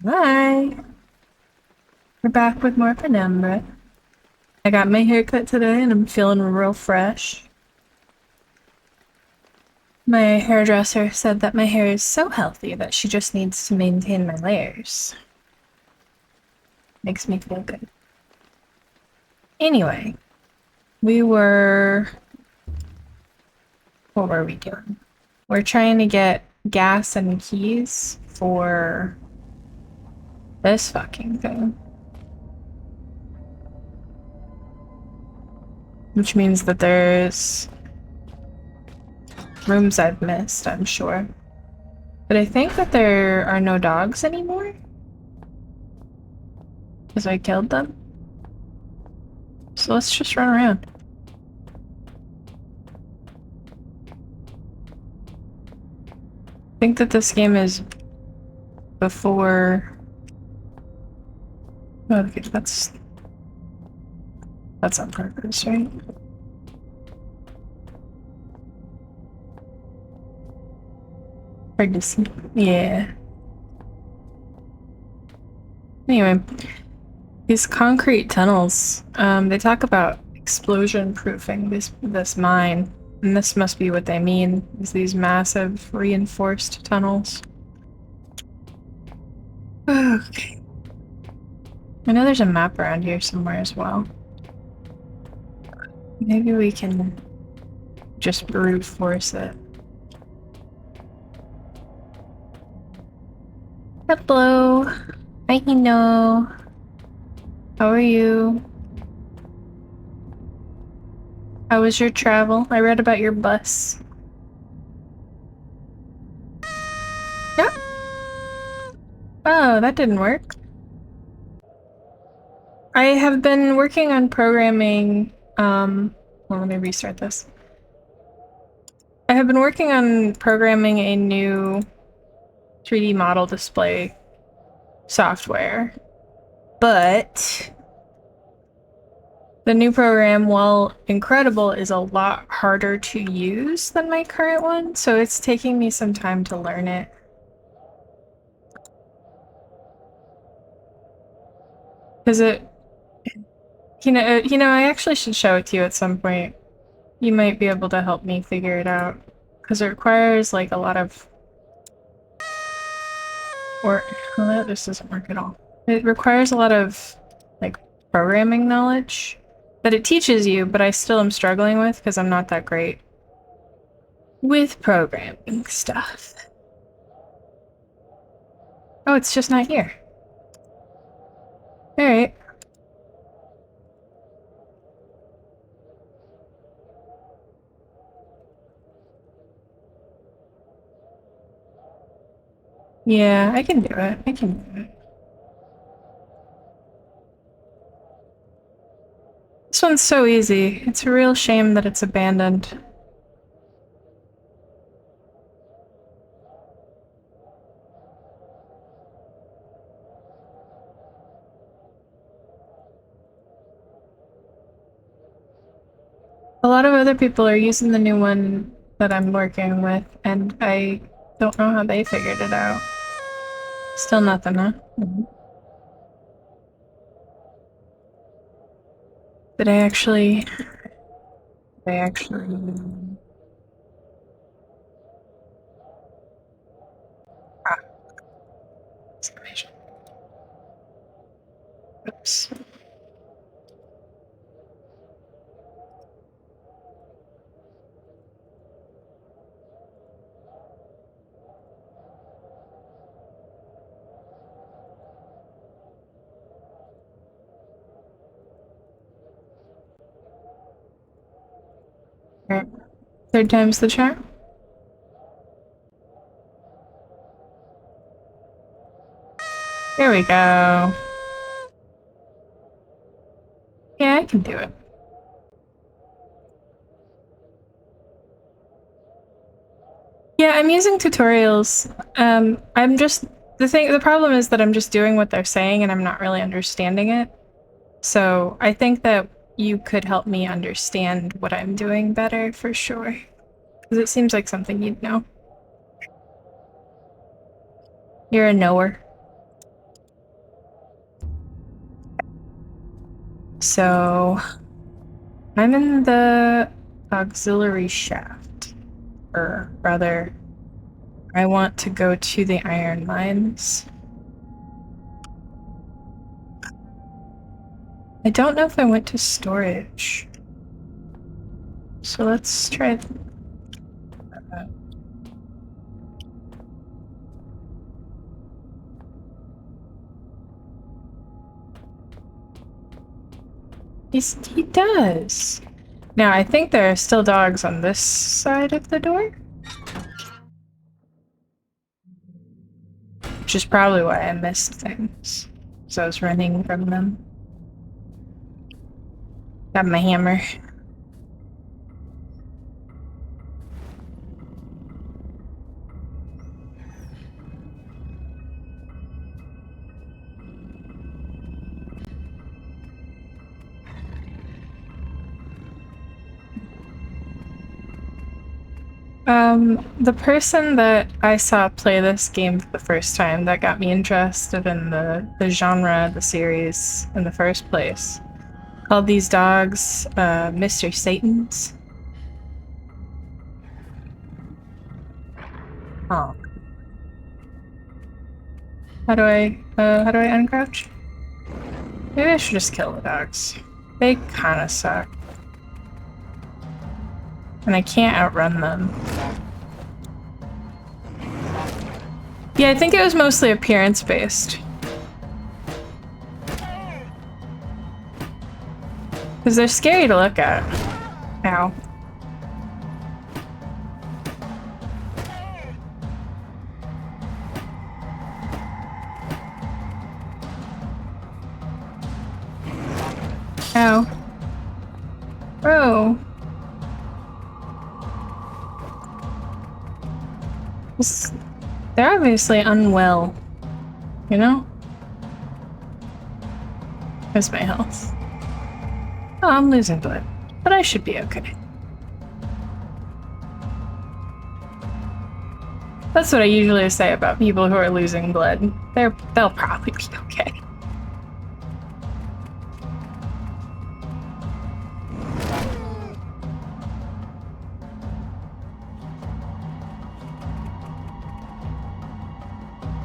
Hi, we're back with more Penumbra. I got my hair cut today and I'm feeling real fresh. My hairdresser said that my hair is so healthy that she just needs to maintain my layers. Makes me feel good. Anyway, we were... what were we doing? We're trying to get gas and keys for this fucking thing. Which means that there's rooms I've missed, I'm sure. But I think that there are no dogs anymore. Because I killed them. So let's just run around. I think that this game is before... oh, okay, that's on purpose, right? Hard to see. Yeah. Anyway, these concrete tunnels, they talk about explosion proofing this mine. And this must be what they mean, is these massive reinforced tunnels. Okay. I know there's a map around here somewhere as well. Maybe we can just brute force it. Hello. I know. How are you? How was your travel? I read about your bus. Yep. Oh, that didn't work. I have been working on programming, well, let me restart this. I have been working on programming a new 3D model display software, but the new program, while incredible, is a lot harder to use than my current one, so it's taking me some time to learn it. Because I actually should show it to you at some point. You might be able to help me figure it out. Because it requires, like, a lot of... or... well, this doesn't work at all. It requires a lot of, like, programming knowledge that it teaches you, but I still am struggling with because I'm not that great with programming stuff. Oh, it's just not here. Alright. Yeah, I can do it. I can do it. This one's so easy. It's a real shame that it's abandoned. A lot of other people are using the new one that I'm working with, and I don't know how they figured it out. Still nothing, huh? Did I actually... did I actually... ah, exclamation. Oops. Alright. Third time's the charm? There we go. Yeah, I can do it. Yeah, I'm using tutorials. I'm just the problem is that I'm just doing what they're saying and I'm not really understanding it. So I think that you could help me understand what I'm doing better for sure. Because it seems like something you'd know. You're a knower. so I'm in the auxiliary shaft, or rather, I want to go to the iron mines. I don't know if I went to storage. So let's try that. He does. Now, I think there are still dogs on this side of the door. Which is probably why I missed things. So I was running from them. Got my hammer. The person that I saw play this game for the first time that got me interested in the genre, the series in the first place, called these dogs, Mr. Satans. Oh. How do I uncrouch? Maybe I should just kill the dogs. They kinda suck. And I can't outrun them. Yeah, I think it was mostly appearance-based. Because they're scary to look at. Ow. Ow. Bro. They're obviously unwell, you know? Here's my health. Oh, I'm losing blood, but I should be okay. That's what I usually say about people who are losing blood. They'll probably be okay.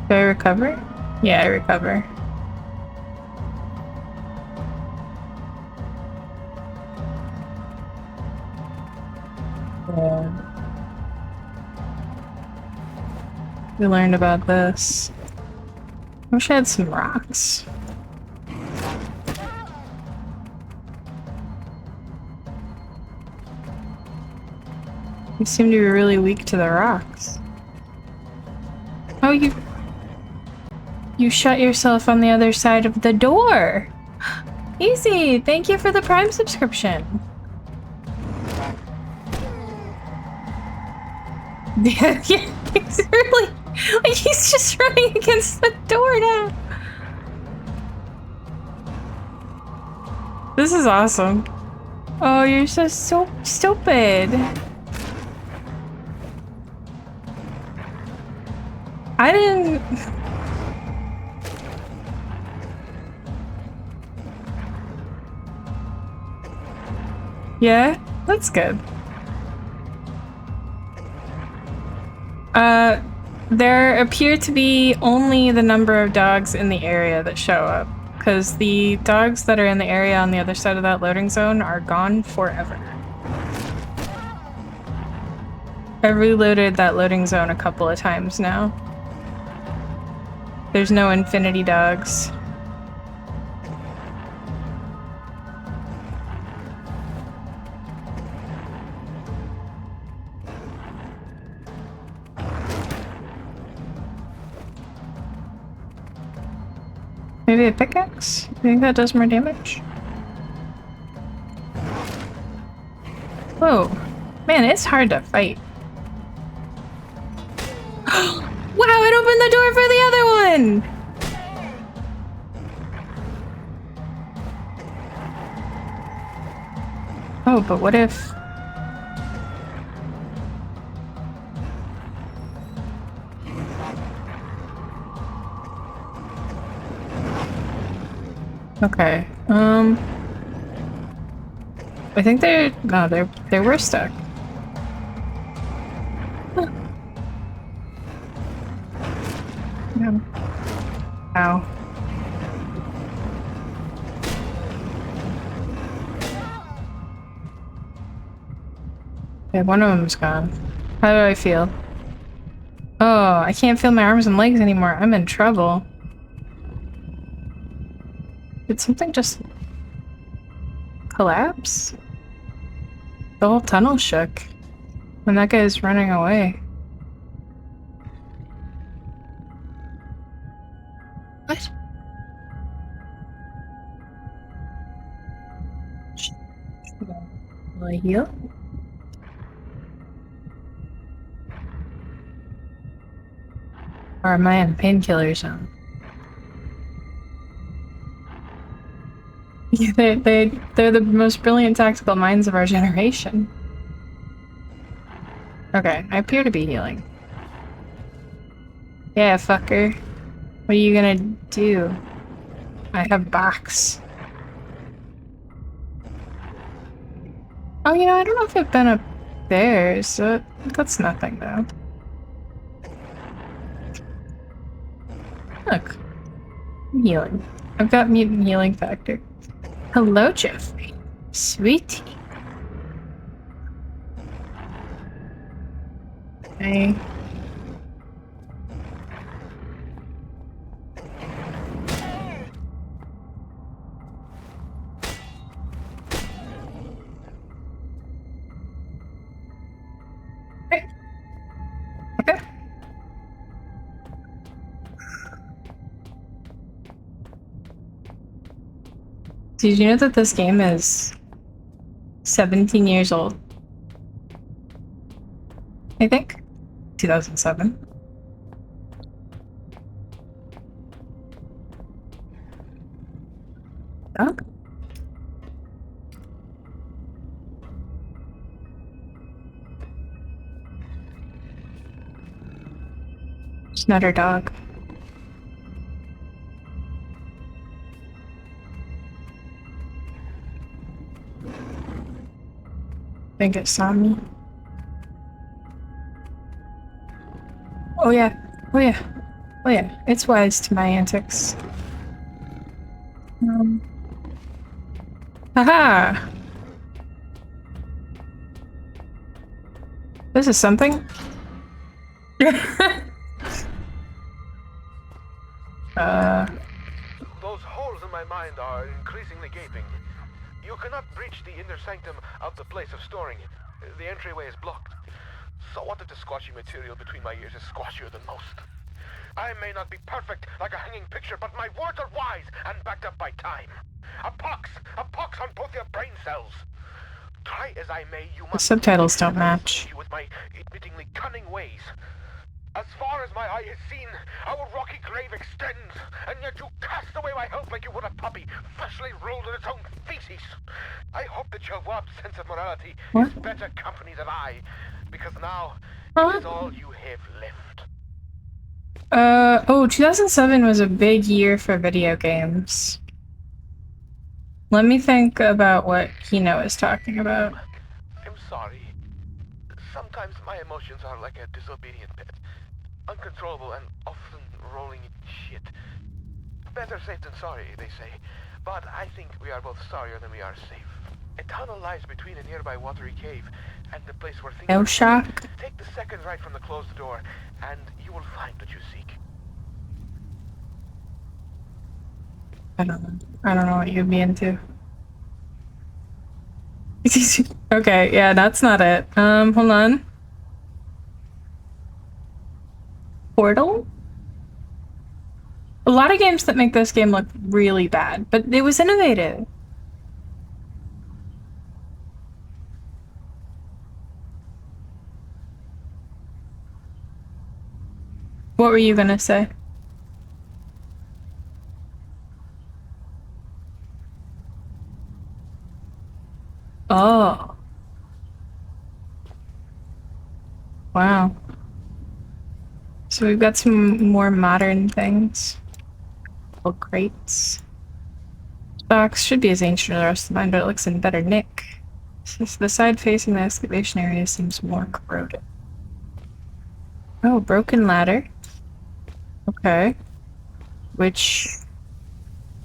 Do I recover? Yeah, I recover. Yeah. We learned about this. I wish I had some rocks. You seem to be really weak to the rocks. Oh, you shut yourself on the other side of the door. Easy. Thank you for the Prime subscription. Yeah, he's really like he's just running against the door now. This is awesome. Oh, you're so stupid. I didn't. Yeah, that's good. There appear to be only the number of dogs in the area that show up, because the dogs that are in the area on the other side of that loading zone are gone forever. I've reloaded that loading zone a couple of times now. There's no infinity dogs. Maybe a pickaxe? You think that does more damage? Whoa. Man, it's hard to fight. Wow, it opened the door for the other one! Oh, but what if... Okay, I think they were stuck. Huh. No. Ow. Okay, one of them's gone. How do I feel? Oh, I can't feel my arms and legs anymore. I'm in trouble. Did something just collapse? The whole tunnel shook when that guy's running away. What? Will I heal? Or am I on painkillers now? Yeah, they're the most brilliant tactical minds of our generation. Okay, I appear to be healing. Yeah, fucker. What are you gonna do? I have box. Oh, you know, I don't know if I've been up there, so that's nothing though. Look, I'm healing. I've got mutant healing factor. Hello, Jeffrey. Sweetie. Hey. Hey. Okay. Did you know that this game is 17 years old? I think. 2007. Dog? It's not her dog. I think it saw me. Oh yeah. Oh yeah. Oh yeah. It's wise to my antics. Haha! This is something. Those holes in my mind are increasingly gaping. You cannot breach the inner sanctum of the place of storing. The entryway is blocked. So what if the squashy material between my ears is squashier than most? I may not be perfect like a hanging picture, but my words are wise and backed up by time. A pox on both your brain cells. Try as I may, you must. The subtitles don't match. With my admittingly cunning ways. As far as my eye has seen, our rocky grave extends, and yet you cast away my help like you would a puppy, freshly rolled in its own feces. I hope that your warped sense of morality is better company than I, because now it is all you have left. Oh, 2007 was a big year for video games. Let me think about what Kino is talking about. I'm sorry. Sometimes my emotions are like a disobedient pet. Uncontrollable and often rolling in shit. Better safe than sorry, they say. But I think we are both sorrier than we are safe. A tunnel lies between a nearby watery cave and the place where things No shock. Take the second right from the closed door, and you will find what you seek. I don't know what you'd be into. Okay, yeah, that's not it. Hold on. Portal? A lot of games that make this game look really bad, but it was innovative. What were you gonna say? Oh. Wow. So we've got some more modern things. Little crates. Box should be as ancient as the rest of mine, but it looks in better nick. The side facing the excavation area seems more corroded. Oh, broken ladder. Okay. Which...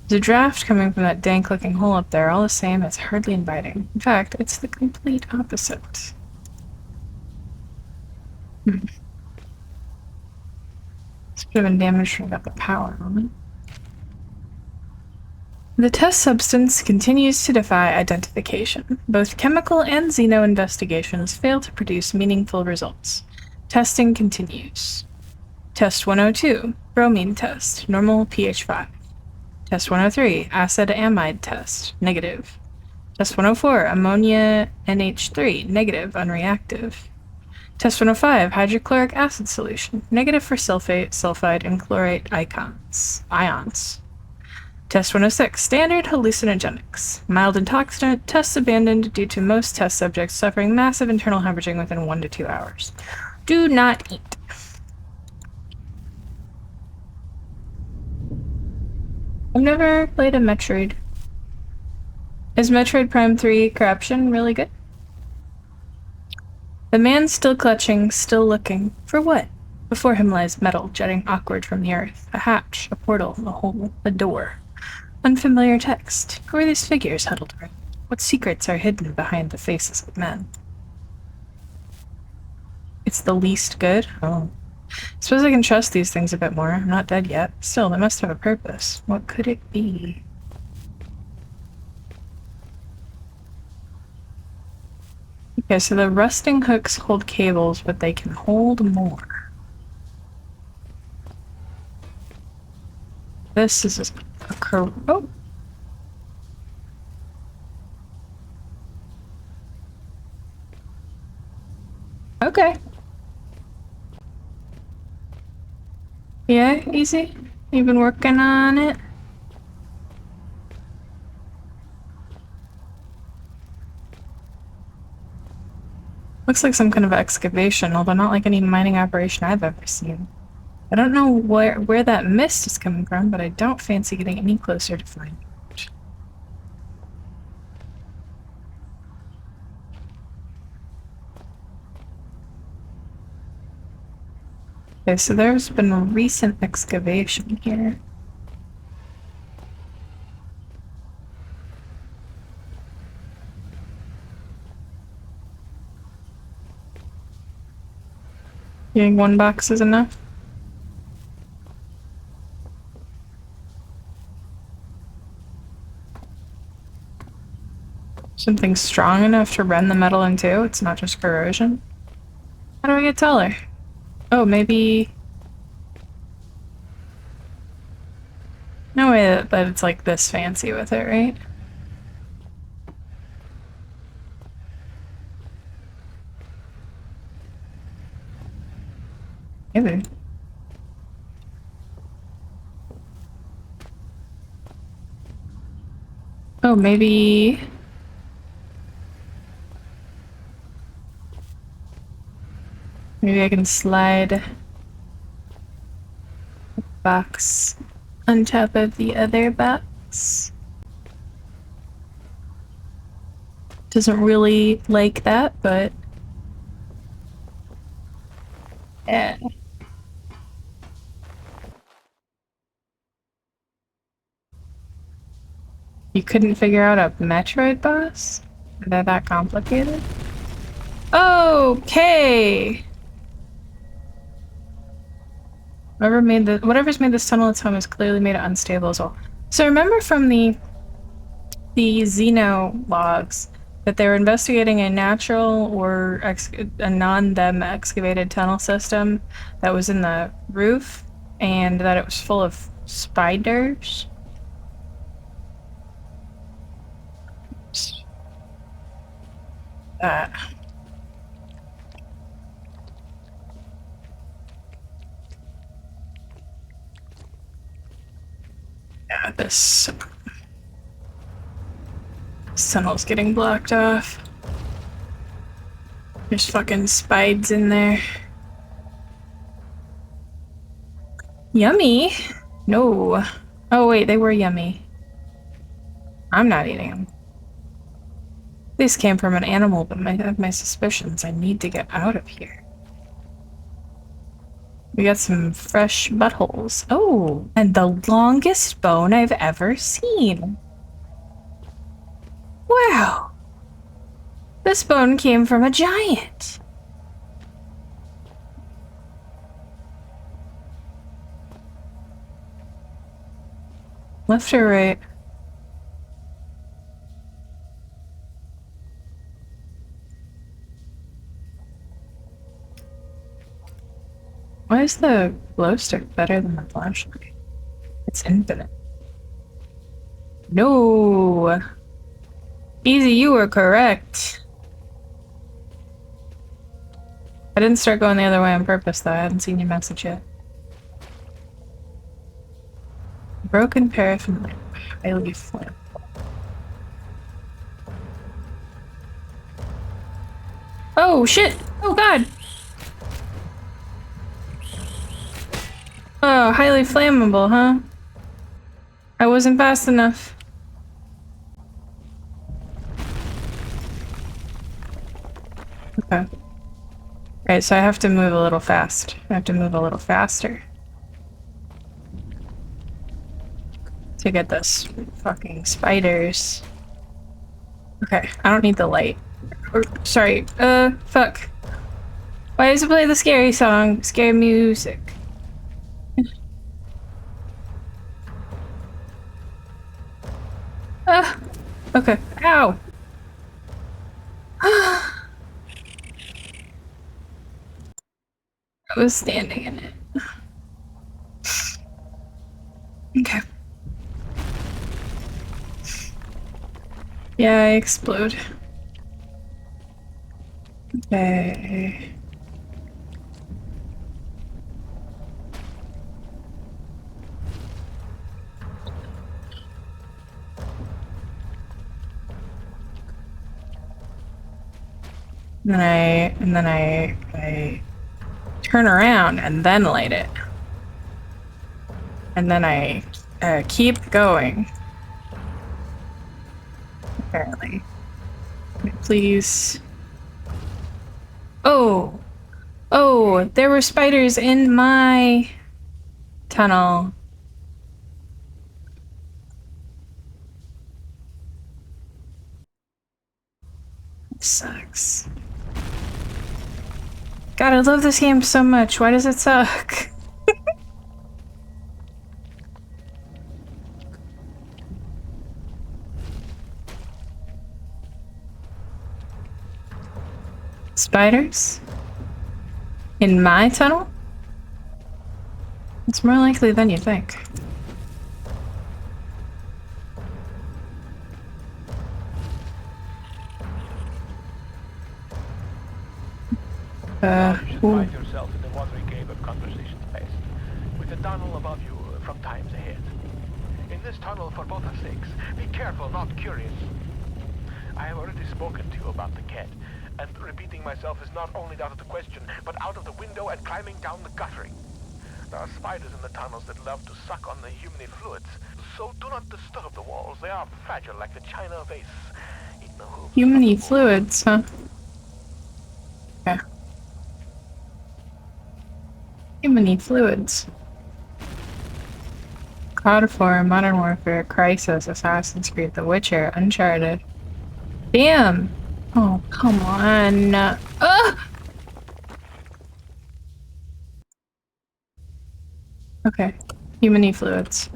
The draft coming from that dank-looking hole up there, all the same, it's hardly inviting. In fact, it's the complete opposite. This could have been damaged from the power on it. The test substance continues to defy identification. Both chemical and xeno investigations fail to produce meaningful results. Testing continues. Test 102, bromine test, normal pH 5. Test 103, acid amide test, negative. Test 104, ammonia NH3, negative, unreactive. Test 105, hydrochloric acid solution, negative for sulfate, sulfide, and chlorate ions. Test 106, standard hallucinogenics. Mild intoxicant, tests abandoned due to most test subjects suffering massive internal hemorrhaging within 1 to 2 hours. Do not eat. I've never played a Metroid. Is Metroid Prime 3 Corruption really good? The man still clutching, still looking. For what? Before him lies metal jutting awkward from the earth. A hatch, a portal, a hole, a door. Unfamiliar text. Who are these figures huddled around? What secrets are hidden behind the faces of men? It's the least good? Oh. Suppose I can trust these things a bit more. I'm not dead yet. Still, they must have a purpose. What could it be? Okay, so the rusting hooks hold cables, but they can hold more. This is a oh. Okay. Yeah, easy. You've been working on it? Looks like some kind of excavation, although not like any mining operation I've ever seen. I don't know where that mist is coming from, but I don't fancy getting any closer to finding it. Okay, so there's been a recent excavation here. You think 1 box is enough? Something strong enough to rend the metal in two? It's not just corrosion? How do I get taller? Oh, maybe... No way that it's like this fancy with it, right? Maybe. Oh, maybe... Maybe I can slide a box on top of the other box. Doesn't really like that, but... Yeah. You couldn't figure out a Metroid boss? They're that complicated? Okay! Whatever's made this tunnel its home has clearly made it unstable as well. So remember from the Xeno logs that they were investigating a natural or a non-them excavated tunnel system that was in the roof and that it was full of spiders. Yeah, this tunnel's getting blocked off. There's fucking spides in there. Yummy! No. Oh wait, they were yummy. I'm not eating them. This came from an animal, but I have my suspicions. I need to get out of here. We got some fresh buttholes. Oh, and the longest bone I've ever seen. Wow. This bone came from a giant. Left or right? Why is the glow stick better than the flashlight? It's infinite. No! Easy, you were correct. I didn't start going the other way on purpose, though. I hadn't seen your message yet. Broken paraffin lamp. Highly flammable. Oh, shit! Oh, God! Oh, highly flammable, huh? I wasn't fast enough. Okay. Right, so I have to move a little fast. I have to move a little faster. To get those fucking spiders. Okay, I don't need the light. Or, sorry, fuck. Why does it play the scary song? Scary music. Ah! Okay. Ow! I was standing in it. Okay. Yeah, I explode. Okay. And then I turn around and then light it. And then I keep going. Apparently. Please. Oh! Oh, there were spiders in my tunnel. Sucks. God, I love this game so much. Why does it suck? Spiders? In my tunnel? It's more likely than you think. You find yourself in the watery cave of conversation space, with a tunnel above you from times ahead. In this tunnel, for both our sakes, be careful, not curious. I have already spoken to you about the cat, and repeating myself is not only out of the question, but out of the window and climbing down the guttering. There are spiders in the tunnels that love to suck on the humany fluids, so do not disturb the walls. They are fragile like the china vase. Humany fluids, huh? Yeah. Humany fluids. COD 4, Modern Warfare, Crisis, Assassin's Creed, The Witcher, Uncharted. Damn! Oh, come on. Okay. Humany fluids.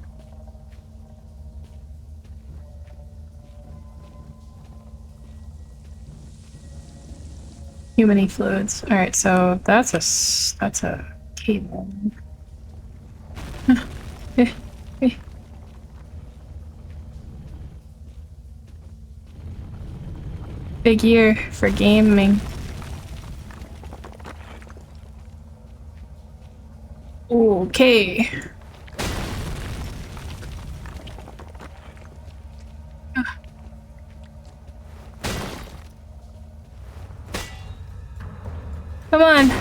Humany fluids. Alright, so that's a cable. Big year for gaming. Okay. Come on.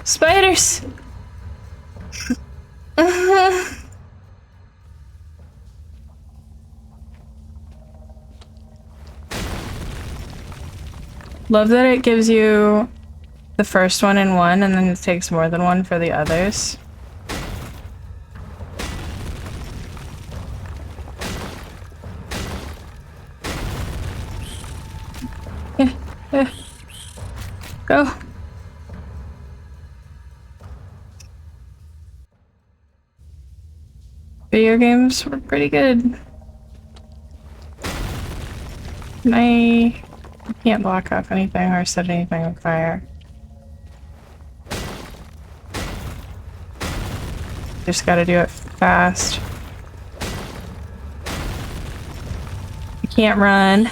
Spiders. Love that it gives you the first one in one, and then it takes more than one for the others. Go. Video games were pretty good. And I can't block off anything or set anything on fire. Just gotta do it fast. I can't run.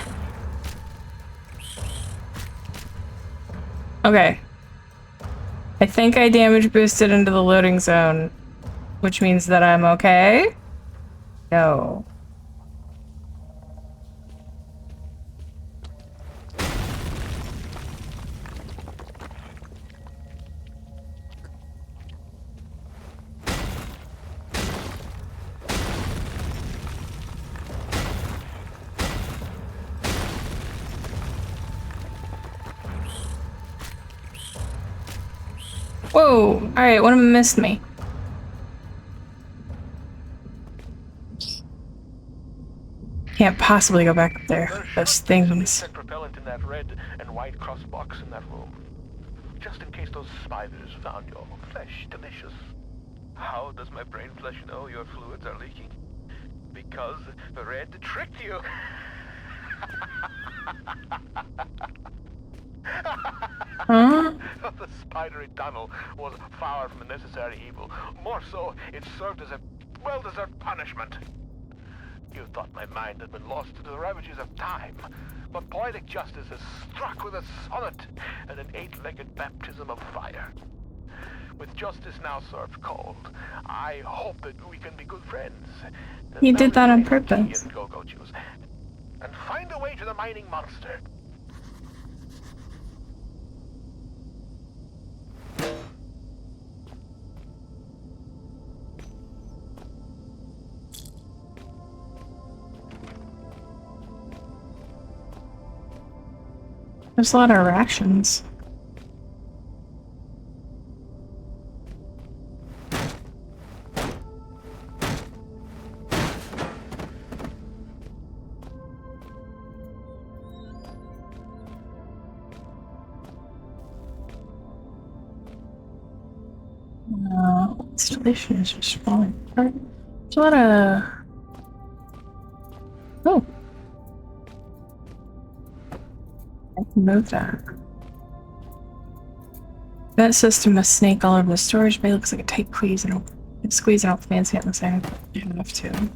Okay. I think I damage boosted into the loading zone, which means that I'm okay? No. Whoa! Alright, one of them missed me. Can't possibly go back up there. Those things. Propellant in that red and white cross box in that room. Just in case those spiders found your flesh delicious. How does my brain flesh know your fluids are leaking? Because the red tricked you. Huh? The spidery tunnel was far from a necessary evil. More so, it served as a well-deserved punishment. You thought my mind had been lost to the ravages of time, but poetic justice has struck with a sonnet and an 8-legged baptism of fire. With justice now served cold, I hope that we can be good friends. You did that on purpose. Go-go juice, and find a way to the mining monster. There's a lot of rations. Installation is just falling apart. There's a lot of... Oh. I can move that. That system must snake all over the storage bay. Looks like a tight squeeze. I don't fancy it unless I have to. Can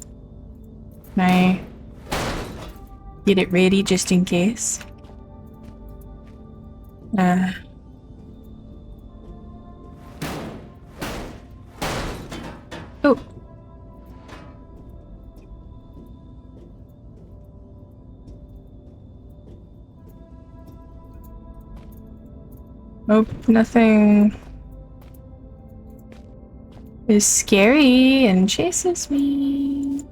I get it ready just in case? Oh. Nope, nothing is scary and chases me.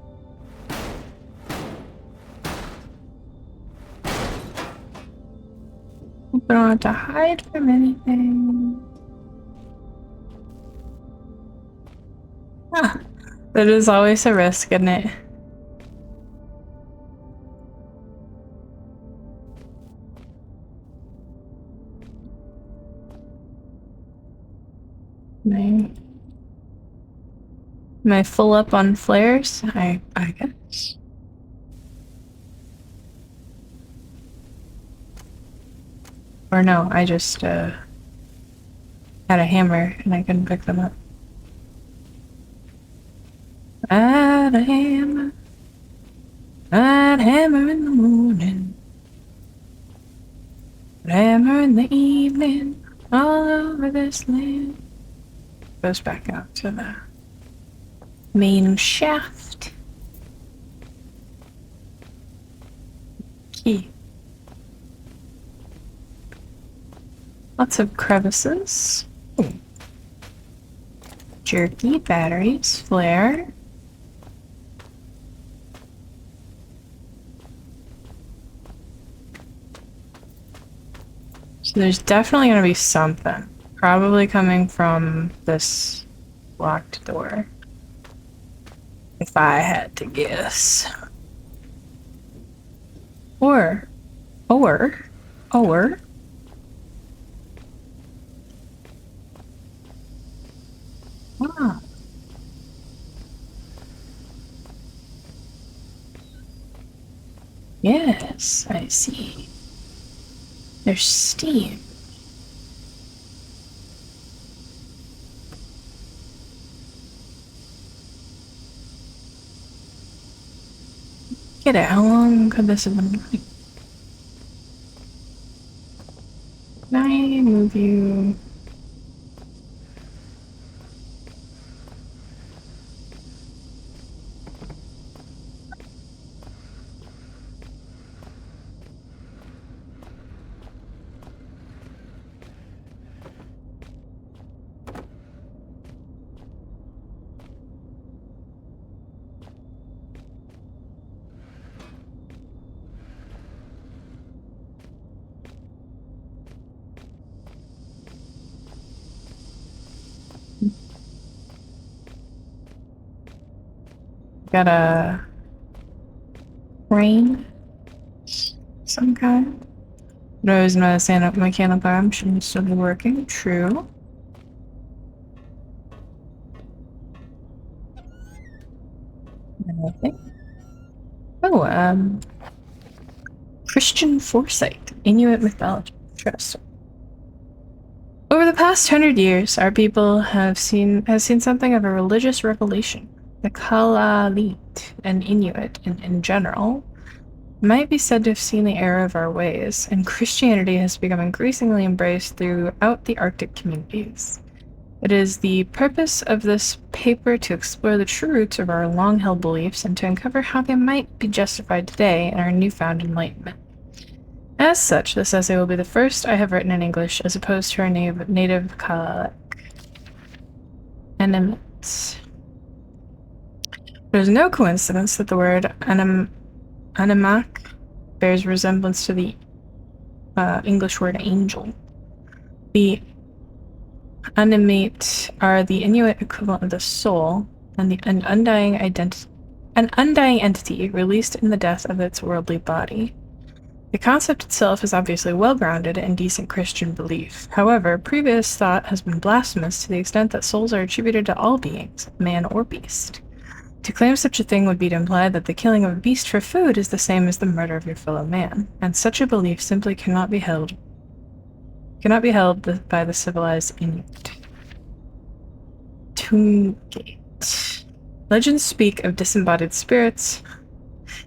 Hope I don't have to hide from anything. Ah, that is always a risk, isn't it? Am I full up on flares? I guess. Or no, I just had a hammer and I couldn't pick them up. I had a hammer. I'd hammer in the morning. Hammer in the evening. All over this land. Goes back out to the main shaft. Key. Lots of crevices. Jerky, batteries, flare. So there's definitely gonna be something. Probably coming from this locked door. If I had to guess. Or, or, or. Ah, yes, I see. There's steam. Get it, how long could this have been running? Can I move you? Got a crane, some kind. But I was not a stand-up mechanical arm shouldn't still be working. True. Nothing. Oh, Christian foresight, Inuit mythology. Interesting. Over the past 100 years, our people has seen something of a religious revelation. The Kalalit and Inuit in general might be said to have seen the error of our ways, and Christianity has become increasingly embraced throughout the Arctic communities. It is the purpose of this paper to explore the true roots of our long-held beliefs and to uncover how they might be justified today in our newfound enlightenment. As such, this essay will be the first I have written in English as opposed to our native Kalaalleq. Animates. There's no coincidence that the word animak bears resemblance to the English word angel. The animate are the Inuit equivalent of the soul and an undying entity released in the death of its worldly body. The concept itself is obviously well-grounded in decent Christian belief. However, previous thought has been blasphemous to the extent that souls are attributed to all beings, man or beast. To claim such a thing would be to imply that the killing of a beast for food is the same as the murder of your fellow man, and such a belief simply cannot be held by the civilized Inuit. Toongate. Legends speak of disembodied spirits.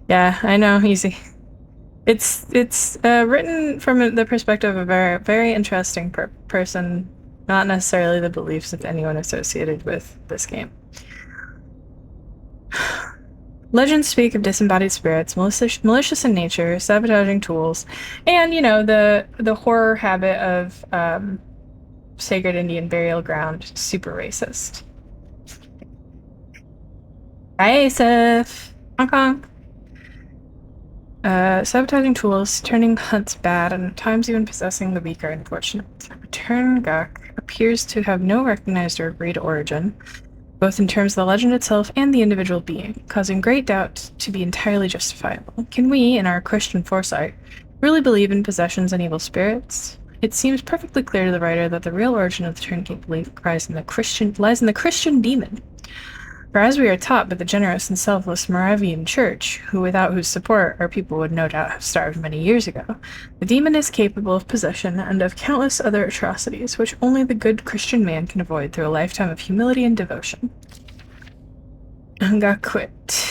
Yeah, I know, easy. It's written from the perspective of a very, very interesting person, not necessarily the beliefs of anyone associated with this game. Legends speak of disembodied spirits, malicious in nature, sabotaging tools, and, you know, the horror habit of sacred Indian burial ground, super racist. Racist! Hong Kong! Sabotaging tools, turning hunts bad, and at times even possessing the weak or unfortunate. Turnguk appears to have no recognized or agreed origin, both in terms of the legend itself and the individual being, causing great doubt to be entirely justifiable. Can we, in our Christian foresight, really believe in possessions and evil spirits? It seems perfectly clear to the writer that the real origin of the Turngate belief lies in the Christian demon. For as we are taught by the generous and selfless Moravian Church, without whose support our people would no doubt have starved many years ago, the demon is capable of possession and of countless other atrocities, which only the good Christian man can avoid through a lifetime of humility and devotion. Anga quit.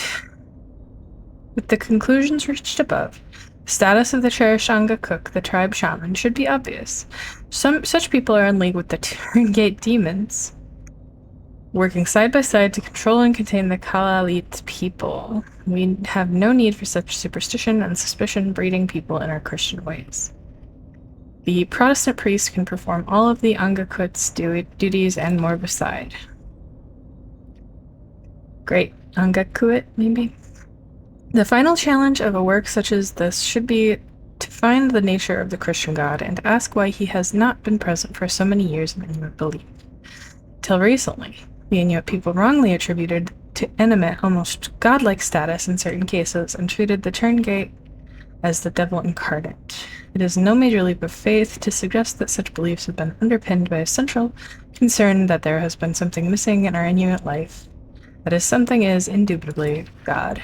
With the conclusions reached above, the status of the cherished Anga cook, the tribe shaman, should be obvious. Such people are in league with the Turngate demons, working side by side to control and contain the Kalaallit people. We have no need for such superstition and suspicion breeding people in our Christian ways. The Protestant priest can perform all of the Angakut's duties and more beside. Great. Angakut, maybe? The final challenge of a work such as this should be to find the nature of the Christian God and ask why he has not been present for so many years in Inuit belief. Till recently, the Inuit people wrongly attributed to Inuit almost godlike status in certain cases and treated the Turngate as the devil incarnate. It is no major leap of faith to suggest that such beliefs have been underpinned by a central concern that there has been something missing in our Inuit life. That is, something is indubitably God.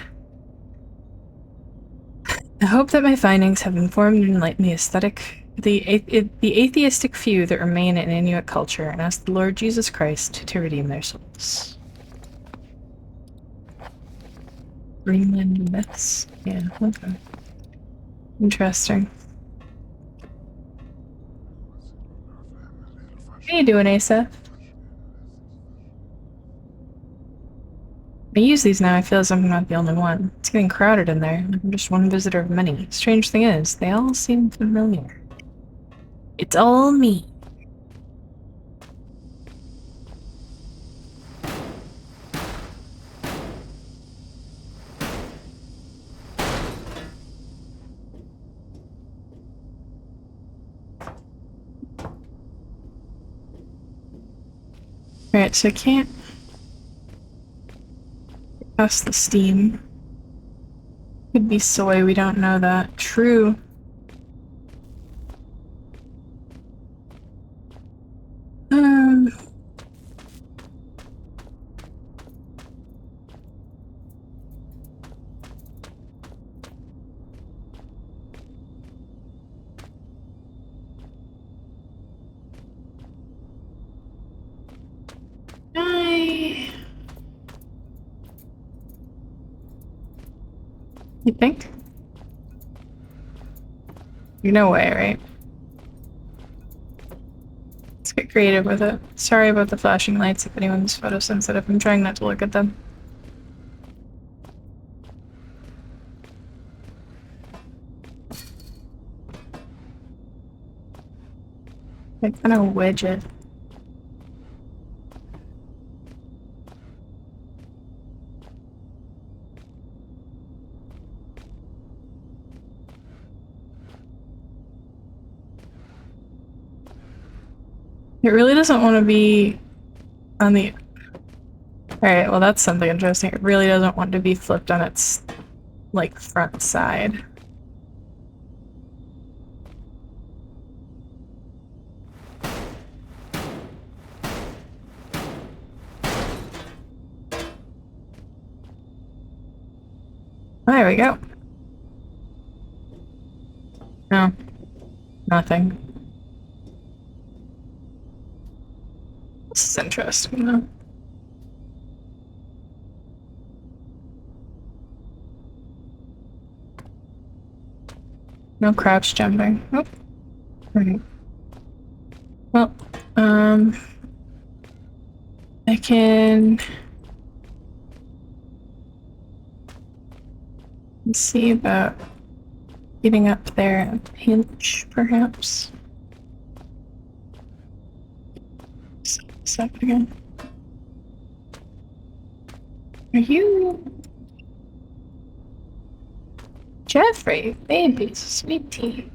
I hope that my findings have informed and enlightened the atheistic few that remain in Inuit culture, and ask the Lord Jesus Christ to redeem their souls. Greenland myths? Yeah, okay. Interesting. How you doing, Asa? I use these now, I feel as I'm not the only one. It's getting crowded in there. I'm just one visitor of many. Strange thing is, they all seem familiar. It's all me. Alright, so I can't pass the steam. Could be soy, we don't know that. True. Um... You think? You're no way, right? Let's get creative with it. Sorry about the flashing lights if anyone's photosensitive. I'm trying not to look at them. I kind of wedge it. It really doesn't want to be on the... Alright, well that's something interesting. It really doesn't want to be flipped on its, like, front side. There we go. No. Nothing. This is interesting, though. No crouch jumping. Oh. Right. Well, I can... see about getting up there a pinch, perhaps. Stop again. Are you... Jeffrey, baby, sweetie.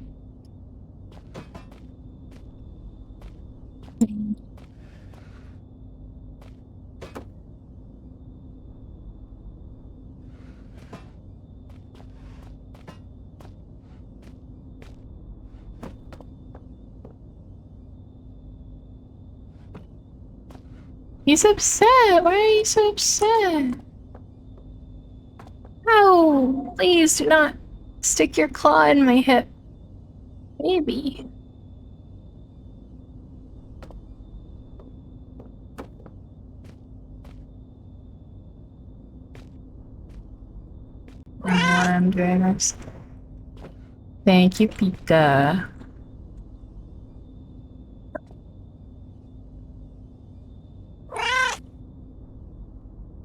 He's upset. Why are you so upset? Oh, please do not stick your claw in my hip. Baby. I'm doing this. Thank you, Pika.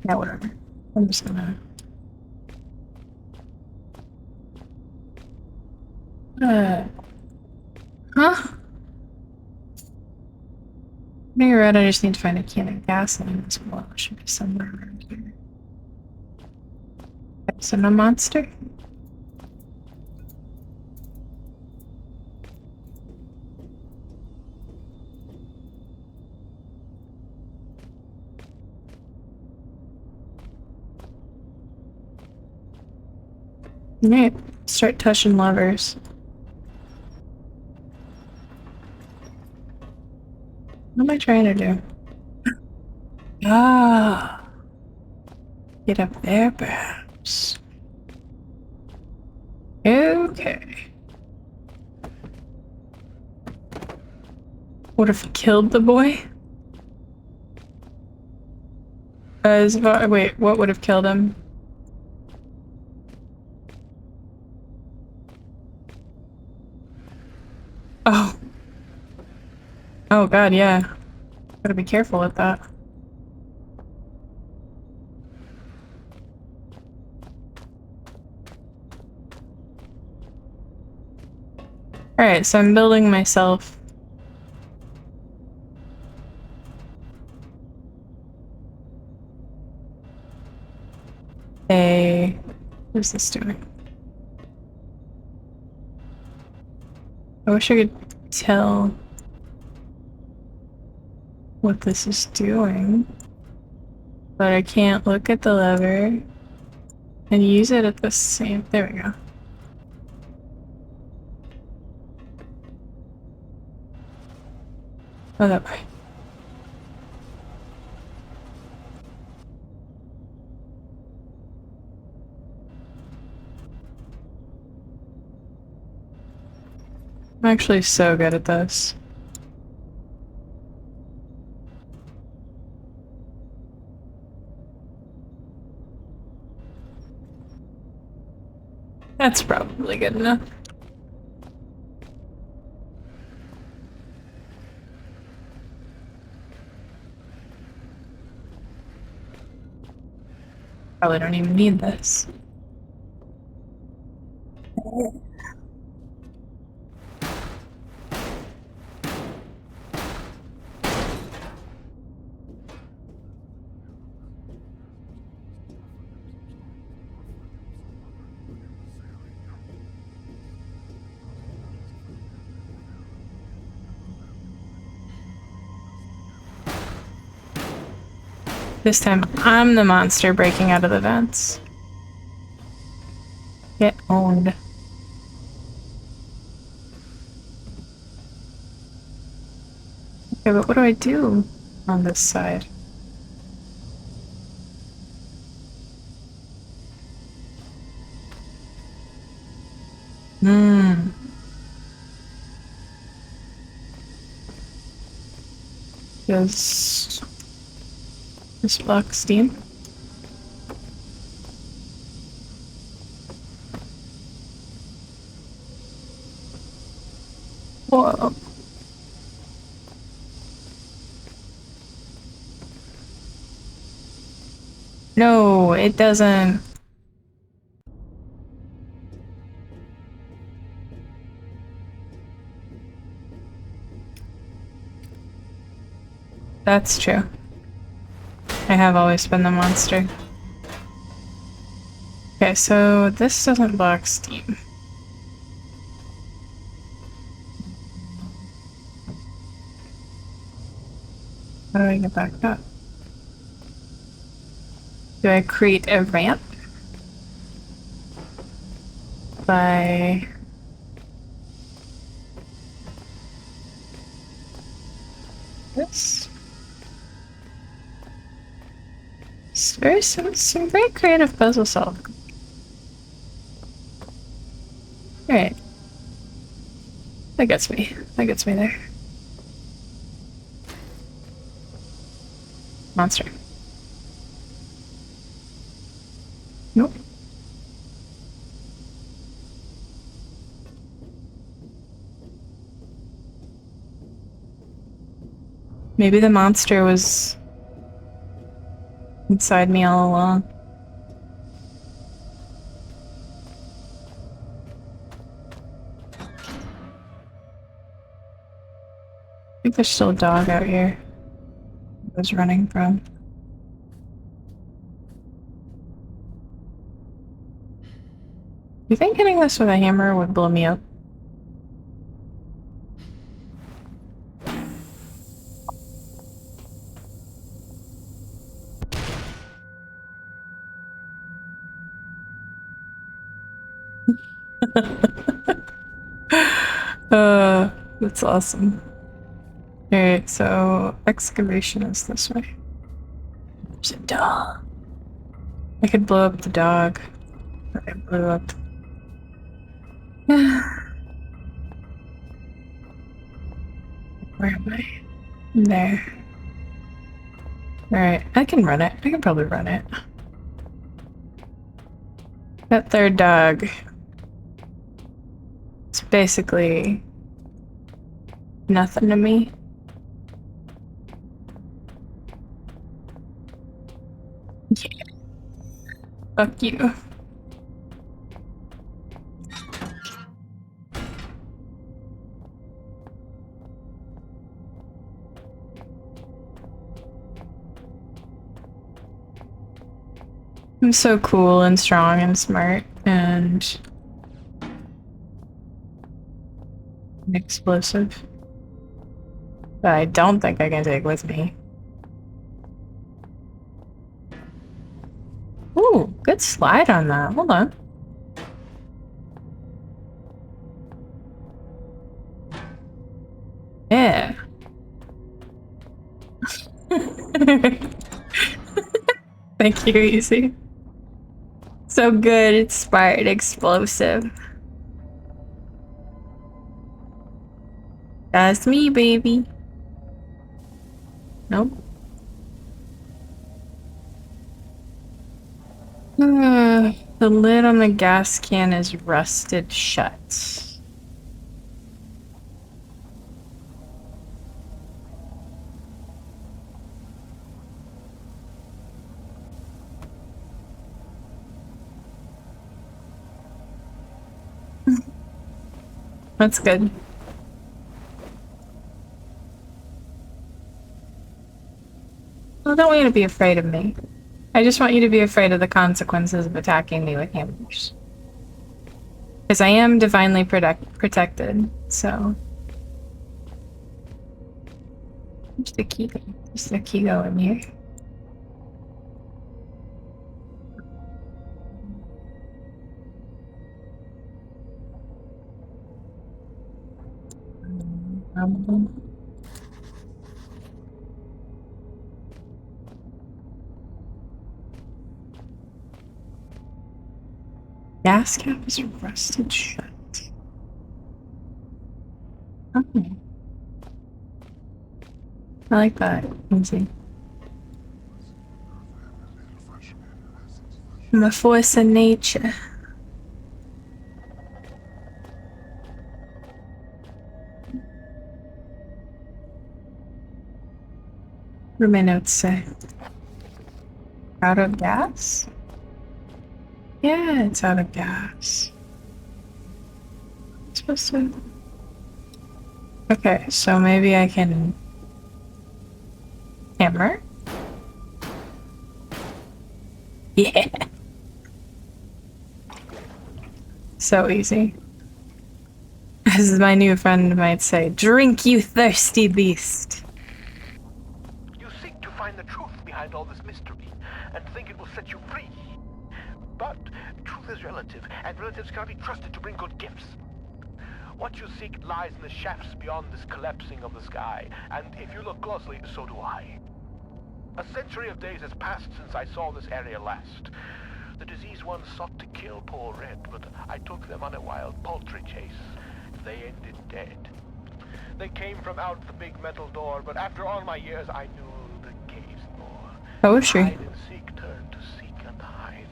Yeah, whatever. I'm just gonna... Huh? You're right, I just need to find a can of gasoline as well. It should be somewhere around here. So no monster? Alright, start touching levers. What am I trying to do? Ah, get up there, perhaps. Okay. What if he killed the boy? Wait, what would have killed him? Oh. Oh god, yeah. Gotta be careful with that. Alright, so I'm building myself a... What is this doing? I wish I could tell what this is doing, but I can't look at the lever and use it at the same... There we go. Oh, that way. I'm actually so good at this. That's probably good enough. Probably don't even need this. This time, I'm the monster breaking out of the vents. Get owned. Okay, but what do I do on this side? Hmm. Does this block steam? Whoa. No, it doesn't. That's true. I have always been the monster. Okay, so this doesn't block steam. How do I get back up? Do I create a ramp? By... this? It's very some very creative puzzle solving. Alright. That gets me. That gets me there. Monster. Nope. Maybe the monster was inside me all along. I think there's still a dog out here I was running from. You think hitting this with a hammer would blow me up? That's awesome. Alright, so excavation is this way. There's a dog. I could blow up the dog. I blew up. Where am I? There. Alright, I can run it. I can probably run it. That third dog. It's basically nothing to me. Yeah. Fuck you. I'm so cool and strong and smart and explosive. But I don't think I can take with me. Ooh, good slide on that. Hold on. Yeah. Thank you, Easy. So good, it's smart, explosive. That's me, baby. Nope. The lid on the gas can is rusted shut. That's good. I don't want you to be afraid of me. I just want you to be afraid of the consequences of attacking me with hammers. Because I am divinely protected, so... Where's the key? There's the key going here. Gas cap is rusted shut. Oh. I like that. Easy. I'm a force of nature. What do my notes say? Out of gas? Yeah, it's out of gas. It's supposed to... Okay, so maybe I can... hammer? Yeah! So easy. As my new friend might say, drink, you thirsty beast! You seek to find the truth behind all this mystery, and think it will set you free. But truth is relative, and relatives cannot be trusted to bring good gifts. What you seek lies in the shafts beyond this collapsing of the sky, and if you look closely, so do I. A century of days has passed since I saw this area last. The diseased ones sought to kill poor Red, but I took them on a wild poultry chase. They ended dead. They came from out the big metal door, but after all my years, I knew the caves more. Poetry. Hide and seek turned to seek and hide,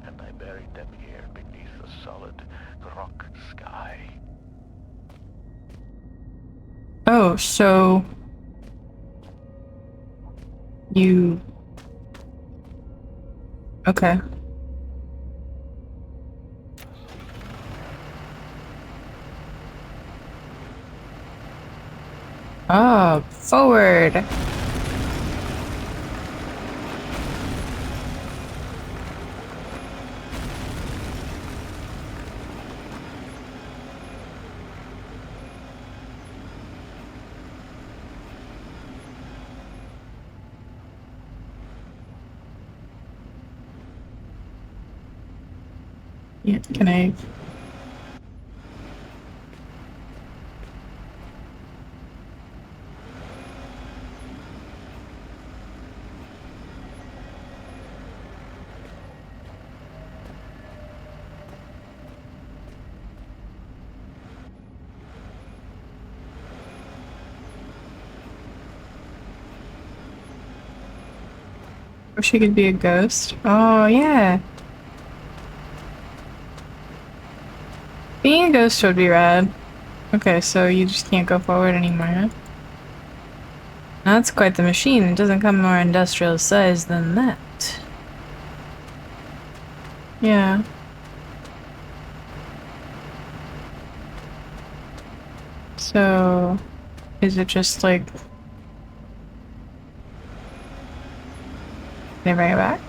and I buried them here beneath the solid rock sky. Oh, so... You... Okay. Oh, forward! Yeah, can I... Wish I could be a ghost. Oh, yeah. Being a ghost would be rad. Okay, so you just can't go forward anymore. That's quite the machine. It doesn't come more industrial size than that. Yeah. So, is it just like... Can I bring it back?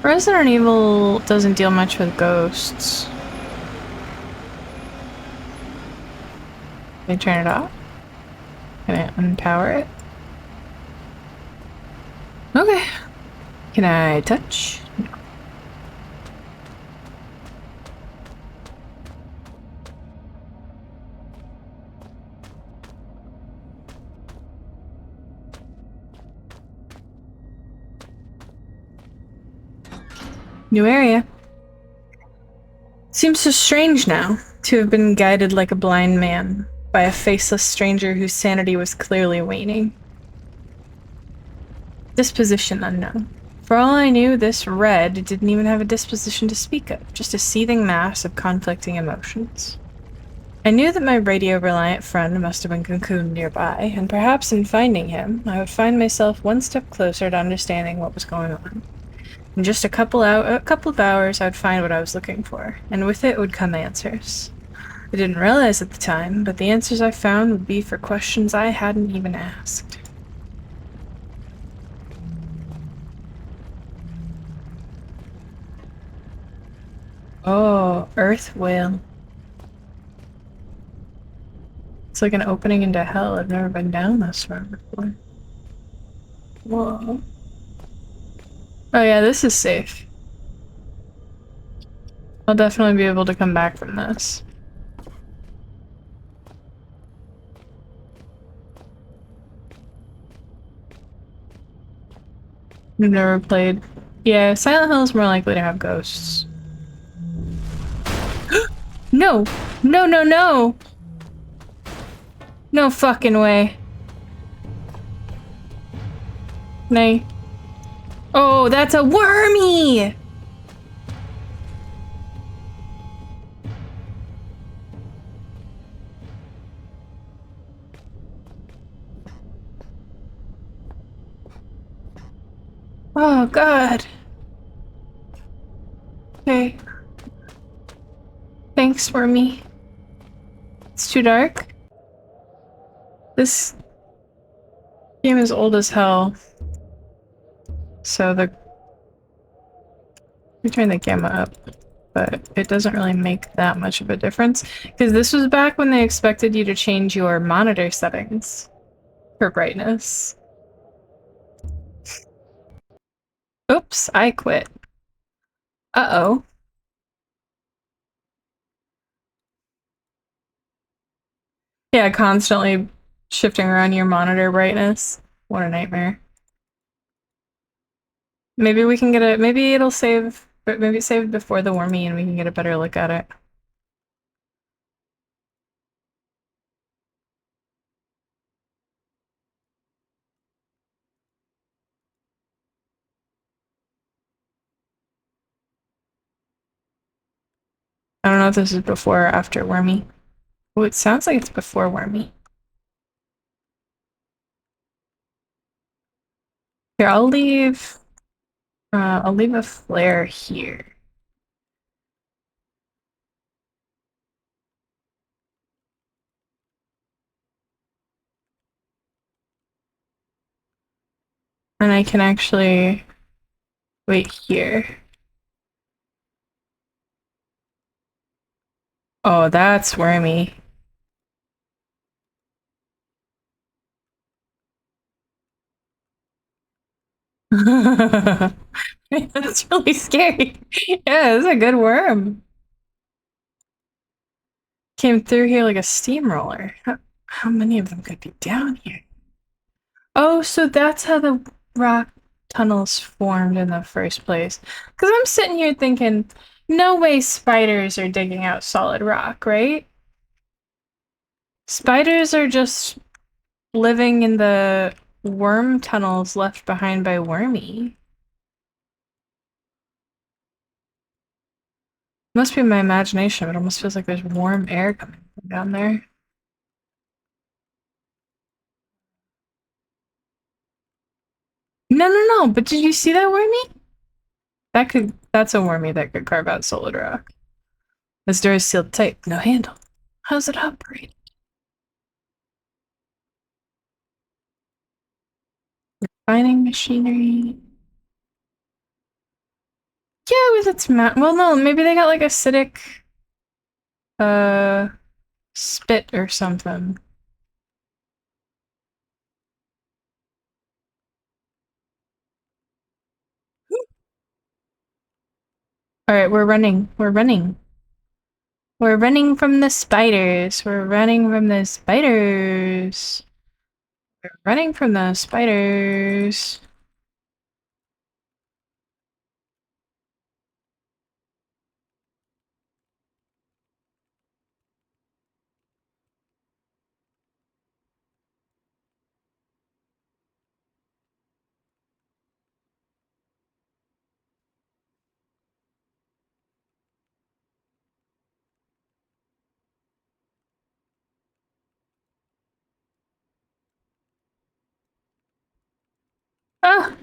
Resident Evil doesn't deal much with ghosts. Can I turn it off? Can I unpower it? Okay. Can I touch? New area. Seems so strange now, to have been guided like a blind man by a faceless stranger whose sanity was clearly waning. Disposition unknown. For all I knew, this Red didn't even have a disposition to speak of, just a seething mass of conflicting emotions. I knew that my radio-reliant friend must have been cocooned nearby, and perhaps in finding him, I would find myself one step closer to understanding what was going on. In just a couple of hours, I'd find what I was looking for, and with it would come answers. I didn't realize at the time, but the answers I found would be for questions I hadn't even asked. Oh, Earth Whale. It's like an opening into hell. I've never been down this far before. Whoa. Oh yeah, this is safe. I'll definitely be able to come back from this. I've never played. Yeah, Silent Hill is more likely to have ghosts. No! No, no, no! No fucking way. Nay. Oh, that's a wormy! Oh, God. Okay. Thanks, wormy. It's too dark. This game is old as hell. So we turn the gamma up, but it doesn't really make that much of a difference. Because this was back when they expected you to change your monitor settings for brightness. Oops, I quit. Uh-oh. Yeah, constantly shifting around your monitor brightness. What a nightmare. Maybe we can get a- maybe it'll save- but maybe it saved before the wormy and we can get a better look at it. I don't know if this is before or after wormy. Oh, it sounds like it's before wormy. Here, I'll leave a flare here. And I can actually wait here. Oh, that's wormy. That's really scary. Yeah, this is a good worm. Came through here like a steamroller. How many of them could be down here? Oh, so that's how the rock tunnels formed in the first place. Because I'm sitting here thinking, no way spiders are digging out solid rock, right? Spiders are just living in the worm tunnels left behind by Wormy. Must be my imagination, but it almost feels like there's warm air coming from down there. No, no, no, but did you see that Wormy? That's a Wormy that could carve out solid rock. This door is sealed tight, no handle. How's it operate? Refining machinery. Yeah, with its well, no, maybe they got like acidic, uh, spit or something. All right, we're running. We're running. We're running from the spiders. We're running from the spiders. We're running from the spiders. Ah,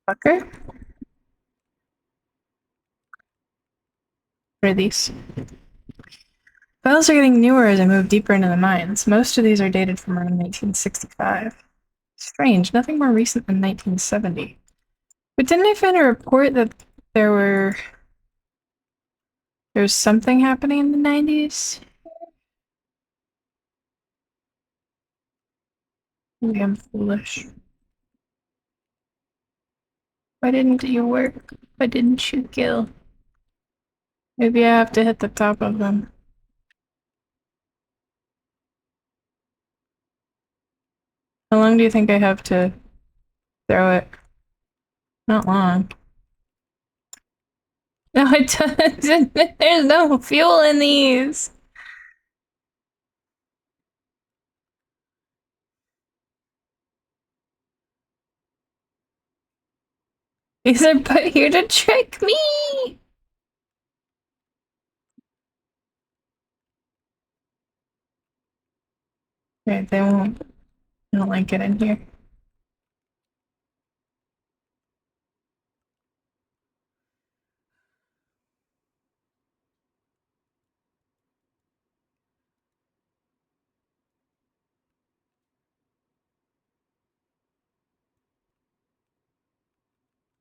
fucker. What are these? Files are getting newer as I move deeper into the mines. Most of these are dated from around 1965. Strange, nothing more recent than 1970. But didn't I find a report that there were there was something happening in the 90s? Maybe I'm foolish. Why didn't you work? Why didn't you kill? Maybe I have to hit the top of them. How long do you think I have to throw it? Not long. No, it doesn't. There's no fuel in these. These are put here to trick me. Right, they won't. I don't like it in here.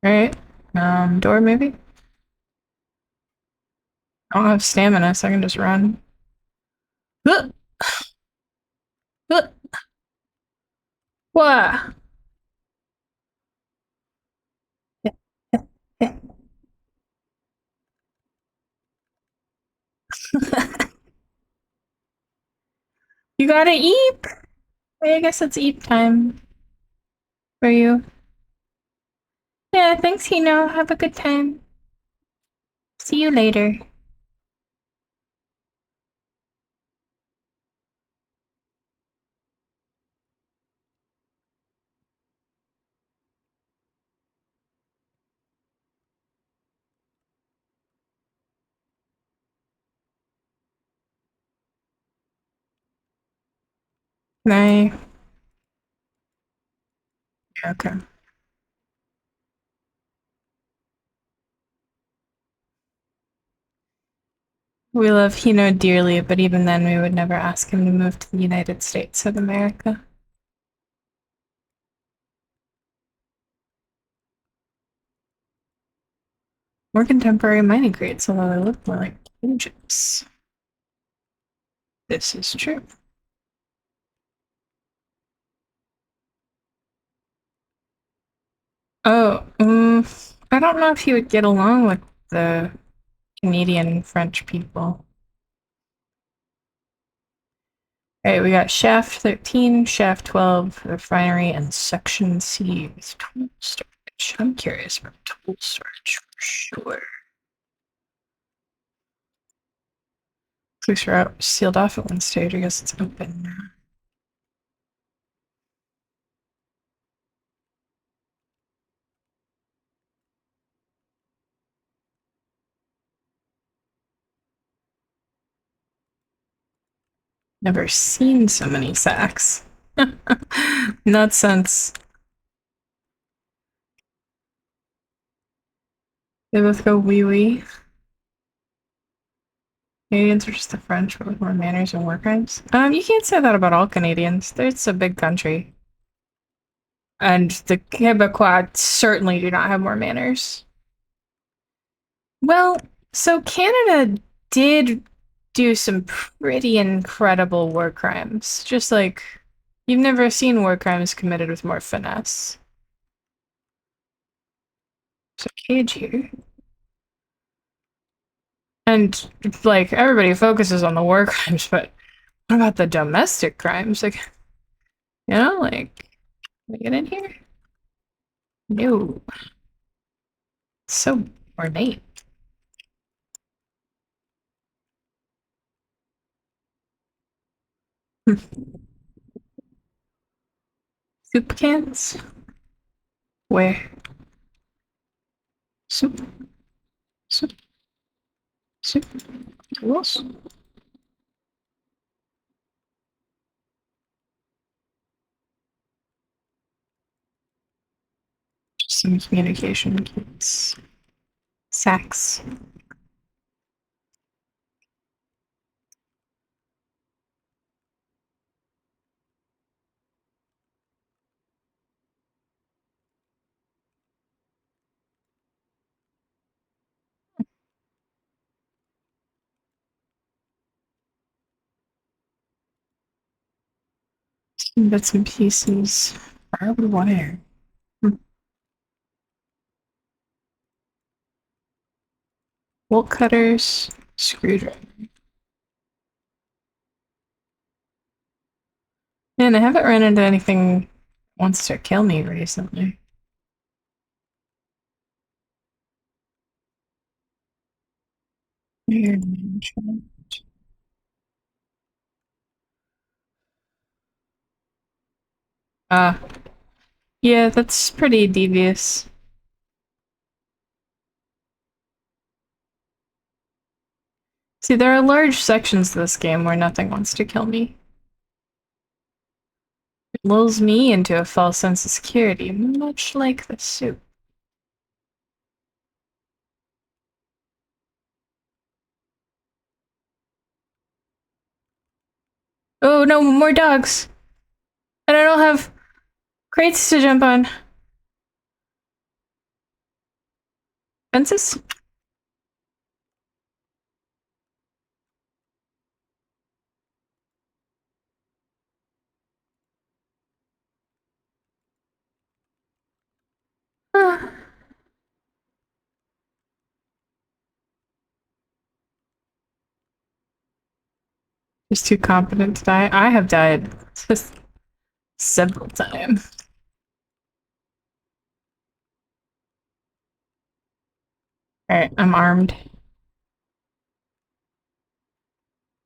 All right. Door maybe? I don't have stamina, so I can just run. Huh! Huh! Wah! You gotta eat. I guess it's eat time for you. Yeah, thanks, Hino. Have a good time. See you later. Can I? Yeah, okay. We love Hino dearly, but even then we would never ask him to move to the United States of America. More contemporary mining crates, although they look more like cages. This is true. Oh, I don't know if he would get along with the Canadian French people. Alright, we got shaft 13, shaft 12, refinery, and section C with tool storage. I'm curious about tool storage for sure. Looks like we're out sealed off at one stage. I guess it's open now. Never seen so many sacks. Not since they both go wee wee. Canadians are just the French, but with more manners and war crimes. You can't say that about all Canadians. It's a big country. And the Quebecois certainly do not have more manners. Well, so Canada did do some pretty incredible war crimes. Just like you've never seen war crimes committed with more finesse. So Cage here. And like everybody focuses on the war crimes, but what about the domestic crimes? Like, like, can we get in here? No. It's so ornate. Soup cans? Where? Soup, soup, soup. Tools? Some communication kits. Sacks. Some bits and pieces. Barbed wire. Bolt cutters. Screwdriver. Man, I haven't run into anything that wants to kill me recently. Weird management. Ah, yeah, that's pretty devious. See, there are large sections of this game where nothing wants to kill me. It lulls me into a false sense of security, much like the soup. Oh no, more dogs! And I don't have crates to jump on. Fences? Ah. Just too competent to die. I have died just several times. Alright, I'm armed.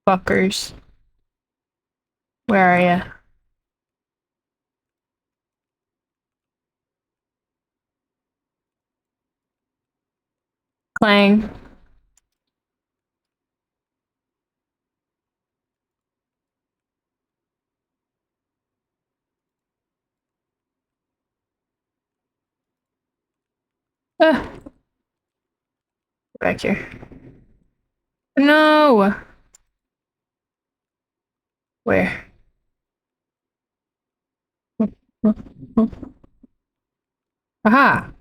Fuckers. Where are ya? Clang. Ah, back here. No! Where? Aha!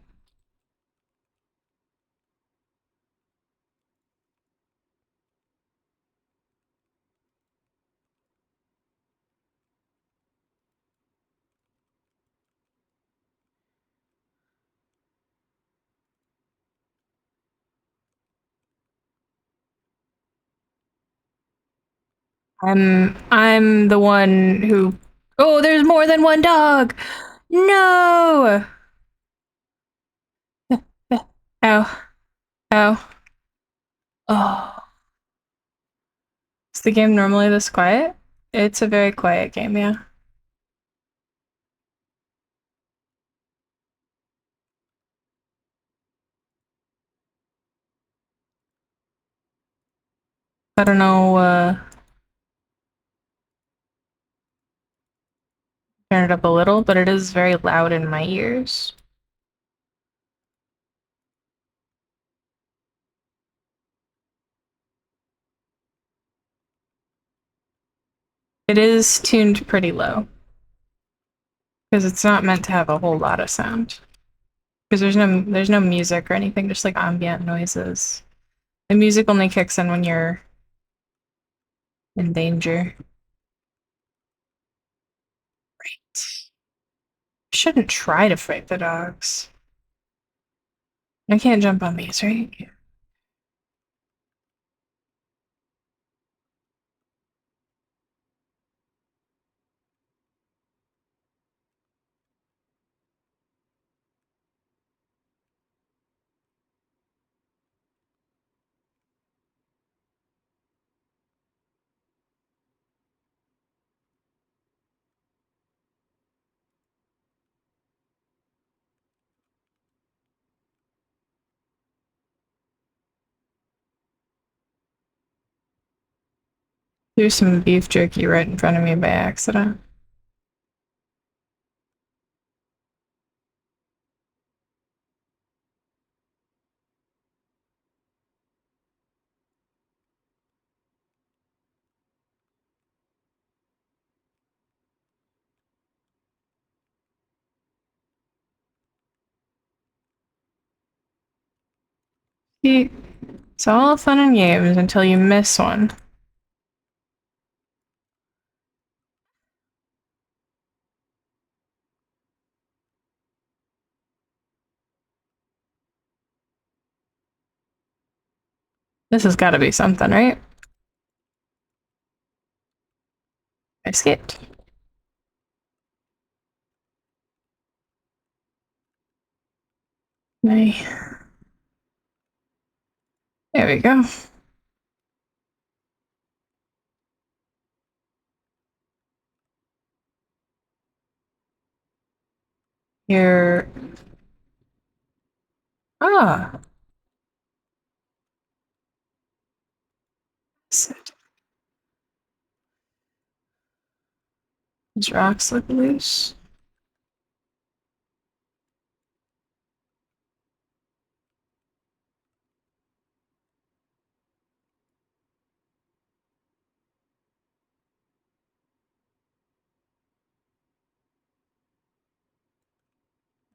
I'm the one who. Oh, there's more than one dog. No. Ow. Ow. Oh. Is the game normally this quiet? It's a very quiet game, yeah. I don't know, turn it up a little, but it is very loud in my ears. It is tuned pretty low because it's not meant to have a whole lot of sound. Because there's no music or anything, just like ambient noises. The music only kicks in when you're in danger. Shouldn't try to fight the dogs. I can't jump on these, right? There's some beef jerky right in front of me by accident. See, it's all fun and games until you miss one. This has got to be something, right? I escaped. Nay. There we go. Here. Ah. These rocks look loose.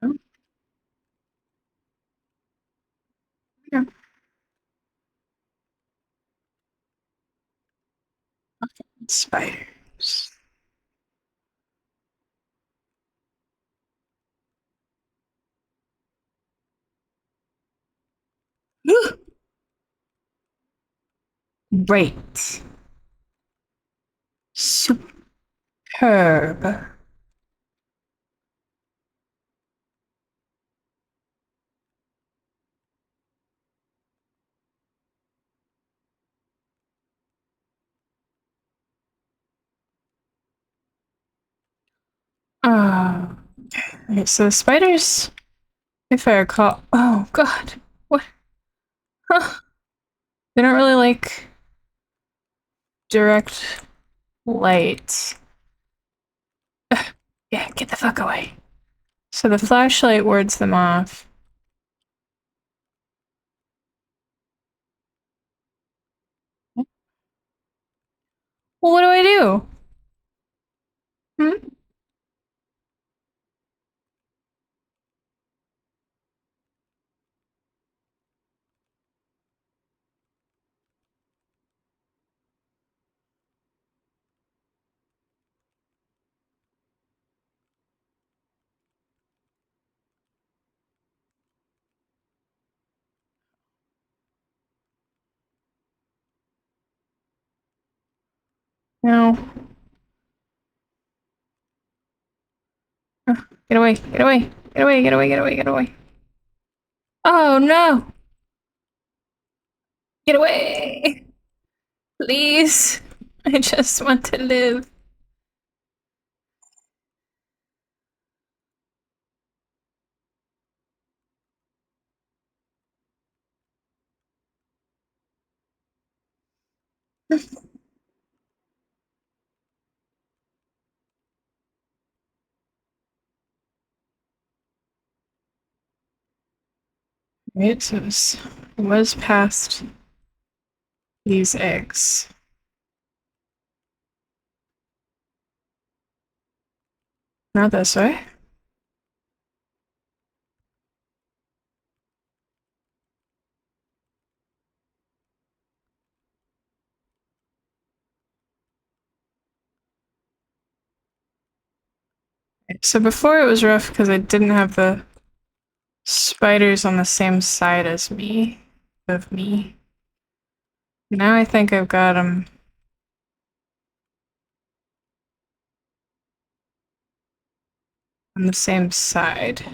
Oh, yeah. Spiders. Great. Superb. Oh, okay, so the spiders, if I recall, oh god, what? Huh. They don't really like direct light. Ugh, yeah, get the fuck away. So the flashlight wards them off. Well, what do I do? Hmm? No. Get away, get away, get away, get away, get away, get away. Oh no! Get away! Please. I just want to live. Right, so it was past these eggs. Not this way. So before it was rough because I didn't have the spiders on the same side as me, of me. Now I think I've got them on the same side.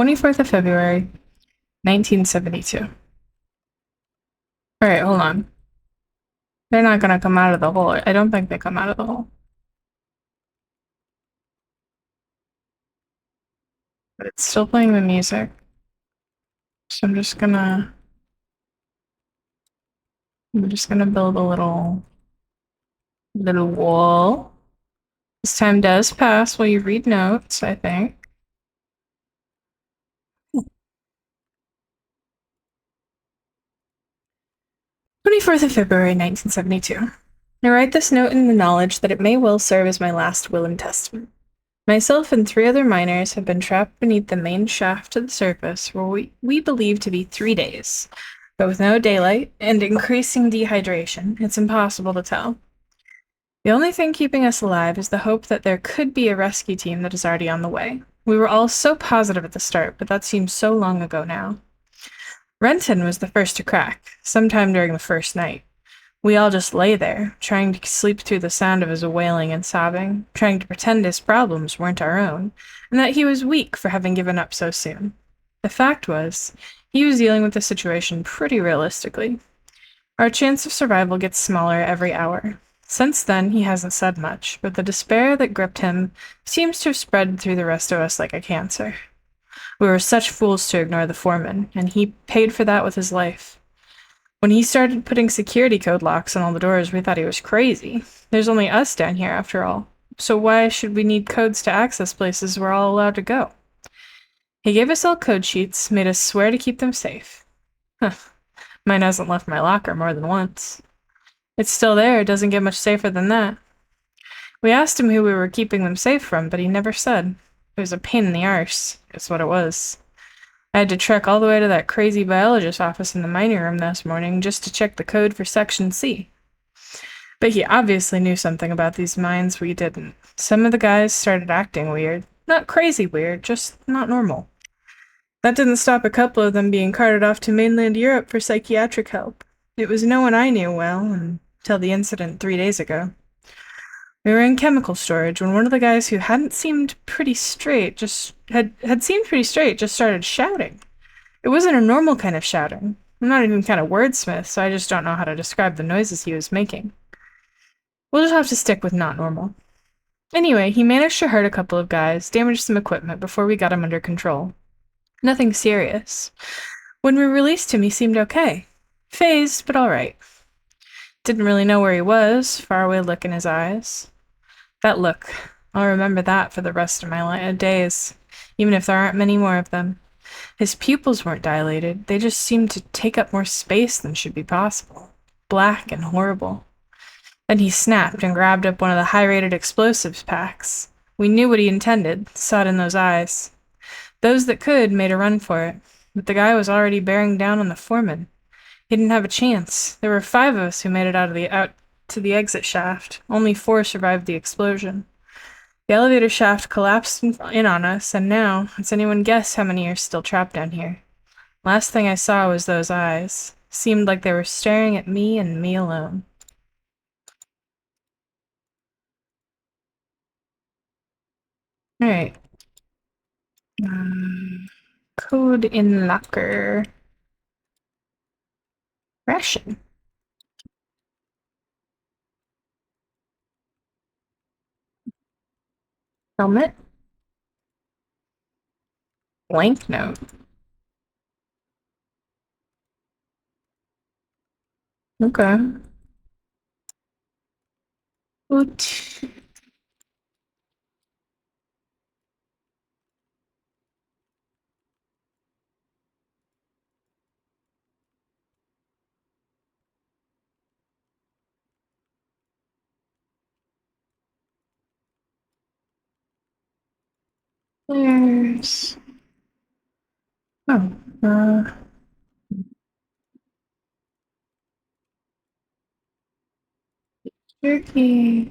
February 24th, 1972. Alright, hold on. They're not gonna come out of the hole. I don't think they come out of the hole. But it's still playing the music. So I'm just gonna build a little wall. This time does pass while you read notes, I think. 24th of February, 1972. I write this note in the knowledge that it may well serve as my last will and testament. Myself and 3 other miners have been trapped beneath the main shaft to the surface for we believe to be 3 days, but with no daylight and increasing dehydration, it's impossible to tell. The only thing keeping us alive is the hope that there could be a rescue team that is already on the way. We were all so positive at the start, but that seems so long ago now. Renton was the first to crack, sometime during the first night. We all just lay there, trying to sleep through the sound of his wailing and sobbing, trying to pretend his problems weren't our own, and that he was weak for having given up so soon. The fact was, he was dealing with the situation pretty realistically. Our chance of survival gets smaller every hour. Since then, he hasn't said much, but the despair that gripped him seems to have spread through the rest of us like a cancer. We were such fools to ignore the foreman, and he paid for that with his life. When he started putting security code locks on all the doors, we thought he was crazy. There's only us down here, after all. So why should we need codes to access places we're all allowed to go? He gave us all code sheets, made us swear to keep them safe. Huh. Mine hasn't left my locker more than once. It's still there, it doesn't get much safer than that. We asked him who we were keeping them safe from, but he never said. It was a pain in the arse, is what it was. I had to trek all the way to that crazy biologist's office in the mining room this morning just to check the code for Section C. But he obviously knew something about these mines we didn't. Some of the guys started acting weird. Not crazy weird, just not normal. That didn't stop a couple of them being carted off to mainland Europe for psychiatric help. It was no one I knew well until the incident 3 days ago. We were in chemical storage when one of the guys who hadn't seemed pretty straight just had seemed pretty straight just started shouting. It wasn't a normal kind of shouting. I'm not even kind of wordsmith, so I just don't know how to describe the noises he was making. We'll just have to stick with not normal. Anyway, he managed to hurt a couple of guys, damage some equipment before we got him under control. Nothing serious. When we released him, he seemed okay. Phased, but alright. Didn't really know where he was, faraway look in his eyes. That look, I'll remember that for the rest of my days, even if there aren't many more of them. His pupils weren't dilated, they just seemed to take up more space than should be possible. Black and horrible. Then he snapped and grabbed up one of the high-rated explosives packs. We knew what he intended, saw it in those eyes. Those that could made a run for it. but the guy was already bearing down on the foreman. He didn't have a chance. There were five of us who made it out to the exit shaft. Only four survived the explosion. The elevator shaft collapsed in on us, and now, does anyone guess how many are still trapped down here? Last thing I saw was those eyes. Seemed like they were staring at me and me alone. Alright. Code in locker. Ration. Helmet. Blank note. Okay. What? There's... Oh, turkey.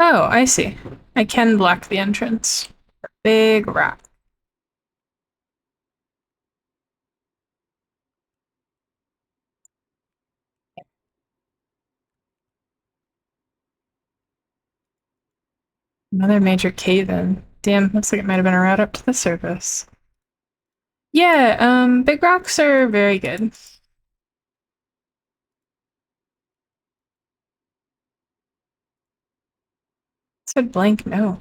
Oh, I see. I can block the entrance. Big rock. Another major cave-in. Damn, looks like it might have been a route up to the surface. Yeah, big rocks are very good. Said blank no.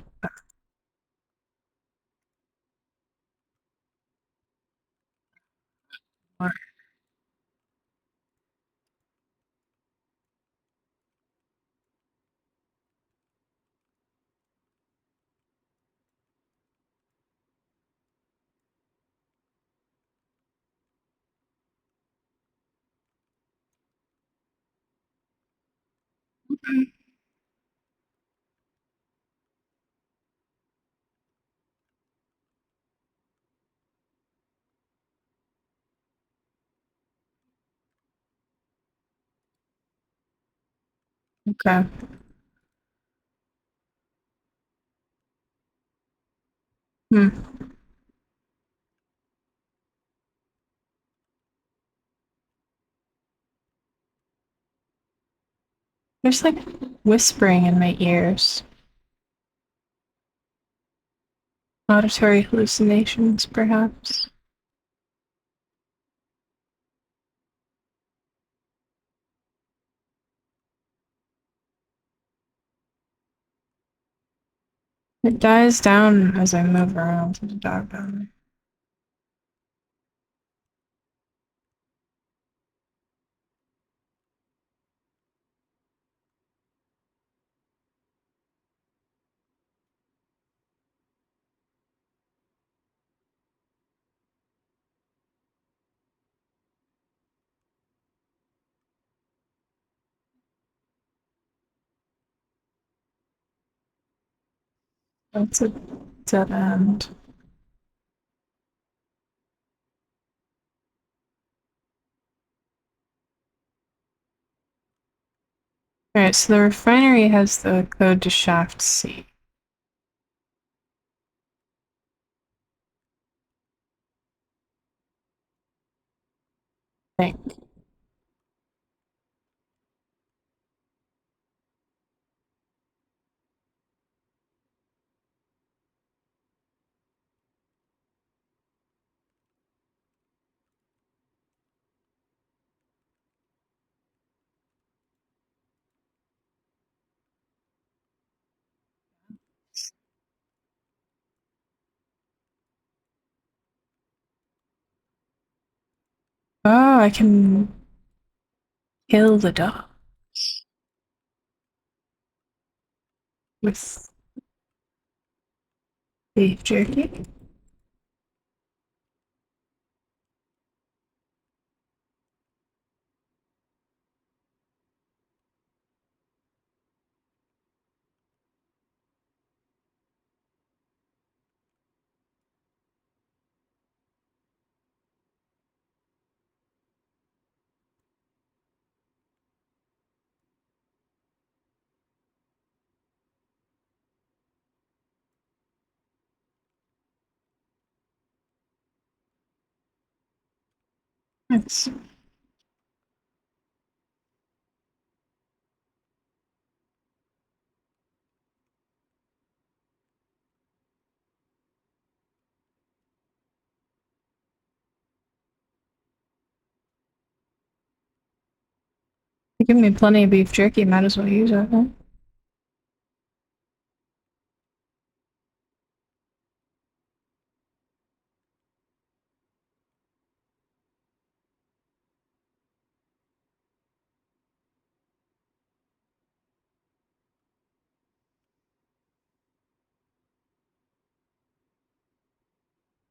Okay. Hmm. There's like whispering in my ears. Auditory hallucinations, perhaps. It dies down as I move around to the dog down there. That's a dead end. Alright, so the refinery has the code to shaft C. Think. Oh, I can kill the dog with beef jerky. Nice. You give me plenty of beef jerky, might as well use it, huh?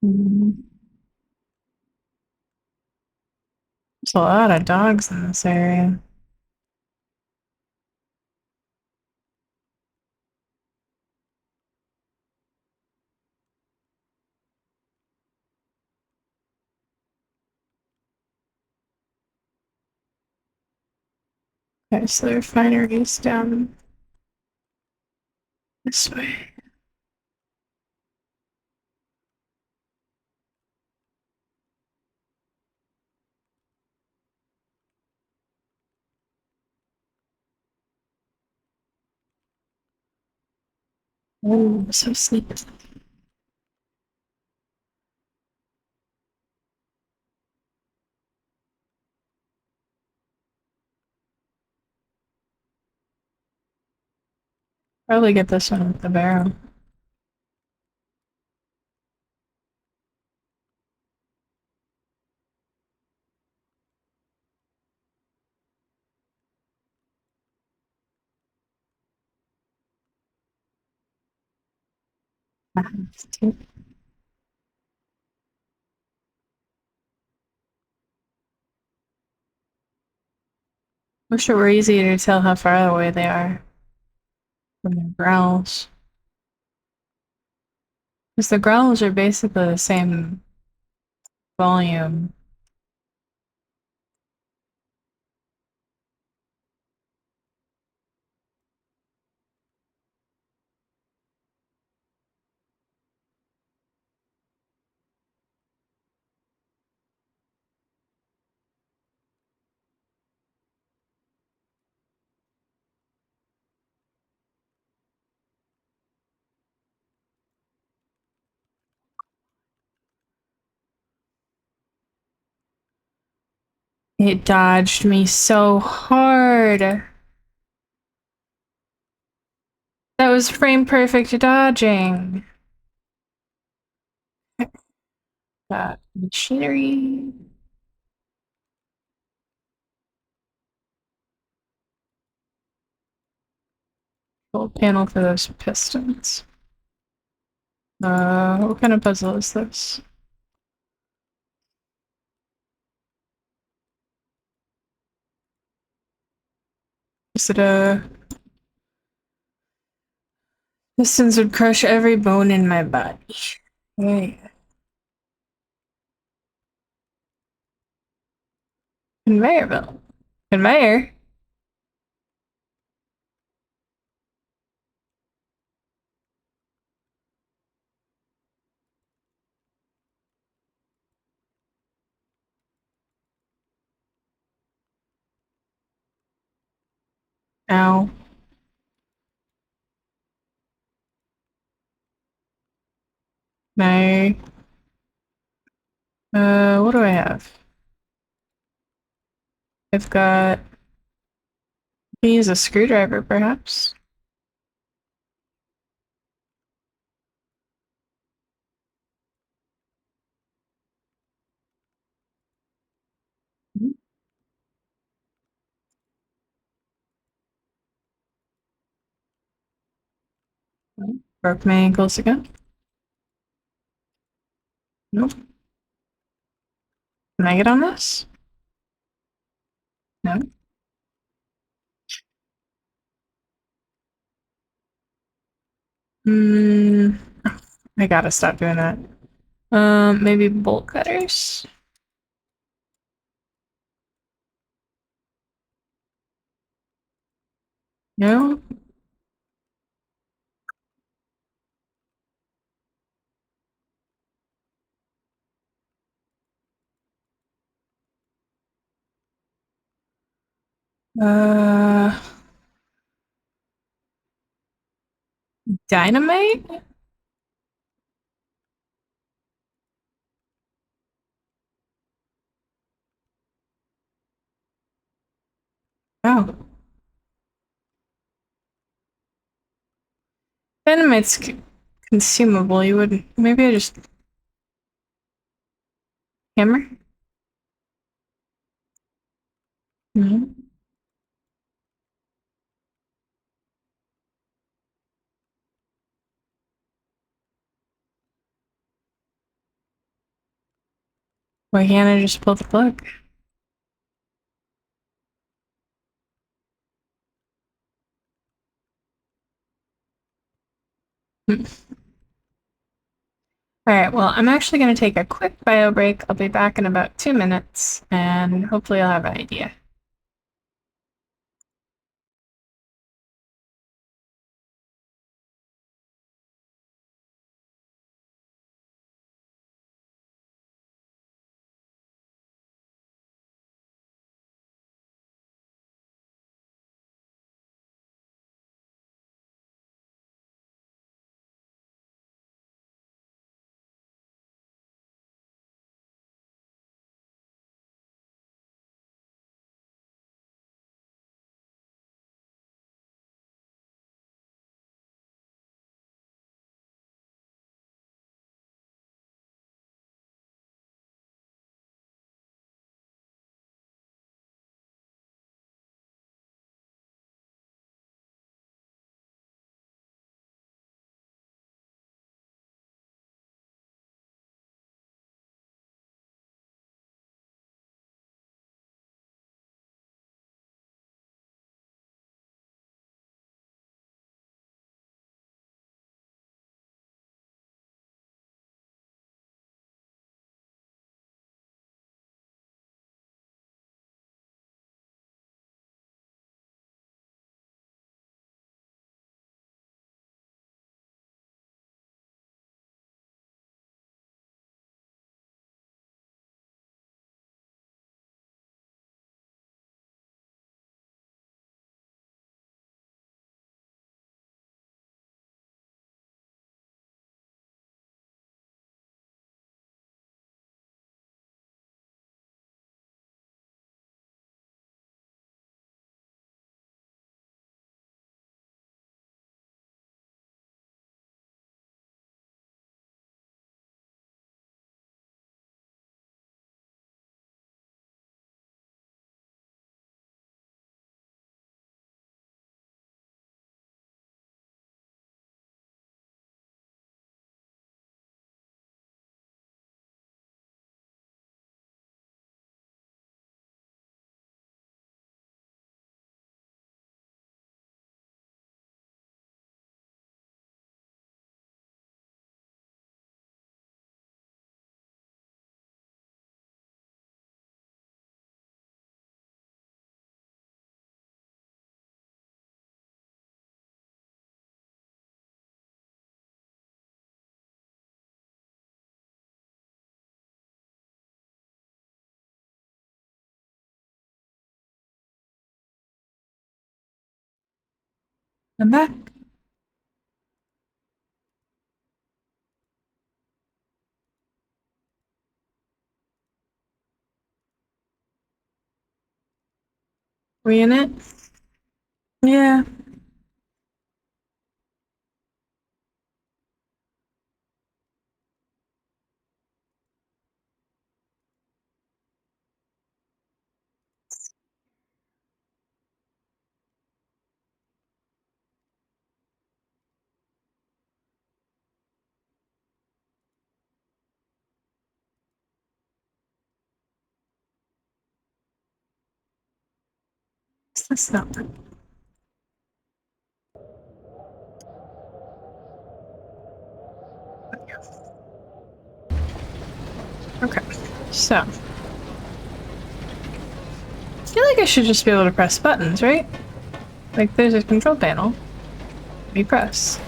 Mm. There's a lot of dogs in this area. Okay, so the refinery's down this way. Oh, so sneaky. Probably get this one with the barrel. Wish it were easier to tell how far away they are from the growls. Because the growls are basically the same volume. It dodged me so hard. That was frame perfect dodging. Got machinery. Full panel for those pistons. What kind of puzzle is this? Is it a... Pistons would crush every bone in my body. Yeah. Conveyor belt. Conveyor? Ow. No. What do I have? I've got... I can use a screwdriver, perhaps. Broke my ankles again. Nope. Can I get on this? No. Hmm. I gotta stop doing that. Maybe bolt cutters? No? Uh, Dynamite? Oh, dynamite's consumable. You wouldn't. Maybe I just hammer. Mhm. Why can't I just pull the plug? Hmm. All right. Well, I'm actually going to take a quick bio break. I'll be back in about 2 minutes, and hopefully, I'll have an idea. I'm back. We in it? Yeah. That's not. Okay. So, I feel like I should just be able to press buttons, right? Like, there's a control panel. We press.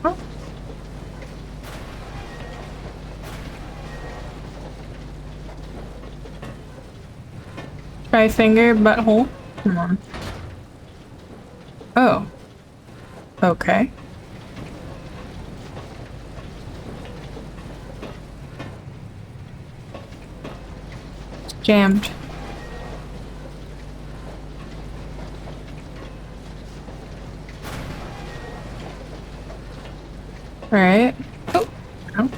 Oh, Tri-finger butthole. Come on. Oh. Okay. Jammed. Alright. Oh. No.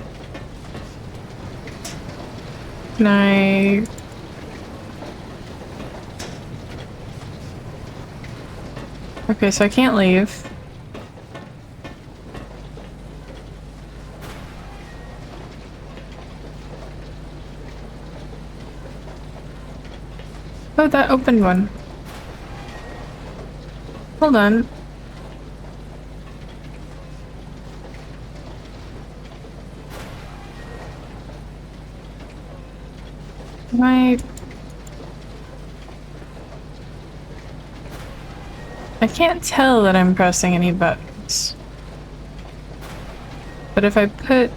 Can I... Okay, so I can't leave. Oh, that opened one. Hold on. I can't tell that I'm pressing any buttons. But if I put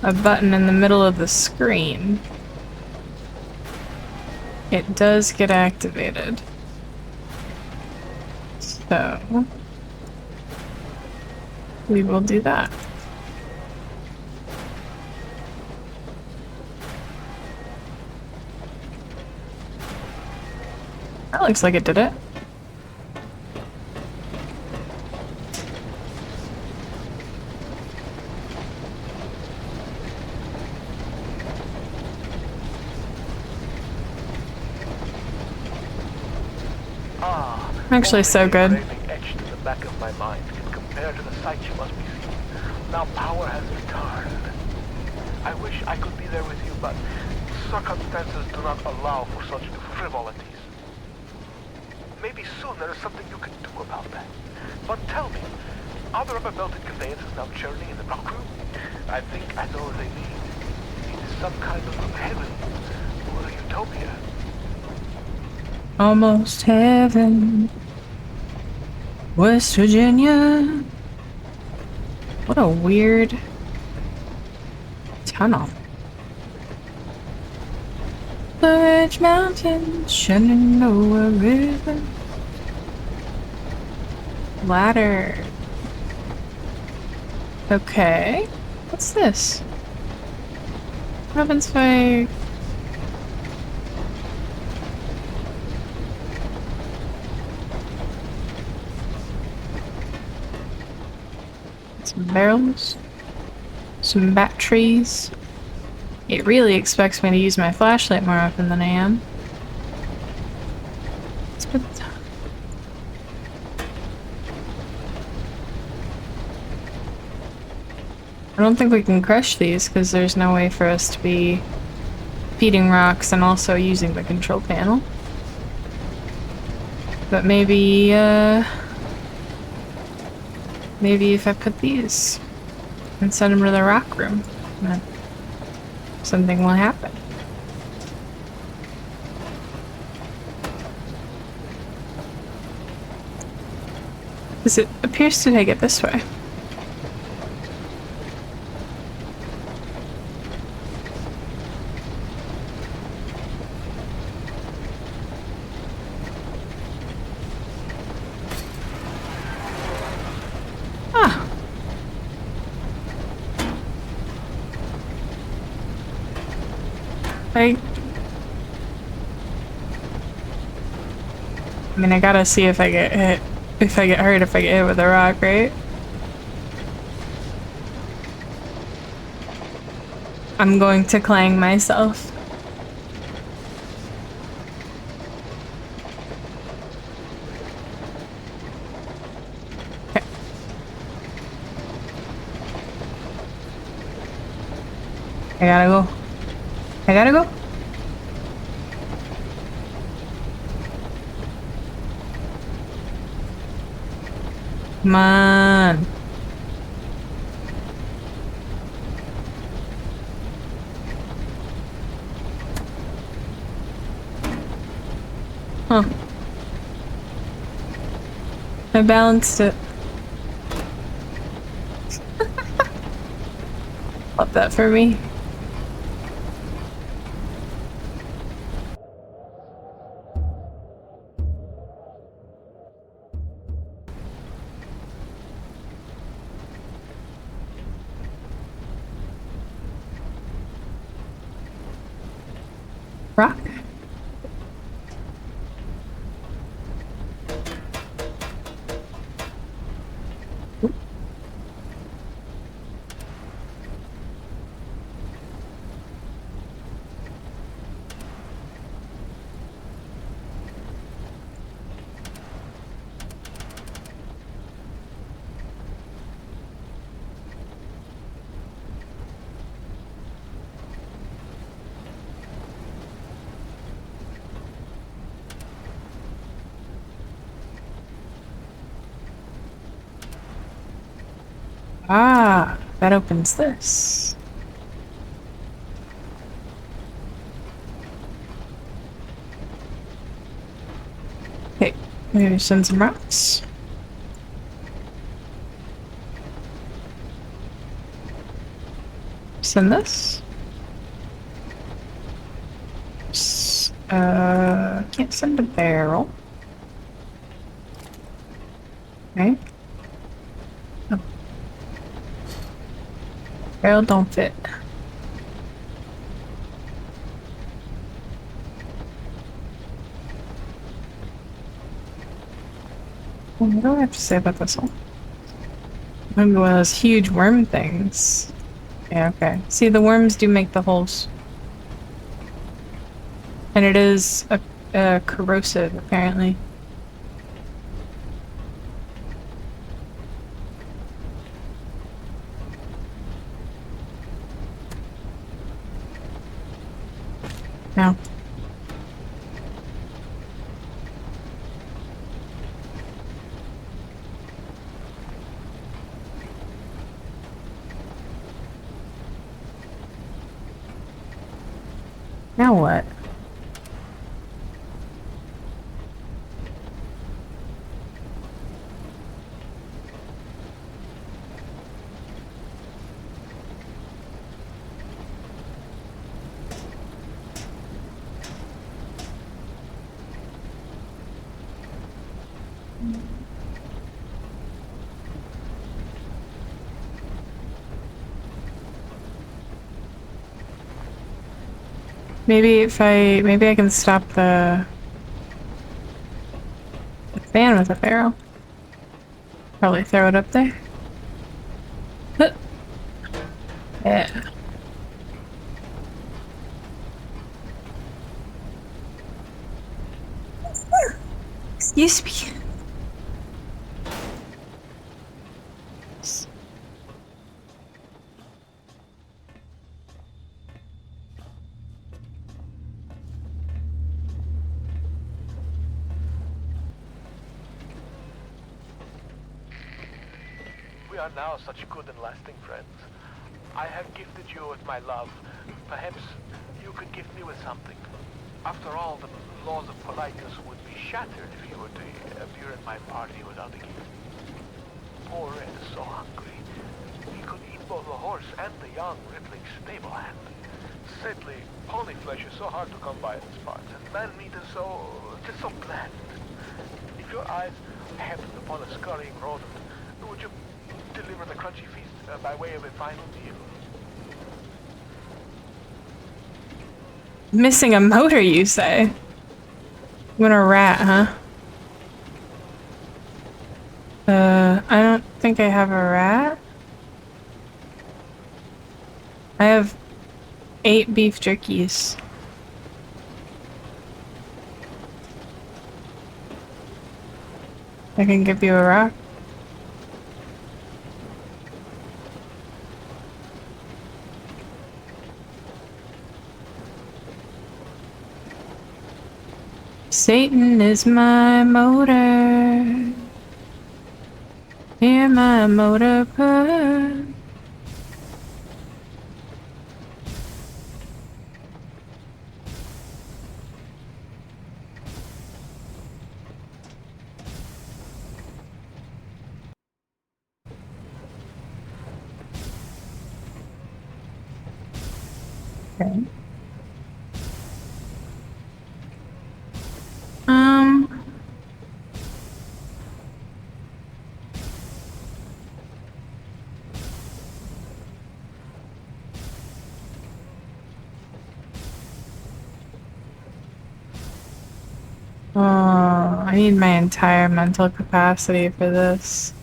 a button in the middle of the screen, it does get activated. So we will do that. That looks like it did it. I'm actually so good. Etched in the back of my mind can compare to the sight you must be seeing. Now power has returned. I wish I could be there with you, but circumstances do not allow for such frivolities. Maybe soon there is something you can do about that. But tell me, are there other belted conveyances now churning in the rock room? I think I know what they need. It is some kind of heaven or a utopia. Almost heaven. West Virginia. What a weird tunnel. Large mountains, Shenandoah River. Ladder. Okay. What's this? What happens if I... Some barrels. Some batteries. It really expects me to use my flashlight more often than I am. Let's put the... I don't think we can crush these because there's no way for us to be feeding rocks and also using the control panel. But maybe, maybe if I put these and send them to the rock room, then something will happen. Because it appears to take it this way. I mean, I gotta see if I get hit. If I get hurt, if I get hit with a rock, right? I'm going to clang myself. Okay. I gotta go. I gotta go. Come on. Huh. I balanced it. Love that for me. rock. Ah, that opens this. Okay, maybe send some rocks. Send this. Can't send a barrel. Okay. Oh. Barrel don't fit. What do I have to say about this one? Maybe one of those huge worm things. Yeah, okay. See, the worms do make the holes. And it is a corrosive, apparently. No. Now what? Maybe I can stop the fan with a barrel. Probably throw it up there. Huh. Yeah. Excuse me. We are now such good and lasting friends. I have gifted you with my love. Perhaps you could gift me with something. After all, the laws of politeness would be shattered if you were to appear at my party without a gift. Poor Red is so hungry. He could eat both the horse and the young rippling stable hand. Sadly, pony flesh is so hard to come by in these parts, and man meat is just so bland. If your eyes happened upon a scurrying rodent, would you deliver the crunchy feast by way of a final meal? Missing a motor, you say? You want a rat, huh? I don't think I have a rat. I have 8 beef jerkies. I can give you a rock. Satan is my motor. Hear my motor purr. Okay. I need my entire mental capacity for this.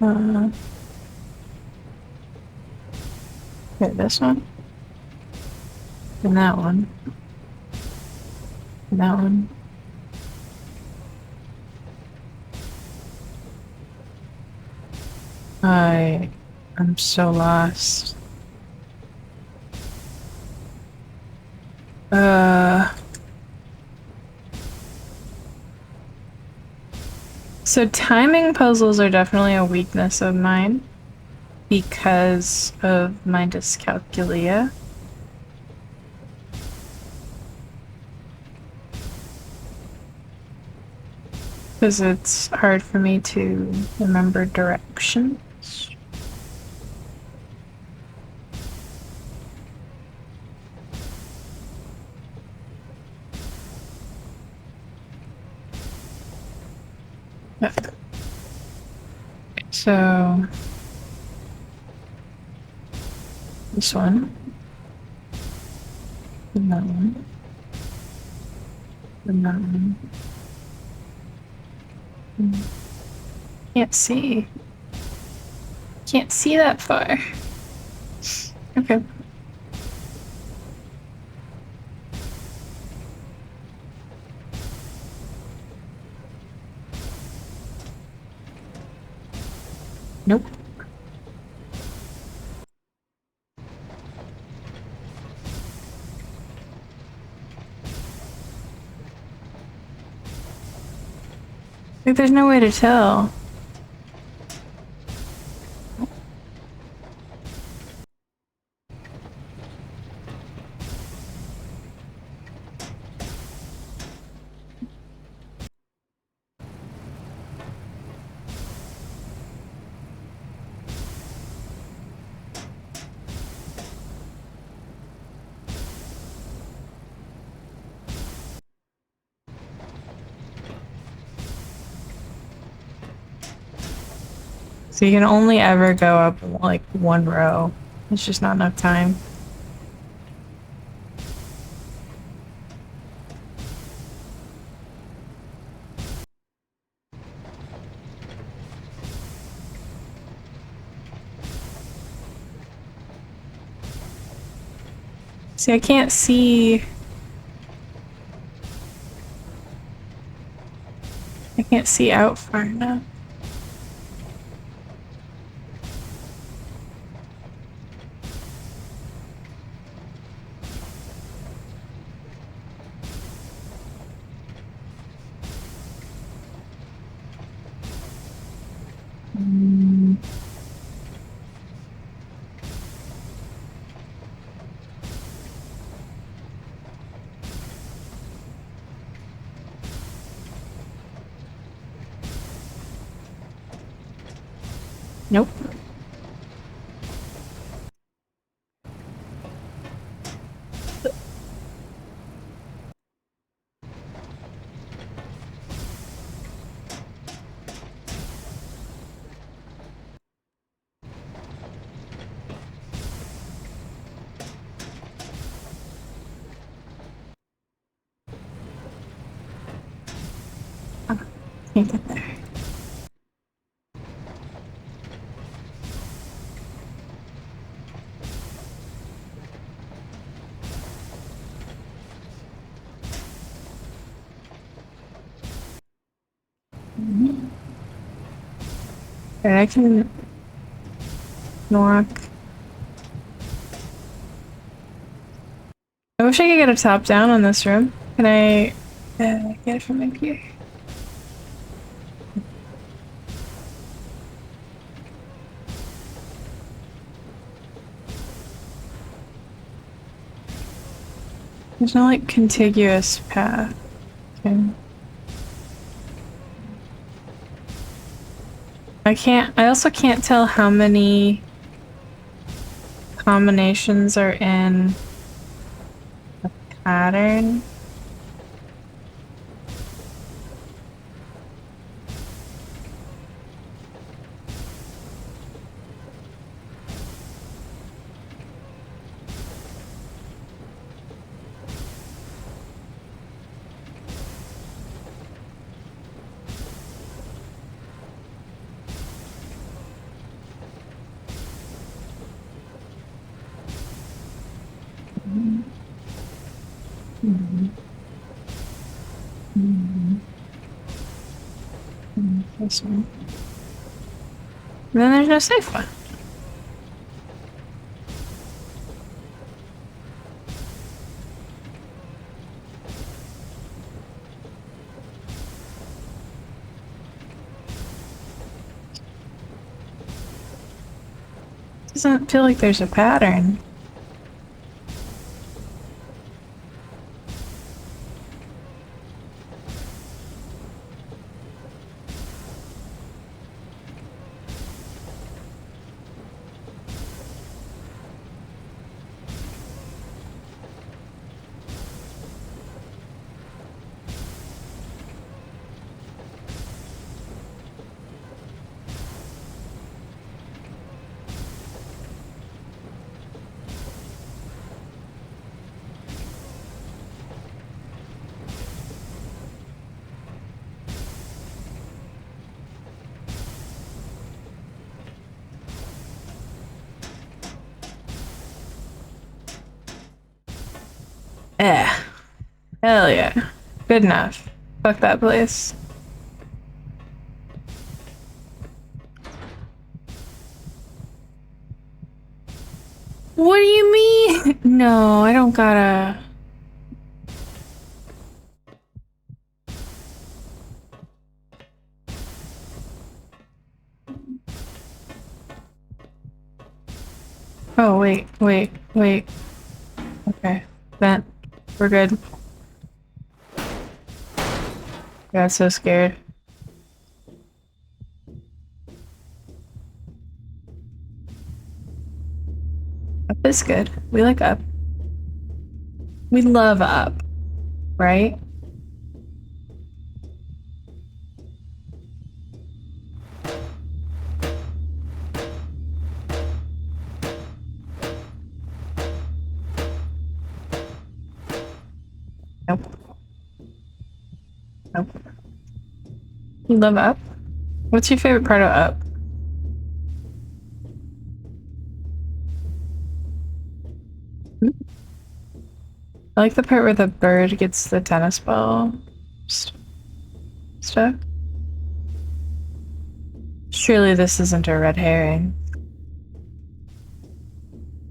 Okay, this one. And that one. And that one. I'm so lost. So timing puzzles are definitely a weakness of mine because of my dyscalculia. Because it's hard for me to remember directions. Yeah. So this one, and that one, and that one. Can't see. Can't see that far. Okay. Nope. Like, there's no way to tell. So you can only ever go up like one row. It's just not enough time. See, I can't see. I can't see out far enough. Nope. Can't get there. Okay, I can walk. I wish I could get a top down on this room. Can I get it from up here? There's no like contiguous path. Okay. I also can't tell how many combinations are in a pattern. Mhm. Mhm. This one. Then there's no safe one. Doesn't feel like there's a pattern. Eh. Hell yeah. Good enough. Fuck that place. What do you mean? No, I don't gotta. Oh, wait. Okay. Vent. We're good. Got so scared. Up is good. We like up. We love up, right? Nope. Nope. You love up? What's your favorite part of up? I like the part where the bird gets the tennis ball stuff. Surely this isn't a red herring.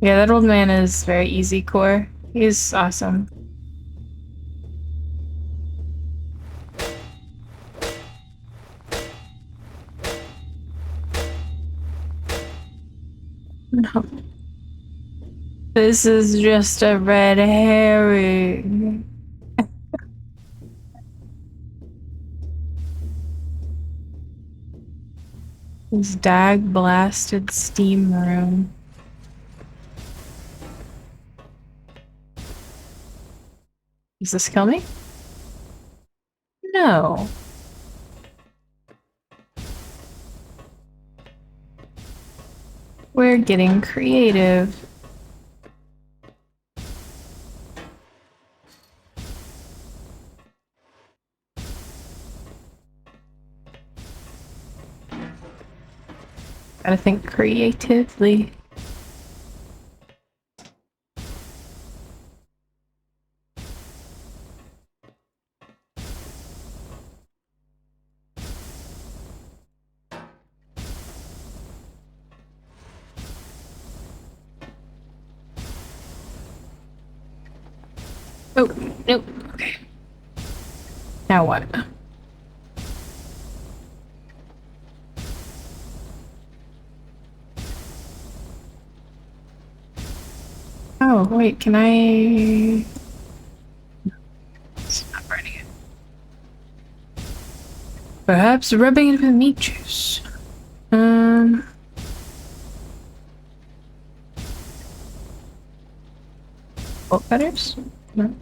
Yeah, that old man is very easy core. He's awesome. No. This is just a red herring. This dag blasted steam room. Does this kill me? No. We're getting creative. Gotta think creatively. Oh, nope. Okay. Now what? Oh, wait, can I... Stop writing it. Perhaps rubbing it with meat juice. Bolt cutters? No.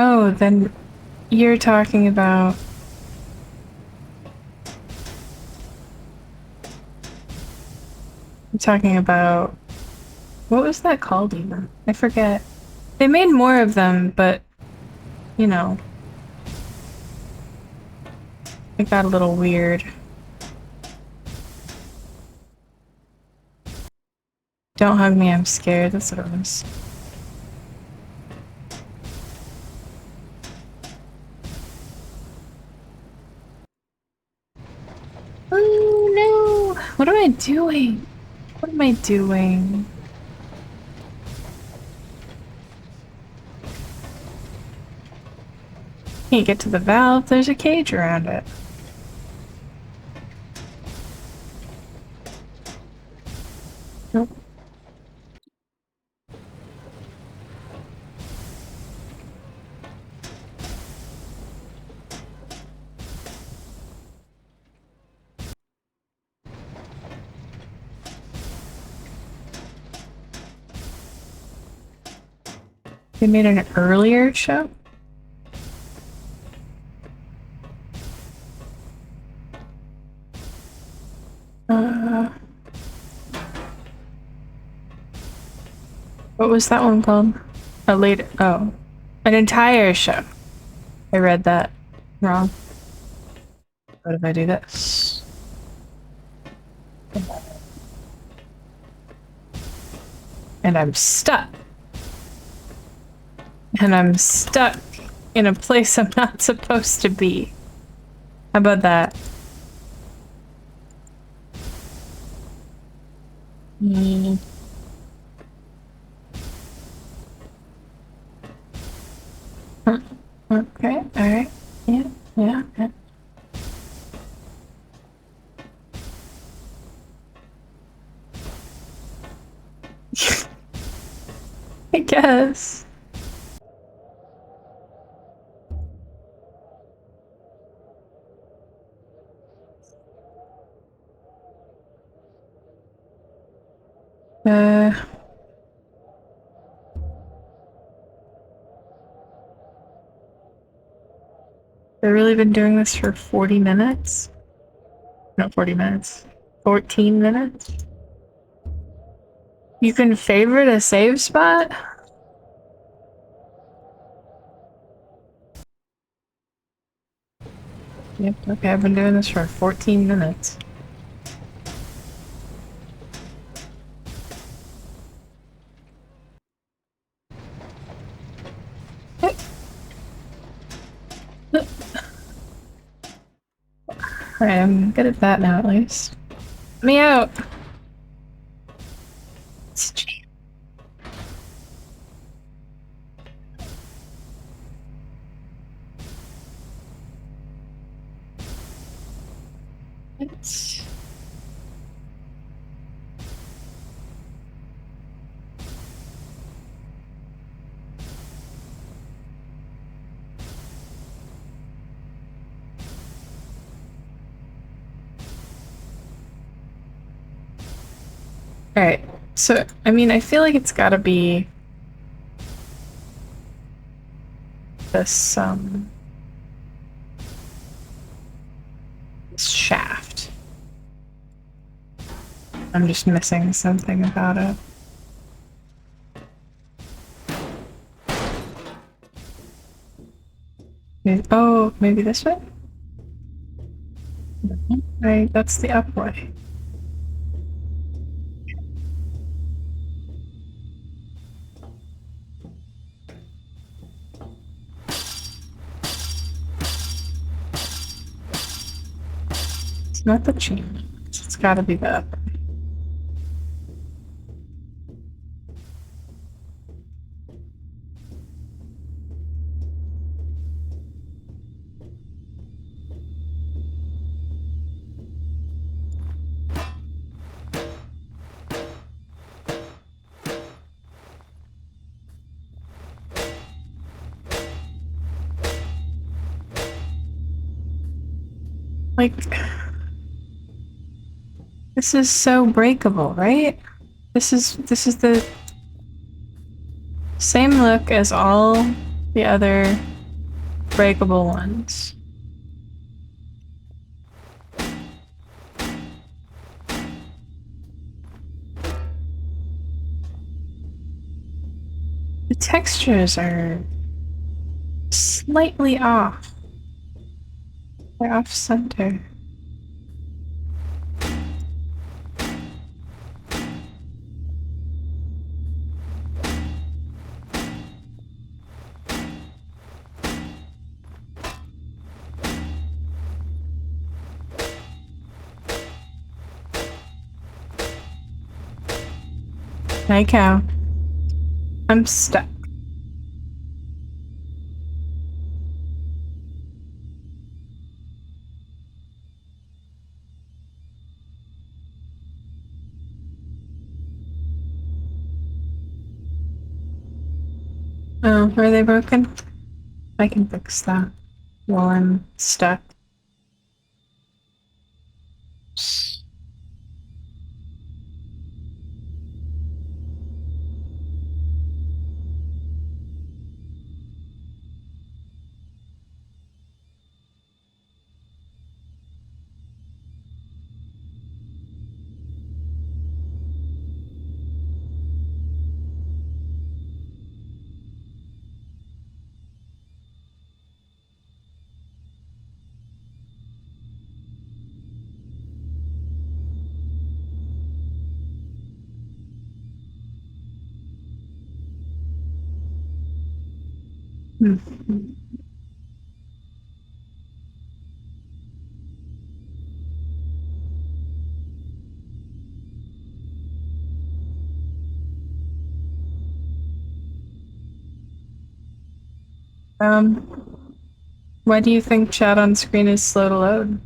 Oh, then you're talking about... I'm talking about... What was that called even? I forget. They made more of them, but, you know, it got a little weird. Don't hug me, I'm scared. That's what it was. Oh no! What am I doing? What am I doing? Can't get to the valve, there's a cage around it. Nope. They made an earlier show? What was that one called? A later. Oh. An entire show. I read that wrong. What if I do this? And I'm stuck. And I'm stuck in a place I'm not supposed to be. How about that? Okay, alright. Yeah, yeah, yeah. I guess. Uh, I've really been doing this for 40 minutes? Not 40 minutes. 14 minutes? You can favorite a save spot? Yep, okay, I've been doing this for 14 minutes. Alright, I'm good at that now at least. Let me out! It's... Alright, so, I mean, I feel like it's gotta be this, this shaft. I'm just missing something about it. Oh, maybe this way? Right, that's the up way. It's not the chain. It's gotta be the up way. Like, this is so breakable, right? This is the same look as all the other breakable ones. The textures are slightly off. They're off center. Hi, cow. I'm stuck. Oh, are they broken? I can fix that while I'm stuck. Hmm. Why do you think chat on screen is slow to load?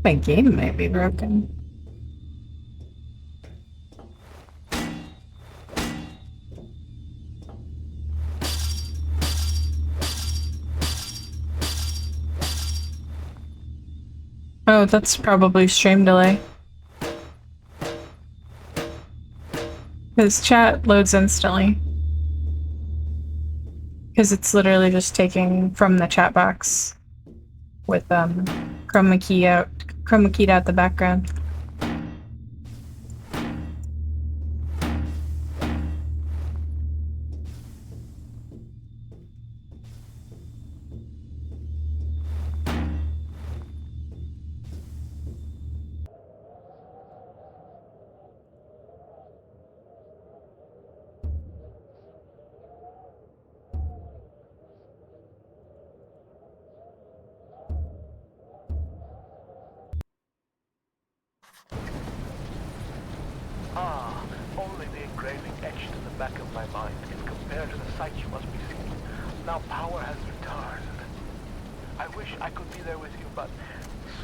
My game might be broken. Oh, that's probably stream delay. Because chat loads instantly. Because it's literally just taking from the chat box with chroma keyed out the background. Ah, only the engraving etched in the back of my mind can compare to the sight you must be seeing. Now power has returned. I wish I could be there with you, but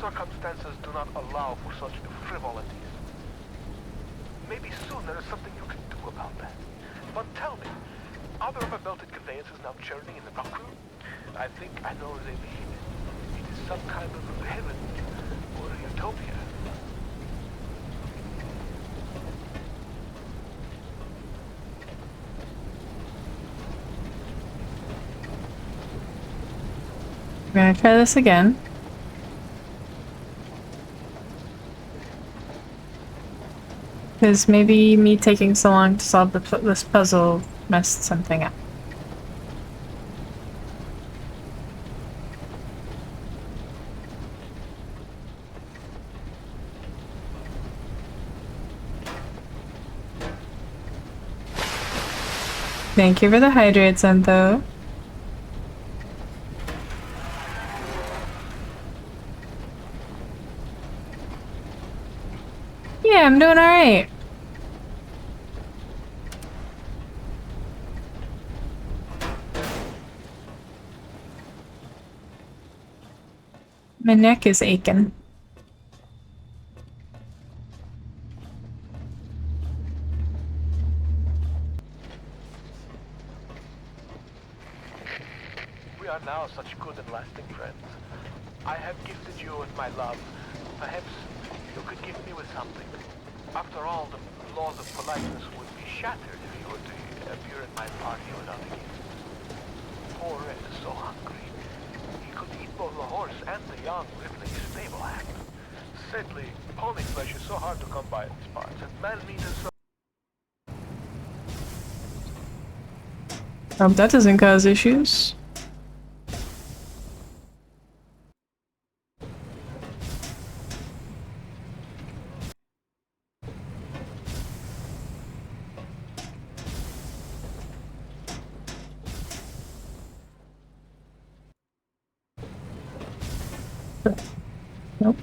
circumstances do not allow for such frivolities. Maybe soon there is something you can do about that. But tell me, are there ever belted conveyances now churning in the rock room? I think I know where they mean. It is some kind of heaven or utopia. We're gonna try this again. Because maybe me taking so long to solve this puzzle messed something up. Thank you for the hydrate, Zentho. Yeah, I'm doing alright. My neck is aching. We are now such good and lasting friends. I have gifted you with my love. Perhaps you could gift me with something. After all, the laws of politeness would be shattered if you were to appear at my party without a gift. Poor Red is so hungry. He could eat both the horse and the young rippling stable hand. Sadly, pony flesh is so hard to come by in these parts, and man meat is so... That doesn't cause issues. Nope.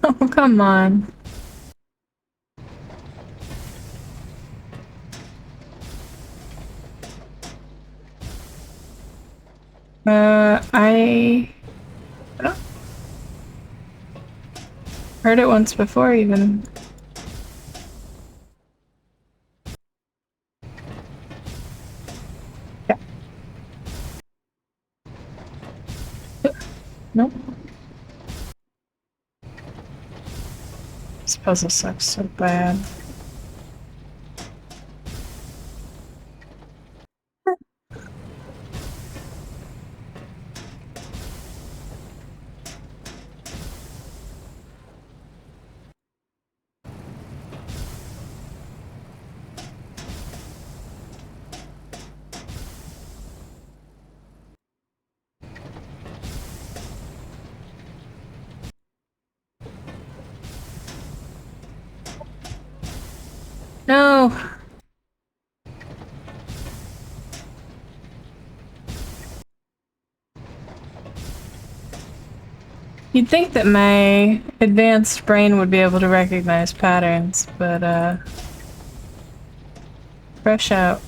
Oh, come on. I don't- heard it once before even. Yeah. Nope. This puzzle sucks so bad. No. You'd think that my advanced brain would be able to recognize patterns, but fresh out.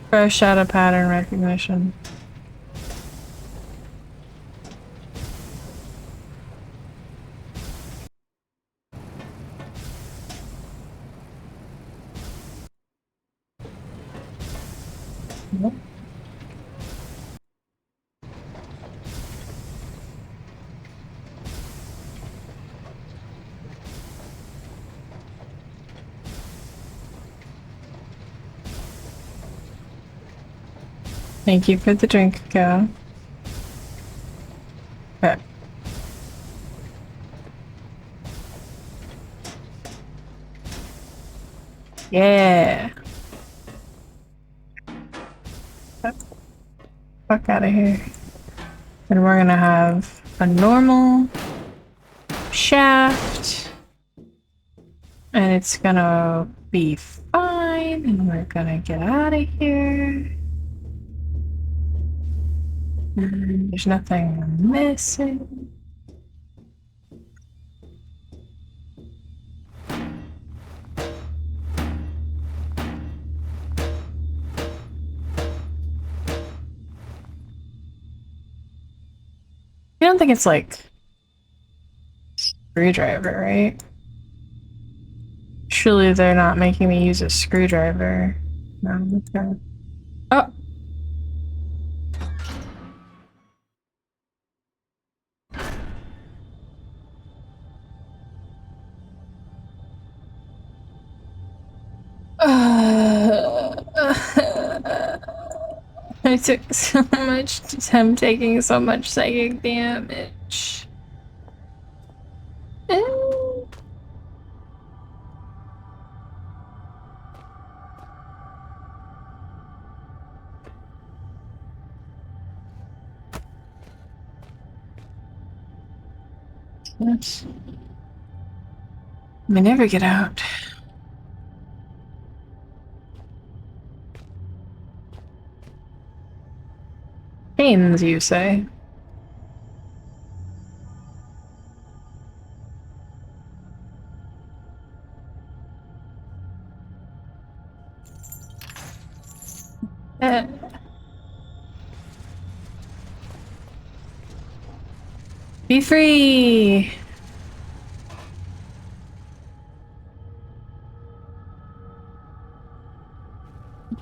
Fresh out of pattern recognition. Nope. Thank you for the drink, Cal. Okay. Yeah. Get the fuck out of here. And we're gonna have a normal shaft. And it's gonna be fine. And we're gonna get out of here. There's nothing missing. I don't think it's like screwdriver, right? Surely they're not making me use a screwdriver. No, okay. Oh! I took so much I'm taking so much psychic damage. Yes. We never get out. Chains, you say? Be free!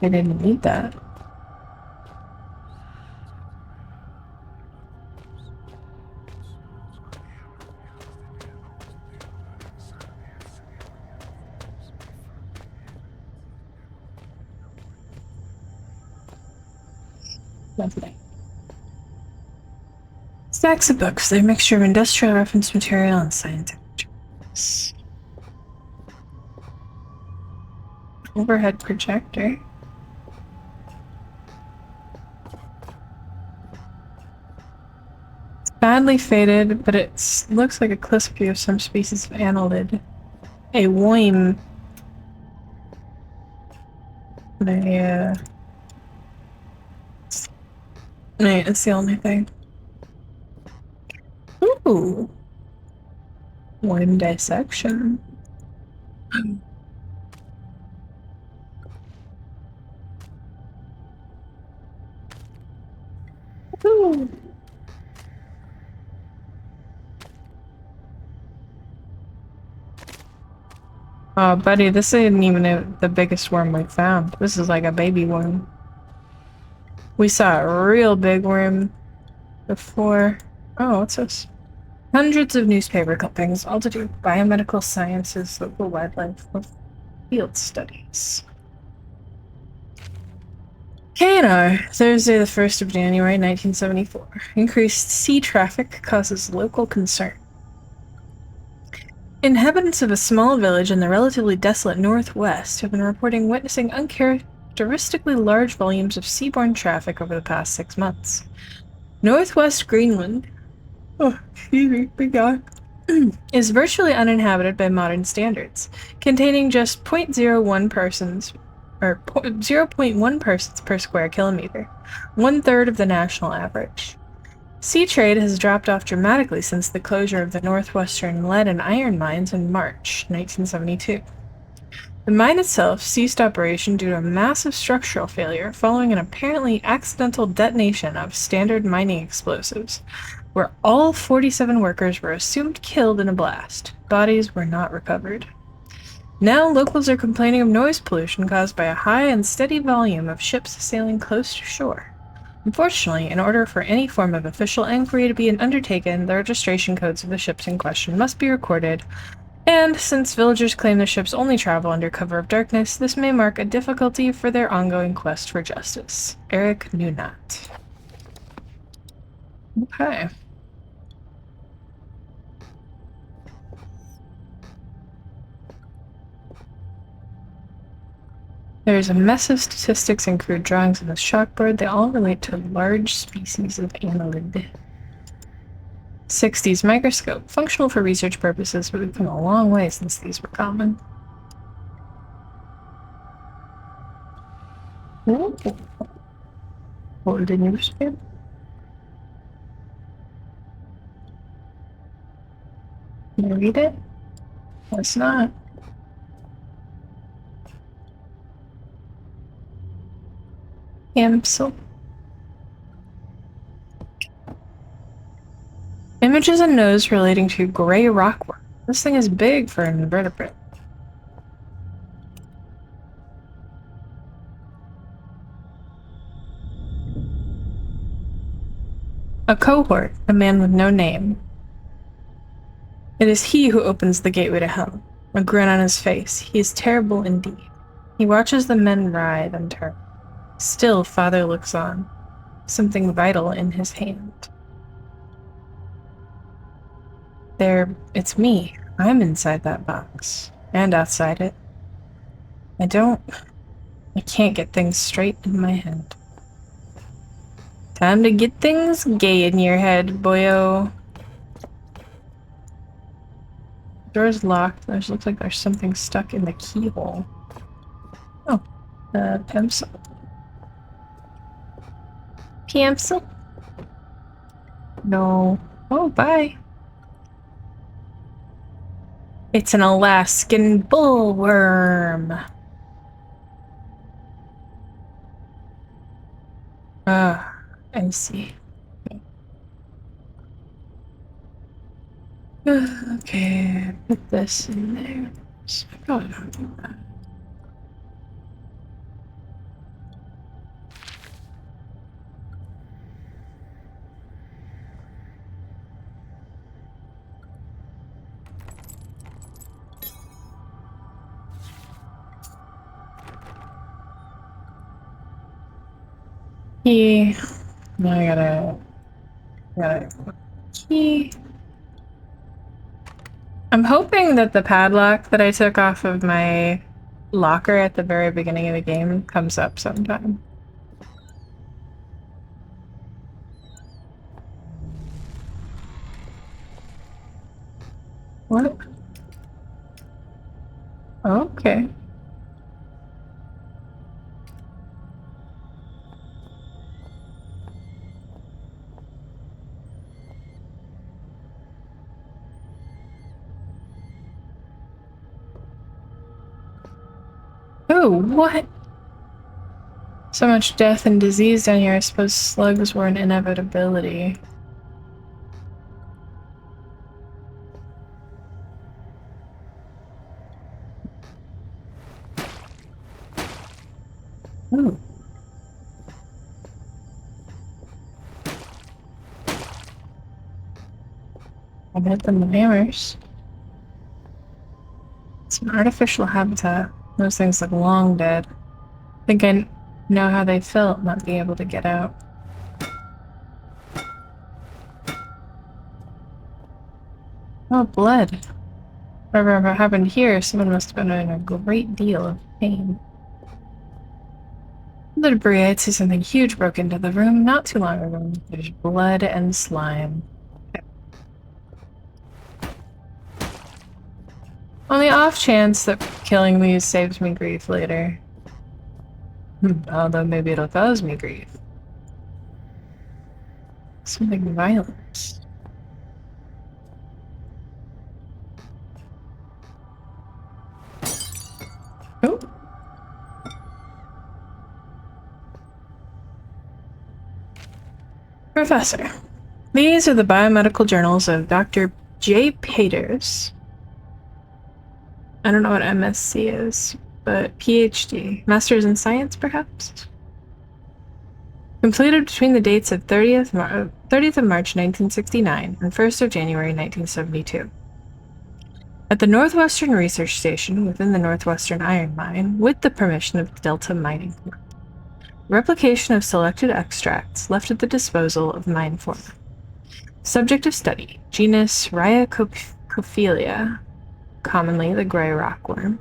I didn't need that. Lovely. Stacks of books. They're a mixture of industrial reference material and scientific journals. Overhead projector. It's badly faded, but it looks like a close view of some species of annelid. A worm. Right, it's the only thing. Ooh. Worm dissection. Ooh. Oh, buddy, this isn't even the biggest worm we found. This is like a baby worm. We saw a real big worm before. Oh, what's this? Hundreds of newspaper clippings, all to do with biomedical sciences, local wildlife, field studies. KNR, Thursday the 1st of January, 1974. Increased sea traffic causes local concern. Inhabitants of a small village in the relatively desolate northwest have been reporting witnessing uncharacteristically large volumes of seaborne traffic over the past 6 months. Northwest Greenland, oh, excuse me, big guy, is virtually uninhabited by modern standards, containing just 0.01 persons, or 0.1 persons per square kilometer, 1/3 of the national average. Sea trade has dropped off dramatically since the closure of the northwestern lead and iron mines in March 1972. The mine itself ceased operation due to a massive structural failure following an apparently accidental detonation of standard mining explosives, where all 47 workers were assumed killed in a blast. Bodies were not recovered. Now locals are complaining of noise pollution caused by a high and steady volume of ships sailing close to shore. Unfortunately, in order for any form of official inquiry to be undertaken, the registration codes of the ships in question must be recorded, and since villagers claim the ships only travel under cover of darkness, this may mark a difficulty for their ongoing quest for justice. Eric Nunat. Okay. There's a mess of statistics and crude drawings on this chalkboard. They all relate to large species of annelid. 60s microscope. Functional for research purposes, but we've come a long way since these were common. Ooh. Hold the newspaper. Can you read it? Let's not. Amsel. Images and nose relating to gray rockworm. This thing is big for an invertebrate. A cohort, a man with no name. It is he who opens the gateway to hell. A grin on his face. He is terrible indeed. He watches the men writhe and turn. Still, father looks on. Something vital in his hand. It's me. I'm inside that box. And outside it. I can't get things straight in my head. Time to get things gay in your head, boyo. Door's locked. Looks like there's something stuck in the keyhole. Oh, pencil. Pencil? No. Oh, bye. It's an Alaskan bullworm. Ah, I see. Okay, put this in there. Probably don't do that. Key. Now I gotta key. I'm hoping that the padlock that I took off of my locker at the very beginning of the game comes up sometime. What? Okay. Oh, what? So much death and disease down here. I suppose slugs were an inevitability. Ooh. I hit them with hammers. It's an artificial habitat. Those things look long dead. I think I know how they felt not being able to get out. Oh, blood. Whatever happened here, someone must have been in a great deal of pain. The debris, I'd say something huge broke into the room not too long ago. There's blood and slime. On the off chance that killing these saves me grief later. Although maybe it'll cause me grief. Something violent. Oh. Professor, these are the biomedical journals of Dr. J. Peters. I don't know what MSc is, but PhD. Master's in Science, perhaps? Completed between the dates of 30th of March 1969 and 1st of January 1972. At the Northwestern Research Station within the Northwestern Iron Mine, with the permission of the Delta Mining Corp. Replication of selected extracts left at the disposal of mine foreman. Subject of study, genus Rhyacophilia, commonly the gray rockworm.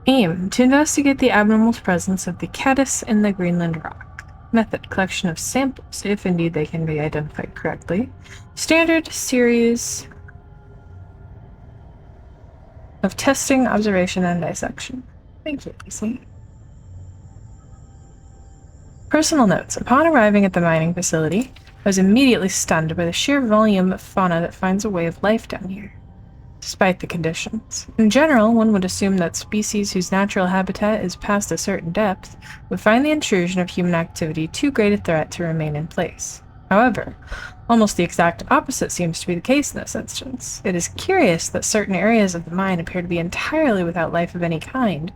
Aim, to investigate the abnormal presence of the caddis in the Greenland rock. Method, collection of samples, if indeed they can be identified correctly. Standard series of testing, observation, and dissection. Thank you, Lacey. Personal notes. Upon arriving at the mining facility, I was immediately stunned by the sheer volume of fauna that finds a way of life down here, despite the conditions. In general, one would assume that species whose natural habitat is past a certain depth would find the intrusion of human activity too great a threat to remain in place. However, almost the exact opposite seems to be the case in this instance. It is curious that certain areas of the mine appear to be entirely without life of any kind,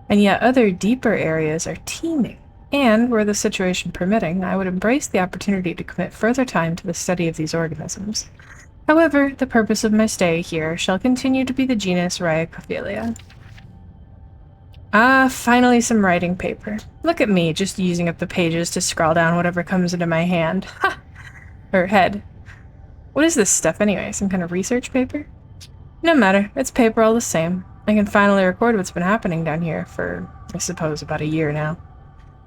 and yet other deeper areas are teeming. And, were the situation permitting, I would embrace the opportunity to commit further time to the study of these organisms. However, the purpose of my stay here shall continue to be the genus Rhyacophilia. Ah, finally some writing paper. Look at me, just using up the pages to scrawl down whatever comes into my hand. Ha! Or head. What is this stuff anyway? Some kind of research paper? No matter, it's paper all the same. I can finally record what's been happening down here for, I suppose, about a year now.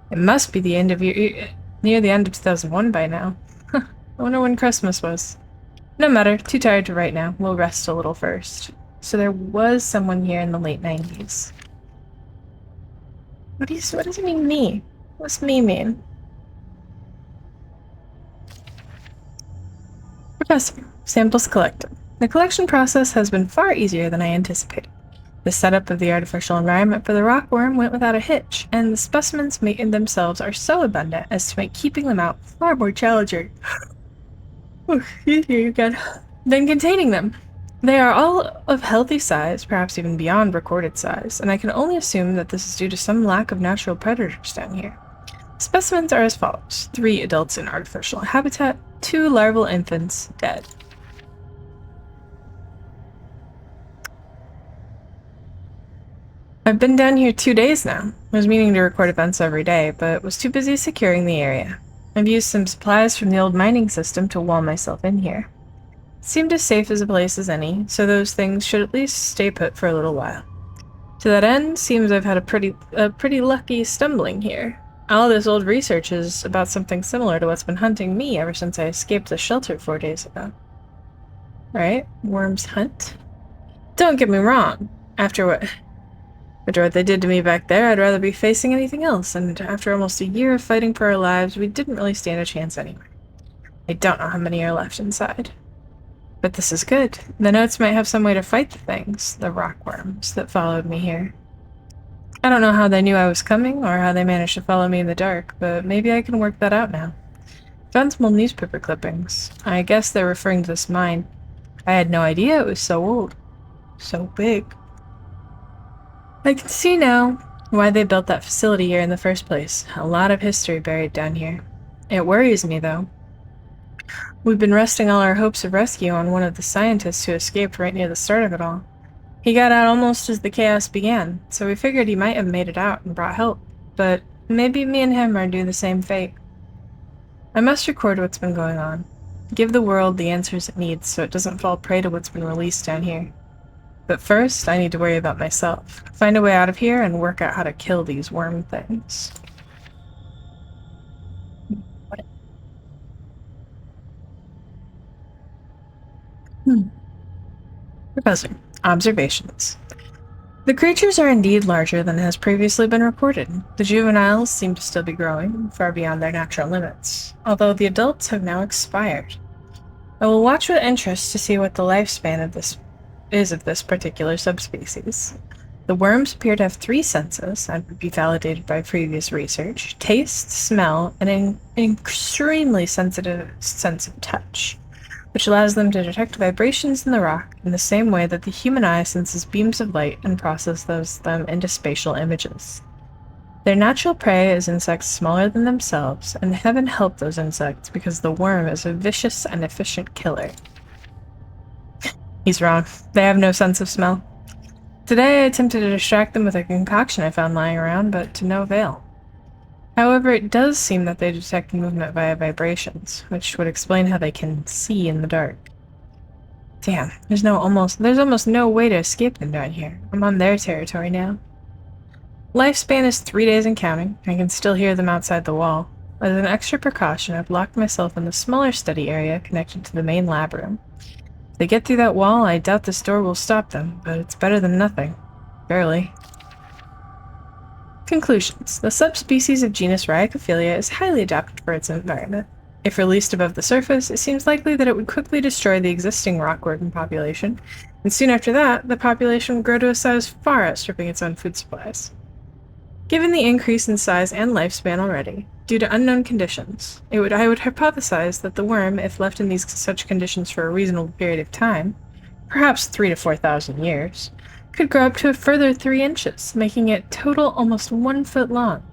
It must be the end of near the end of 2001 by now. I wonder when Christmas was. No matter, too tired to write now. We'll rest a little first. So there was someone here in the late 90s. What does it mean, me? What's me mean? Professor, samples collected. The collection process has been far easier than I anticipated. The setup of the artificial environment for the rockworm went without a hitch, and the specimens in themselves are so abundant as to make keeping them out far more challenging. Oh, excuse me again. than containing them. They are all of healthy size, perhaps even beyond recorded size, and I can only assume that this is due to some lack of natural predators down here. Specimens are as follows: 3 adults in artificial habitat, 2 larval infants dead. I've been down here 2 days now. I was meaning to record events every day, but was too busy securing the area. I've used some supplies from the old mining system to wall myself in here. It seemed as safe as a place as any, so those things should at least stay put for a little while. To that end, seems I've had a pretty lucky stumbling here. All this old research is about something similar to what's been hunting me ever since I escaped the shelter 4 days ago. Right? Worms hunt? Don't get me wrong. After what they did to me back there, I'd rather be facing anything else, and after almost a year of fighting for our lives, we didn't really stand a chance anyway. I don't know how many are left inside. But this is good. The notes might have some way to fight the things, the rockworms, that followed me here. I don't know how they knew I was coming, or how they managed to follow me in the dark, but maybe I can work that out now. Found some old newspaper clippings. I guess they're referring to this mine. I had no idea it was so old. So big. I can see now why they built that facility here in the first place. A lot of history buried down here. It worries me, though. We've been resting all our hopes of rescue on one of the scientists who escaped right near the start of it all. He got out almost as the chaos began, so we figured he might have made it out and brought help. But maybe me and him are due the same fate. I must record what's been going on. Give the world the answers it needs so it doesn't fall prey to what's been released down here. But first, I need to worry about myself. Find a way out of here and work out how to kill these worm things. What? Professor, observations. The creatures are indeed larger than has previously been reported. The juveniles seem to still be growing, far beyond their natural limits, although the adults have now expired. I will watch with interest to see what the lifespan of this particular subspecies. The worms appear to have 3 senses, and would be validated by previous research: taste, smell, and an extremely sensitive sense of touch, which allows them to detect vibrations in the rock in the same way that the human eye senses beams of light and processes them into spatial images. Their natural prey is insects smaller than themselves, and heaven help those insects because the worm is a vicious and efficient killer. He's wrong. They have no sense of smell. Today I attempted to distract them with a concoction I found lying around, but to no avail. However, it does seem that they detect movement via vibrations, which would explain how they can see in the dark. Damn, there's almost no way to escape them down here. I'm on their territory now. Lifespan is 3 days and counting. I can still hear them outside the wall. As an extra precaution, I've locked myself in the smaller study area connected to the main lab room. If they get through that wall, I doubt this door will stop them, but it's better than nothing. Barely. Conclusions. The subspecies of genus Rhyacophilia is highly adapted for its environment. If released above the surface, it seems likely that it would quickly destroy the existing rockworm population, and soon after that, the population would grow to a size far outstripping its own food supplies. Given the increase in size and lifespan already, due to unknown conditions, I would hypothesize that the worm, if left in such conditions for a reasonable period of time, perhaps 3,000 to 4,000 years, could grow up to a further 3 inches, making it total almost 1 foot long.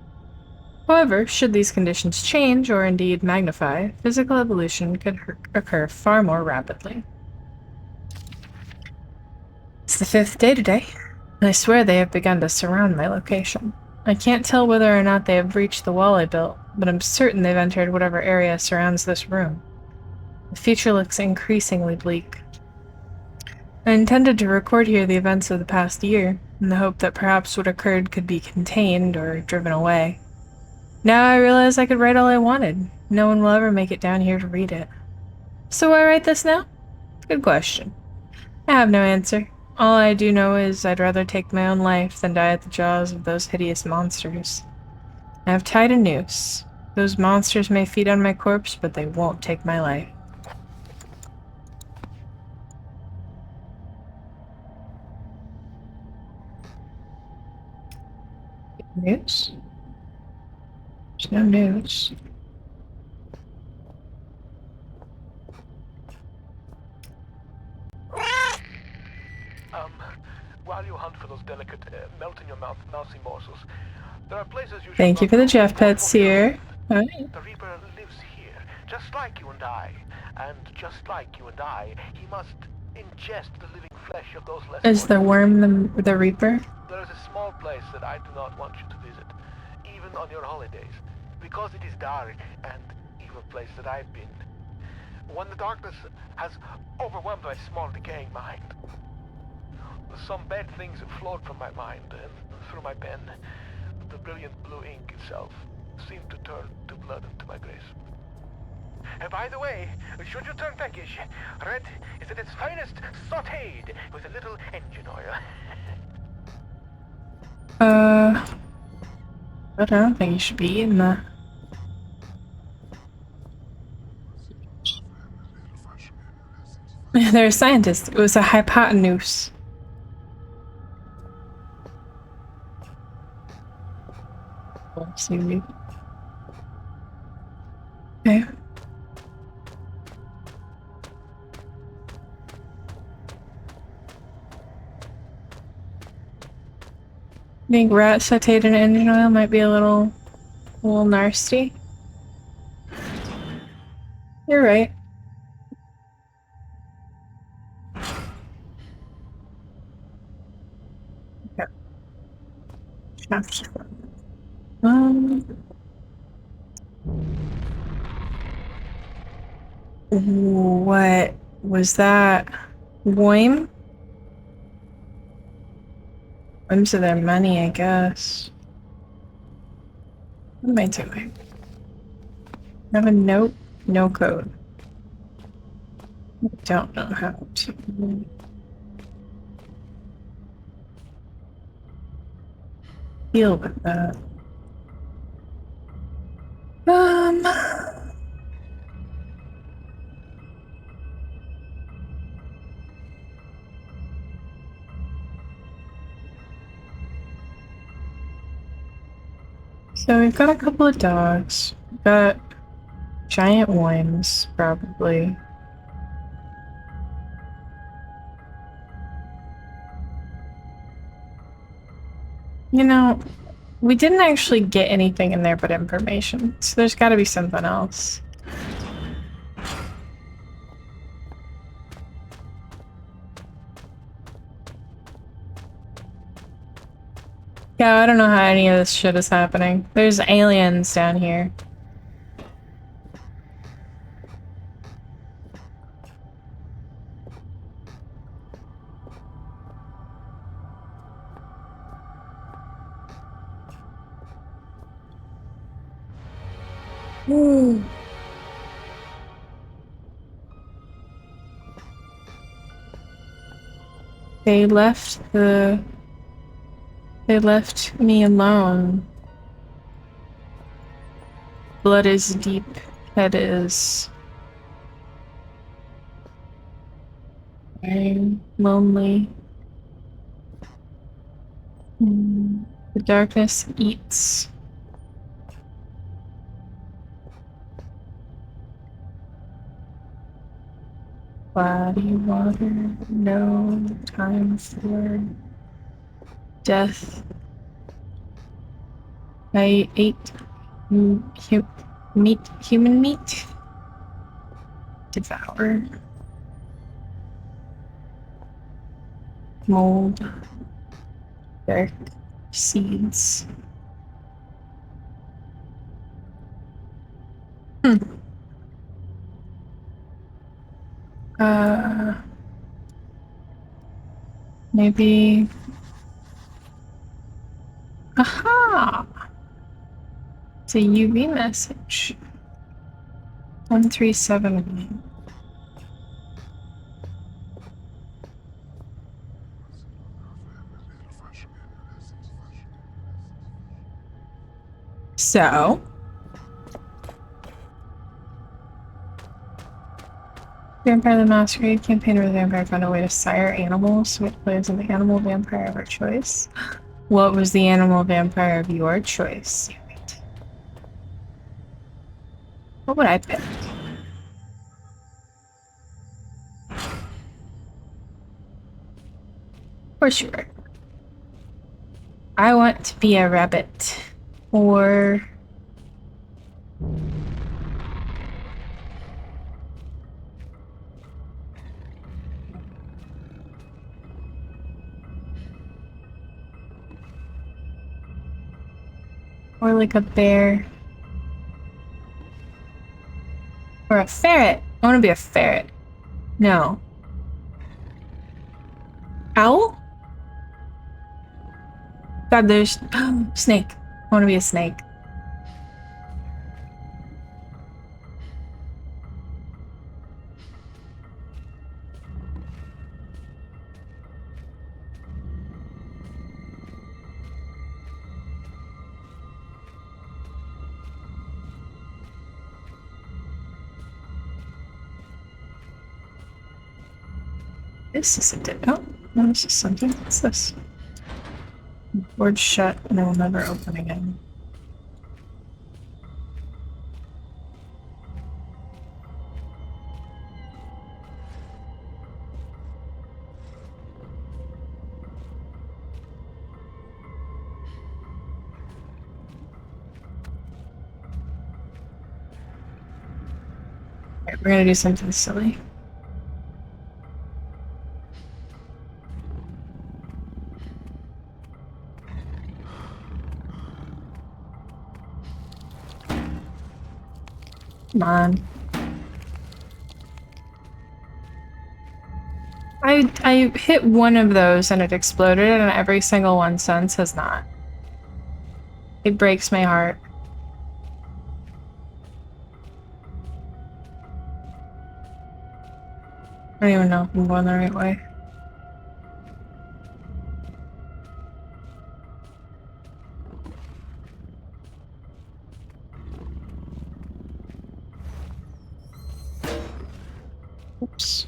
However, should these conditions change, or indeed magnify, physical evolution could occur far more rapidly. It's the 5th day today, and I swear they have begun to surround my location. I can't tell whether or not they have breached the wall I built, but I'm certain they've entered whatever area surrounds this room. The future looks increasingly bleak. I intended to record here the events of the past year, in the hope that perhaps what occurred could be contained or driven away. Now I realize I could write all I wanted. No one will ever make it down here to read it. So why write this now? Good question. I have no answer. All I do know is I'd rather take my own life than die at the jaws of those hideous monsters. I have tied a noose. Those monsters may feed on my corpse, but they won't take my life. Noose? There's no noose. While you hunt for those delicate, melt-in-your-mouth mousy morsels, there are places you should Thank you not for the go Jeff or pets fulfill here. with. Alright. The Reaper lives here, just like you and I. And just like you and I, he must ingest the living flesh of those less Is the fortunate. worm the Reaper? There is a small place that I do not want you to visit, even on your holidays, because it is dark and evil place that I've been. When the darkness has overwhelmed my small decaying mind, some bad things have flowed from my mind and through my pen. The brilliant blue ink itself seemed to turn to blood into my grace. And by the way, should you turn peckish, red is at its finest sautéed with a little engine oil. But I don't think you should be eating that. They're a scientist. It was a hypotenuse. Seaweed. Okay. I think rat sauteed in engine oil might be a little nasty. You're right. Okay. What was that? Worm? Worms are their money, I guess. What am I doing? I have a note? No code. I don't know how to deal with that. So we've got a couple of dogs. We've got giant worms, probably. You know, we didn't actually get anything in there but information, so there's gotta be something else. Yeah, I don't know how any of this shit is happening. There's aliens down here. Ooh. They left me alone. Blood is deep. Head is... I'm lonely. The darkness eats. Body water, no time for death. I ate human meat. Devour. Mold. Dark seeds. Maybe... Aha! It's a UV message. 1371. So... Vampire the Masquerade campaign where the vampire found a way to sire animals, so it plays in the animal vampire of our choice. What was the animal vampire of your choice? What would I pick? course you are. I want to be a rabbit. Or... or like a bear. Or a ferret. I want to be a ferret. No. Owl? God, there's... snake. I want to be a snake. This isn't it. Oh, no, this is something. What's this? Board shut and I will never open again. Alright, we're gonna do something silly. Come on. I hit one of those and it exploded, and every single one since has not. It breaks my heart. I don't even know if I'm going the right way. Oops.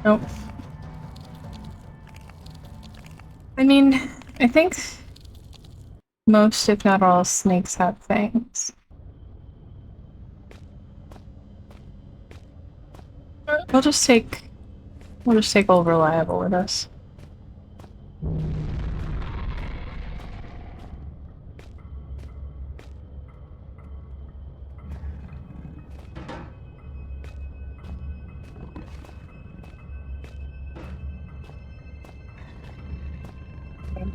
Nope. I mean, I think most, if not all, snakes have fangs. We'll just take old reliable with us.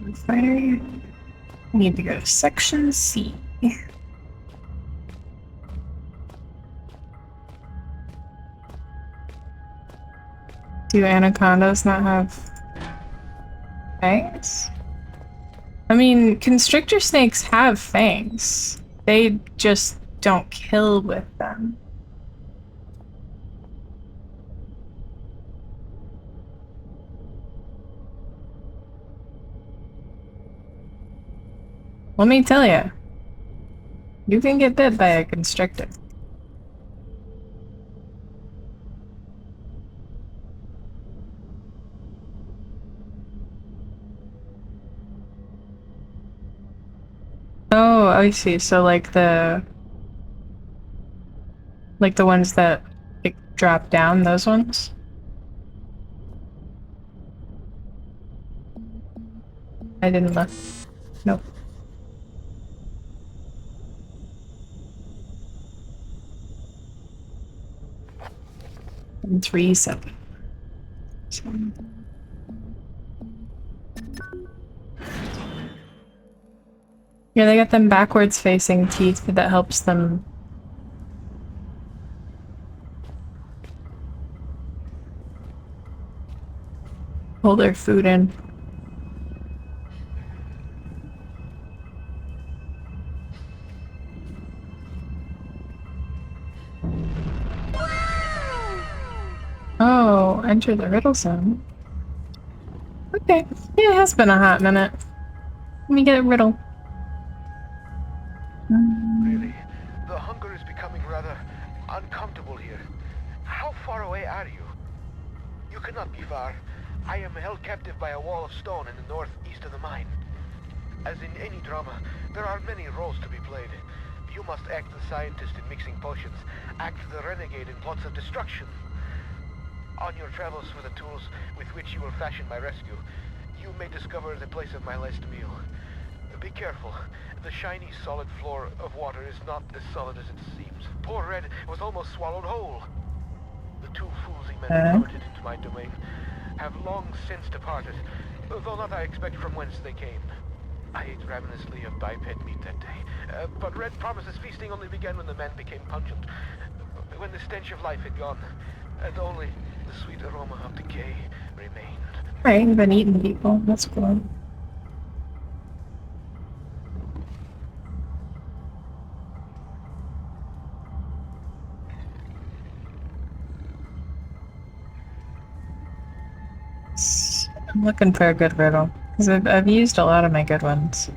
Refinery. I need to go to section C. Do anacondas not have fangs? I mean, constrictor snakes have fangs. They just don't kill with them. Let me tell you, you can get bit by a constrictor. Oh, I see. So like the ones that like drop down, those ones? I didn't look. Nope. And 3-7. Yeah, they got them backwards facing teeth that helps them. pull their food in. Oh, enter the riddle zone. Okay. Yeah, it has been a hot minute. Let me get a riddle. Really, the hunger is becoming rather uncomfortable here. How far away are you? You cannot be far. I am held captive by a wall of stone in the northeast of the mine. As in any drama, there are many roles to be played. You must act the scientist in mixing potions, act the renegade in plots of destruction. On your travels with the tools with which you will fashion my rescue, you may discover the place of my last meal. Be careful. The shiny, solid floor of water is not as solid as it seems. Poor Red was almost swallowed whole. The two foolsy men who lured it into my domain have long since departed, though not I expect from whence they came. I ate ravenously of biped meat that day, but Red promises feasting only began when the men became pungent, when the stench of life had gone, and only the sweet aroma of decay remained. Right, you've been eating people. That's cool. I'm looking for a good riddle because I've used a lot of my good ones.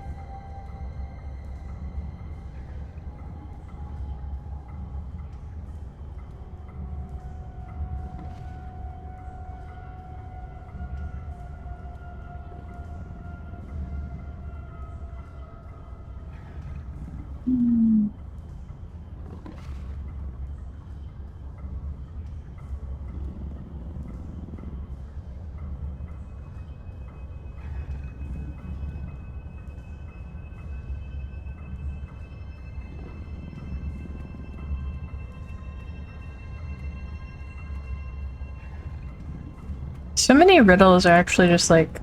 So many riddles are actually just like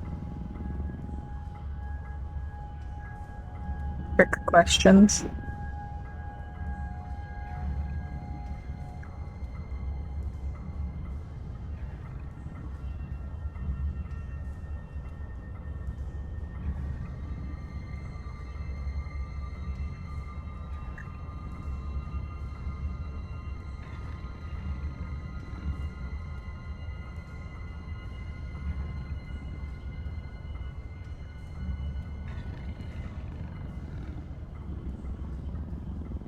trick questions.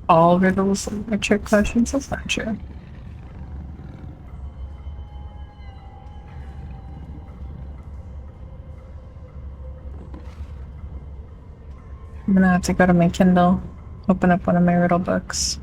All riddles are trick questions. That's not true. I'm gonna have to go to my Kindle, open up one of my riddle books.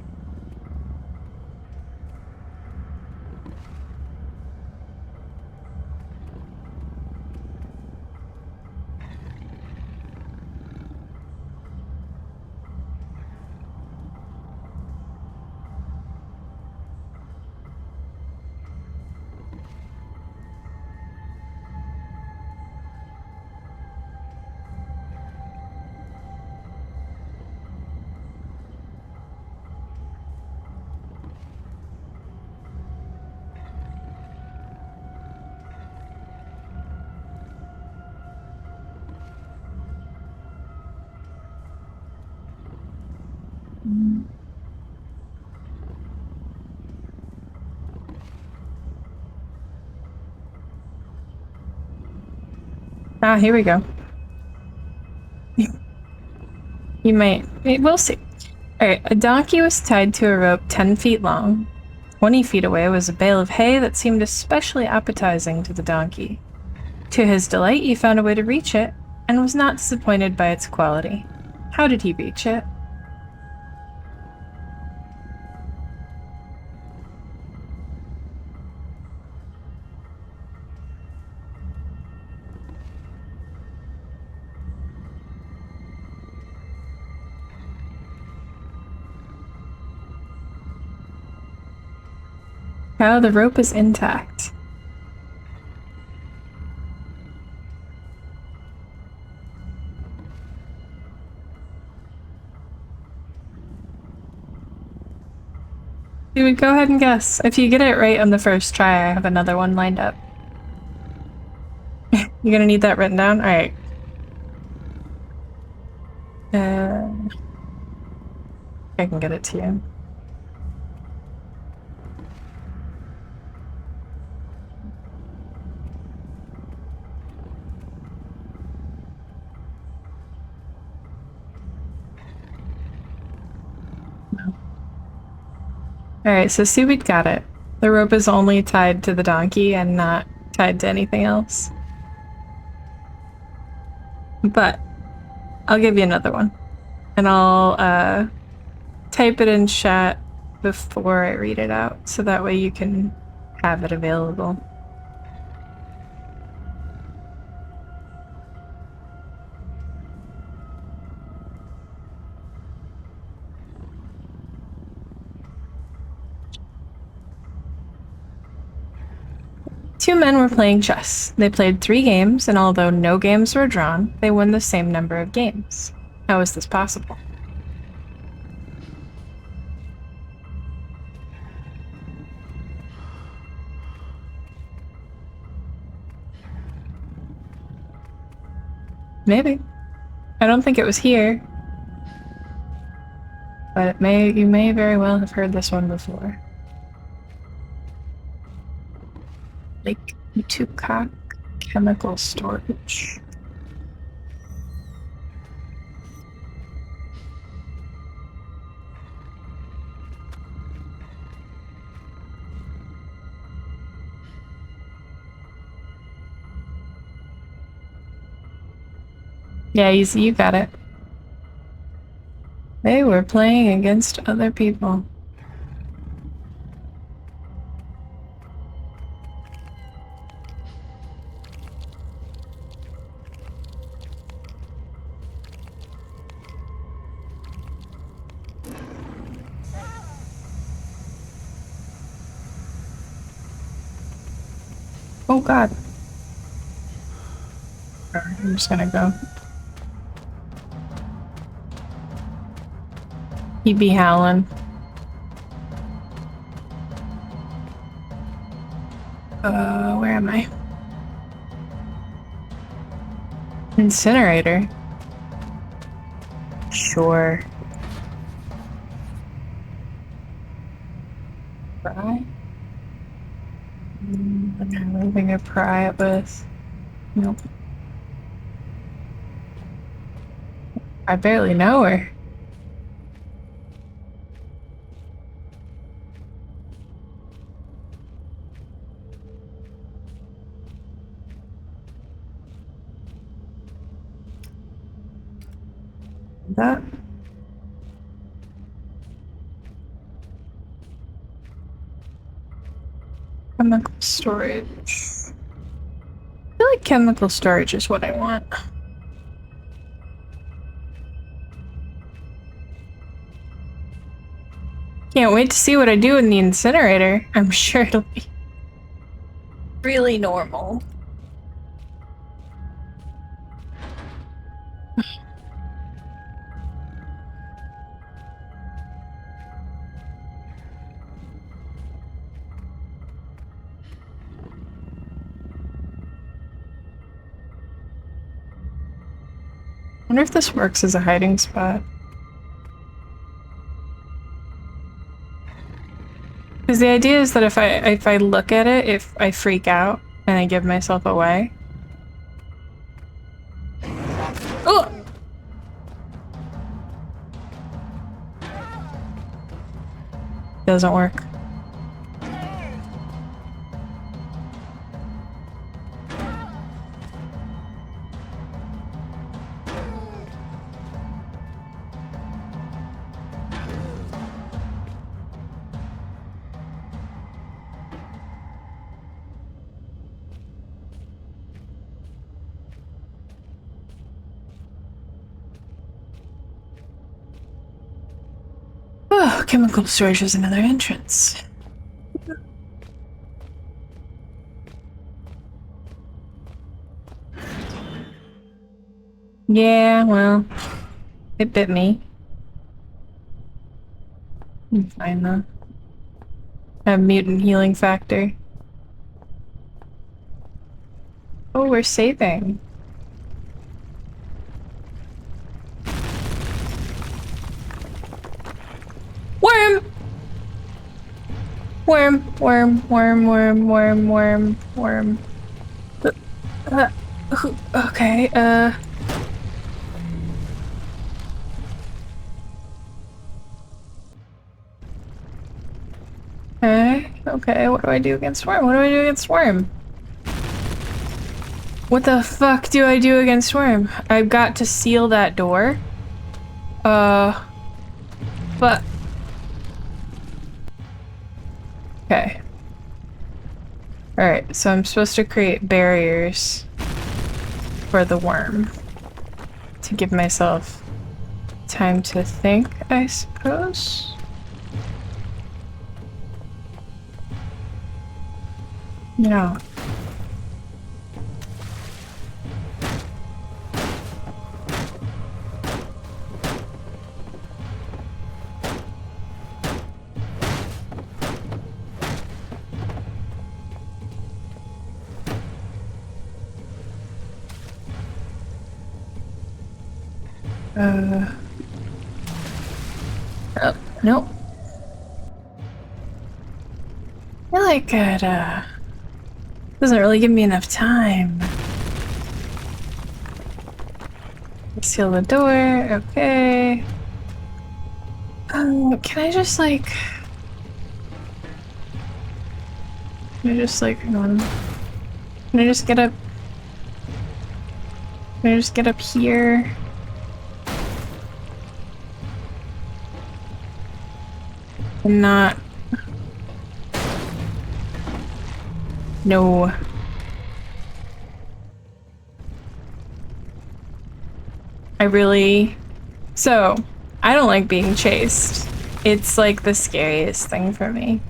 Ah, here we go. You might. We'll see. Alright, a donkey was tied to a rope 10 feet long. 20 feet away was a bale of hay that seemed especially appetizing to the donkey. To his delight, he found a way to reach it and was not disappointed by its quality. How did he reach it? How the rope is intact. Dude, go ahead and guess. If you get it right on the first try, I have another one lined up. You gonna need that written down? All right. I can get it to you. Alright, so Seaweed got it. The rope is only tied to the donkey and not tied to anything else. But I'll give you another one. And I'll type it in chat before I read it out, so that way you can have it available. Two men were playing chess. They played 3 games, and although no games were drawn, they won the same number of games. How is this possible? Maybe. I don't think it was here. But you may very well have heard this one before. Lake Utukak Chemical Storage. Yeah, you got it. They were playing against other people. Oh god. I'm just gonna go. He'd be howling. Where am I? Incinerator? Sure. Pry? I'm moving to pry it with. Nope. I barely know her. That? Chemical storage. I feel like chemical storage is what I want. Can't wait to see what I do in the incinerator. I'm sure it'll be really normal. I wonder if this works as a hiding spot. Because the idea is that if I look at it, if I freak out and I give myself away. Oh! Doesn't work. Oh, chemical storage is another entrance. Yeah, well, it bit me. I'm fine though. I have mutant healing factor. Oh, we're saving. Worm! Worm, worm, worm, worm, worm, worm, worm. Uh, okay, okay, what do I do against Worm? What do I do against Worm? What the fuck do I do against Worm? I've got to seal that door. But... Okay. Alright, so I'm supposed to create barriers for the worm. To give myself time to think, I suppose? No. Oh, nope. I feel like it, doesn't really give me enough time. Seal the door, okay. Can I just like... Can I just like, hang on. Can I just get up? Can I just get up here? And not... No. I really... So, I don't like being chased. It's like the scariest thing for me.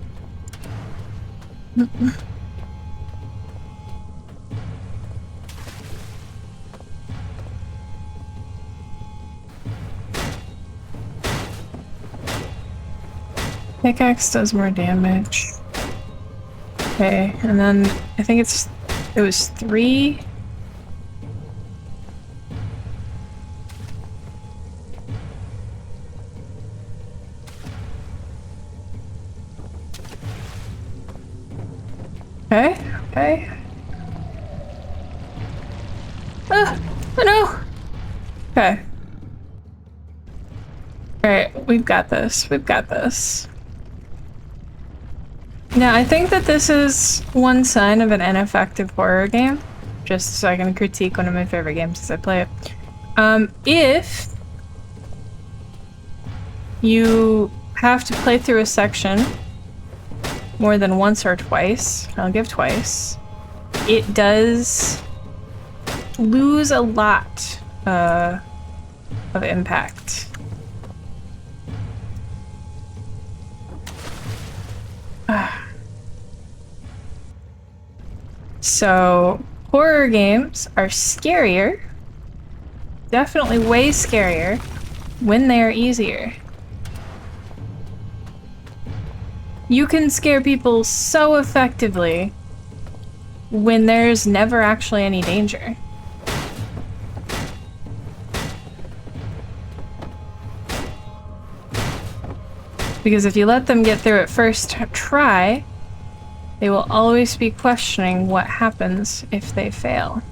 Pickaxe does more damage. Okay, and then I think it was 3. Okay, okay. Ah, oh no! Okay. Alright, we've got this. We've got this. Now, I think that this is one sign of an ineffective horror game. Just so I can critique one of my favorite games as I play it. If you have to play through a section more than once or twice, I'll give twice, it does lose a lot of impact. So, horror games are scarier, definitely way scarier, when they are easier. You can scare people so effectively when there's never actually any danger. Because if you let them get through it first try, they will always be questioning what happens if they fail.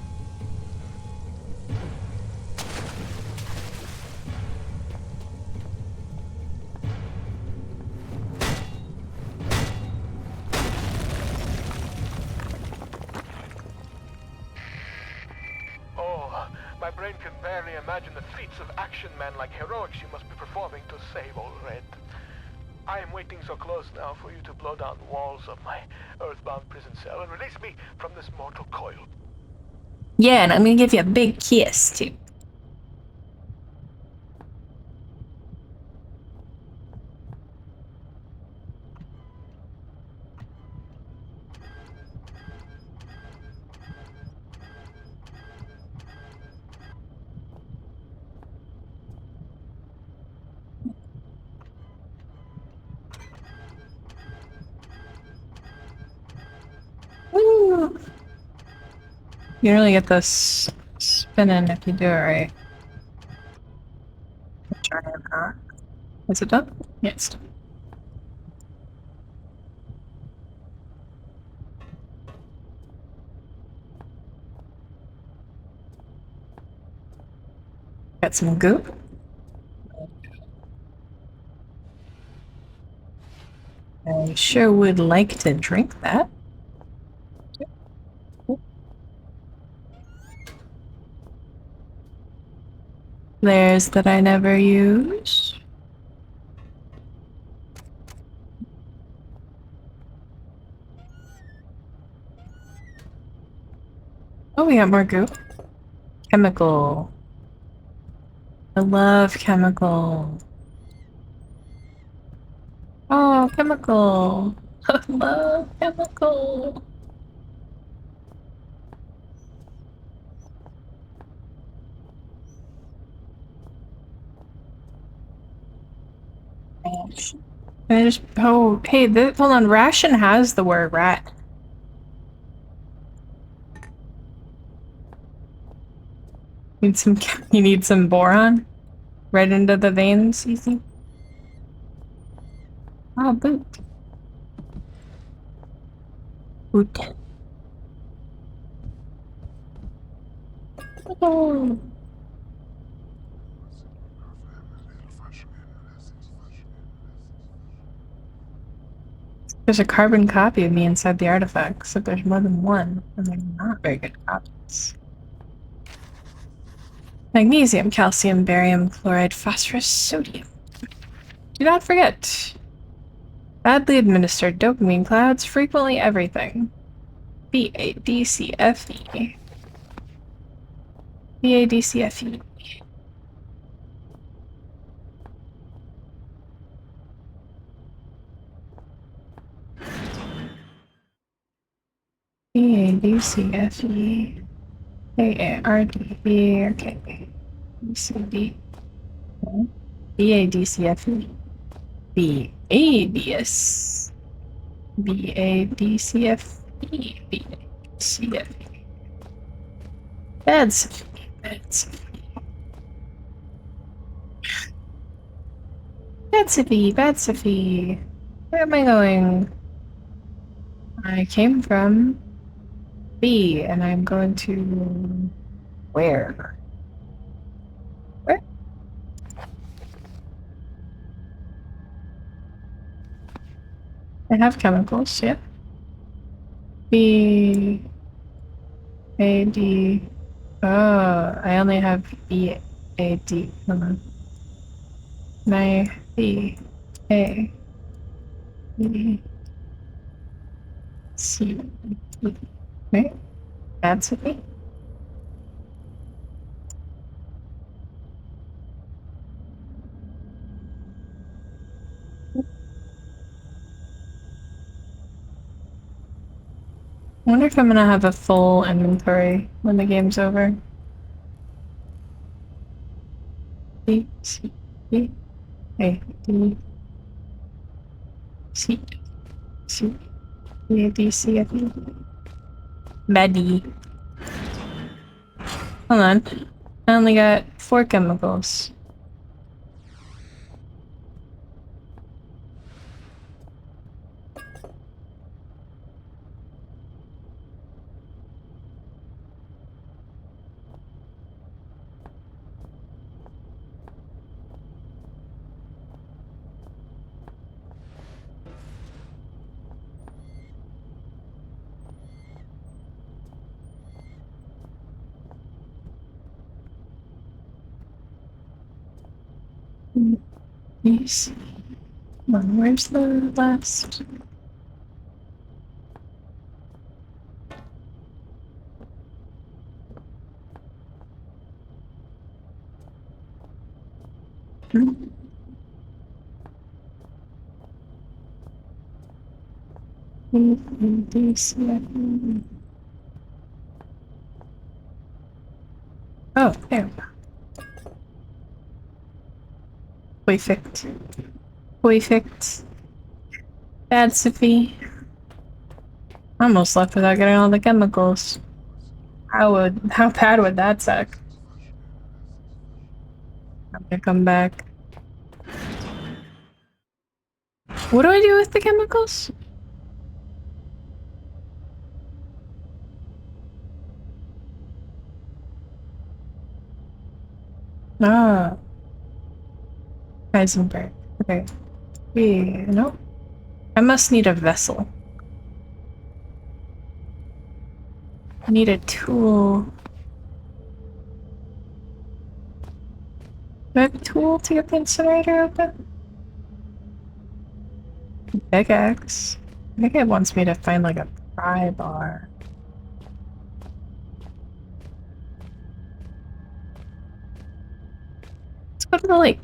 Oh, my brain can barely imagine the feats of action men like heroics you must be performing to save old Red. I am waiting so close now for you to blow down the walls of my earthbound prison cell and release me from this mortal coil. Yeah, and I'm gonna give you a big kiss, too. Woo! You really get this spinning if you do it right. Try it not. Is it done? Yeah, it's done. Got some goop. I sure would like to drink that. There's that I never use. Oh, we got more goop. Chemical. I love chemical. Oh, chemical. I love chemical. Ration. Can I just, oh, hey, hold on. Ration has the word rat. Need some, you need some boron? Right into the veins, you think? Oh, boot. Boot. Oh. There's a carbon copy of me inside the artifact, so there's more than one, and they're not very good copies. Magnesium, calcium, barium, chloride, phosphorus, sodium. Do not forget. Badly administered dopamine clouds, frequently everything. BADCFE. BADCFE. BADCFE. AARDB. Okay. BCD. BADCFE. BADS. BADCFE. BADCFE. That's Bad Sophie. Where am I going? I came from B, and I'm going to where? Where? I have chemicals, yeah. B A D. Oh, I only have B A D. Hold on. My B A B C E. Right? That's okay. I wonder if I'm gonna have a full inventory when the game's over. B C B A D C C B A D C F E. Maddie. Hold on. I only got 4 chemicals. Please. Come on, where's the last? Oh, there. Perfect. Perfect. Bad Sophie. Almost left without getting all the chemicals. How bad would that suck? I'm gonna come back. What do I do with the chemicals? Ah, Heisenberg. Okay. Yeah, no. I must need a vessel. I need a tool. Do I have a tool to get the incinerator open? Pickaxe. I think it wants me to find like a pry bar. Let's go to the lake.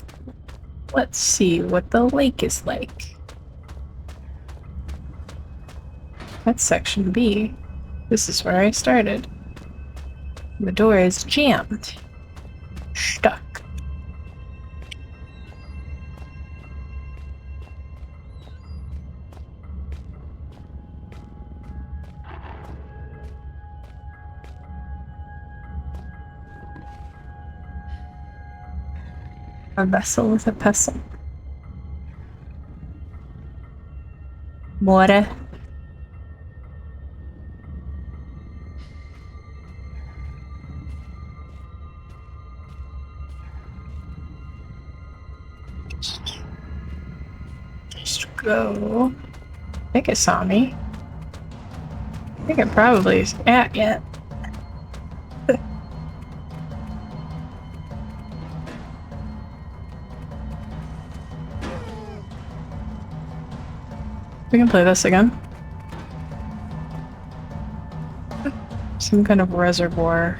Let's see what the lake is like. That's section B. This is where I started. The door is jammed. Stuck. A vessel with a pestle. Water. Just go. I think it saw me. I think it probably is. Yeah. We can play this again. Some kind of reservoir.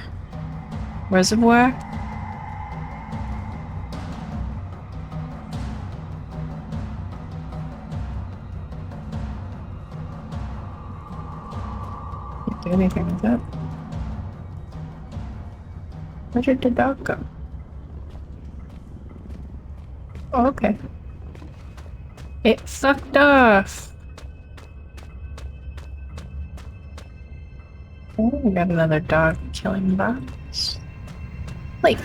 Reservoir? Can't do anything with it. Where did the dog go? Oh, okay. It fucked off. Oh, we got another dog killing box. Lake.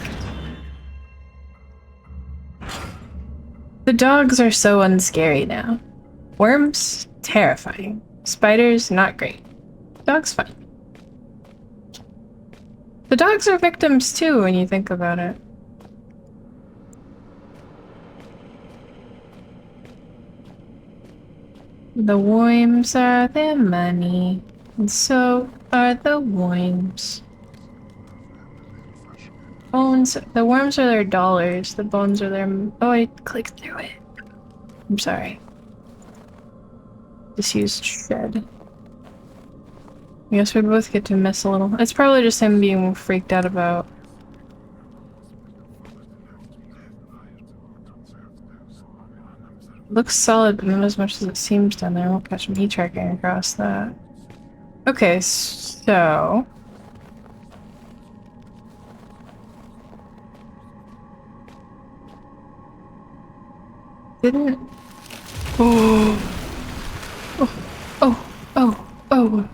The dogs are so unscary now. Worms, terrifying. Spiders, not great. Dogs, fine. The dogs are victims too when you think about it. The worms are their money, and so are the worms. Bones, the worms are their dollars, the bones are their— oh, I clicked through it. I'm sorry. Disused shed. I guess we both get to miss a little. It's probably just him being freaked out about. Looks solid, but not as much as it seems down there. I won't catch me tracking across that. Okay, so didn't— oh,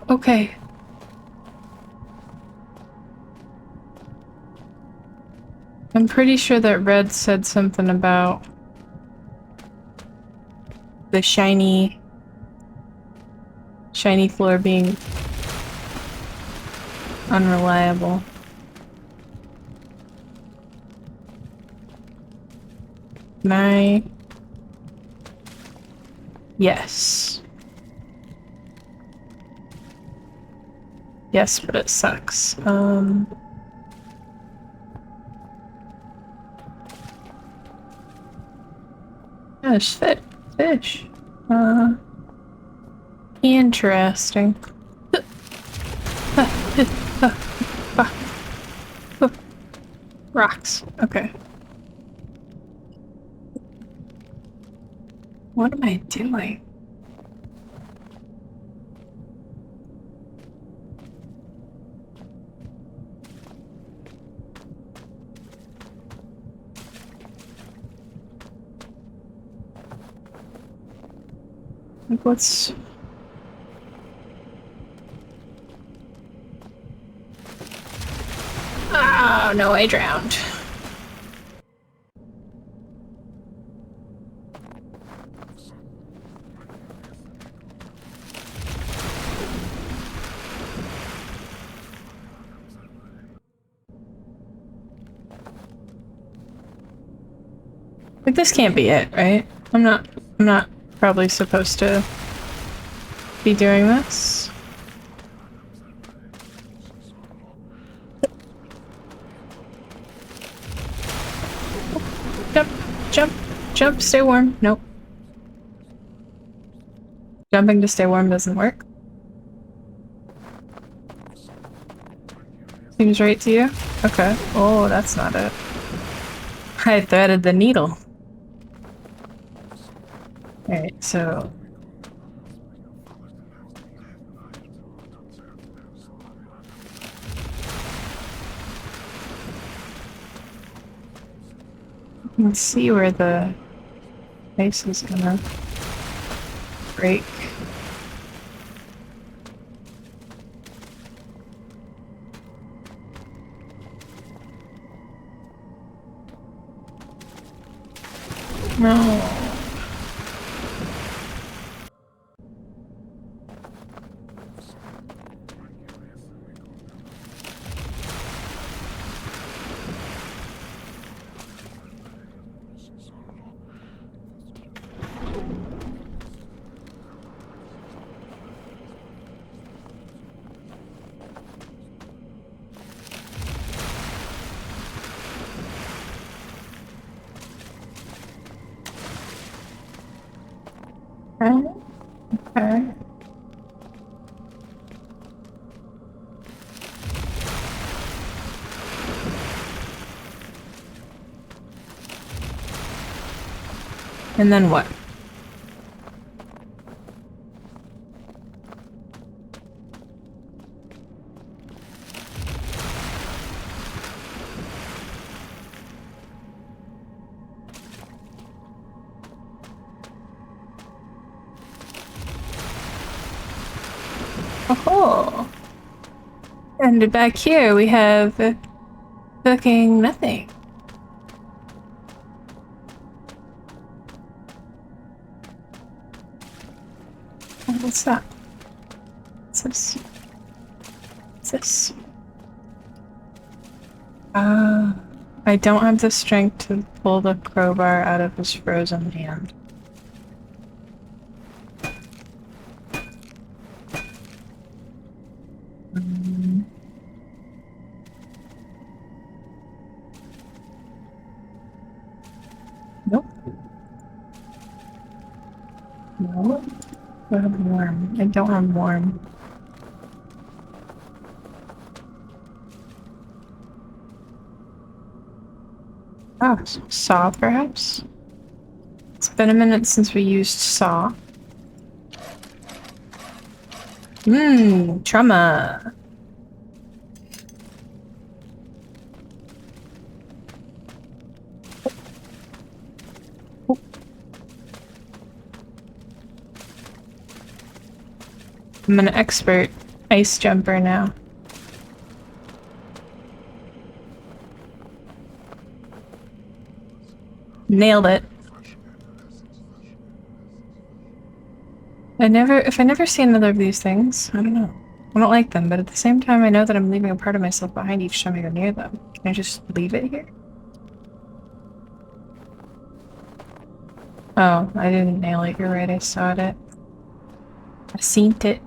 okay. I'm pretty sure that Red said something about the shiny floor being unreliable. Can I— yes. Yes, but it sucks. Gosh, fish. Interesting. Rocks. Okay. What am I doing? Like, what's— Oh no, I drowned. Like, this can't be it, right? I'm not probably supposed to be doing this. Jump, jump, jump, stay warm. Nope. Jumping to stay warm doesn't work. Seems right to you? Okay. Oh, that's not it. I threaded the needle. Alright, so... you can see where the ice is gonna break. No. Okay. And then what? Oh, and back here we have fucking nothing. Oh, what's that? What's this? What's this? I don't have the strength to pull the crowbar out of his frozen hand. Nope. No. I have warm. I don't have warm. Oh, saw perhaps? It's been a minute since we used saw. Trauma. I'm an expert ice jumper now. Nailed it. If I never see another of these things, I don't know. I don't like them, but at the same time I know that I'm leaving a part of myself behind each time I go near them. Can I just leave it here? Oh, I didn't nail it, you're right, I saw it. I seen it.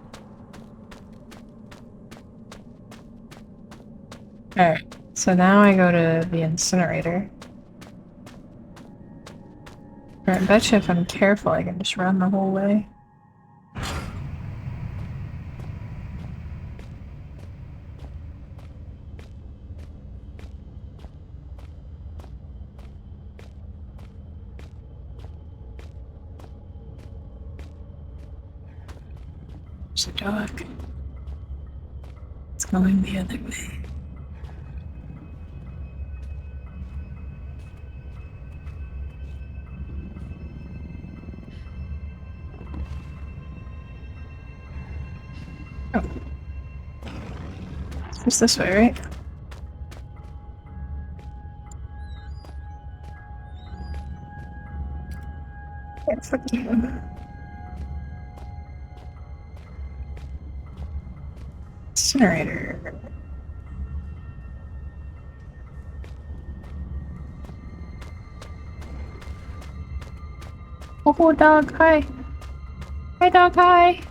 Alright, so now I go to the incinerator. I bet you if I'm careful I can just run the whole way. There's a dog. It's going the other way. Oh. It's this way, right? Fuck you. Incinerator. Oh, dog, hi. Hi, dog, hi.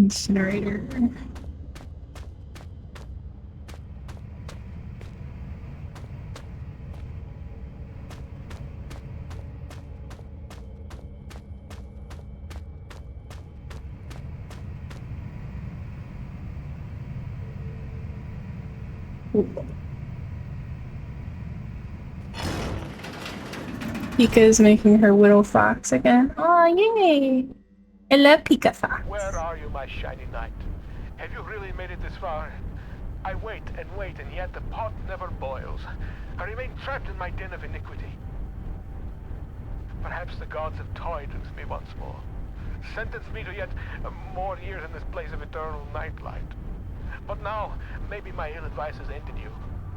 Incinerator. Pika is making her little fox again. Aw, yay! I love Pika Fox. Where are you, my shiny knight? Have you really made it this far? I wait, and yet the pot never boils. I remain trapped in my den of iniquity. Perhaps the gods have toyed with me once more. Sentenced me to yet more years in this place of eternal nightlight. But now, maybe my ill advice has ended you.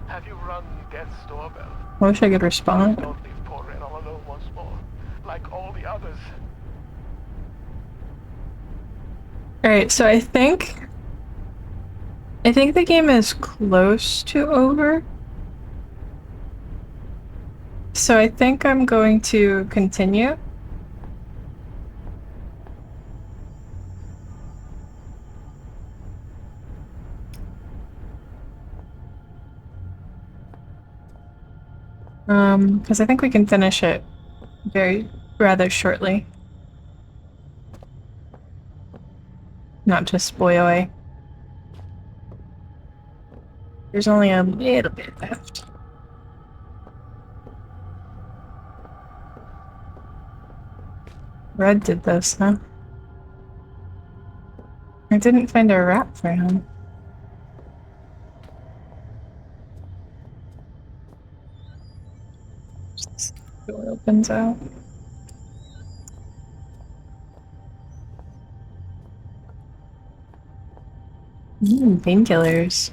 Have you rung death's doorbell? I wish I could respond. Don't leave poor Ren all alone once more, like all the others. Alright, so I think the game is close to over. So I think I'm going to continue. Because I think we can finish it rather shortly. Not just spoil away. There's only a little bit left. Red did this, huh? I didn't find a wrap for him. Just the door opens out. Painkillers.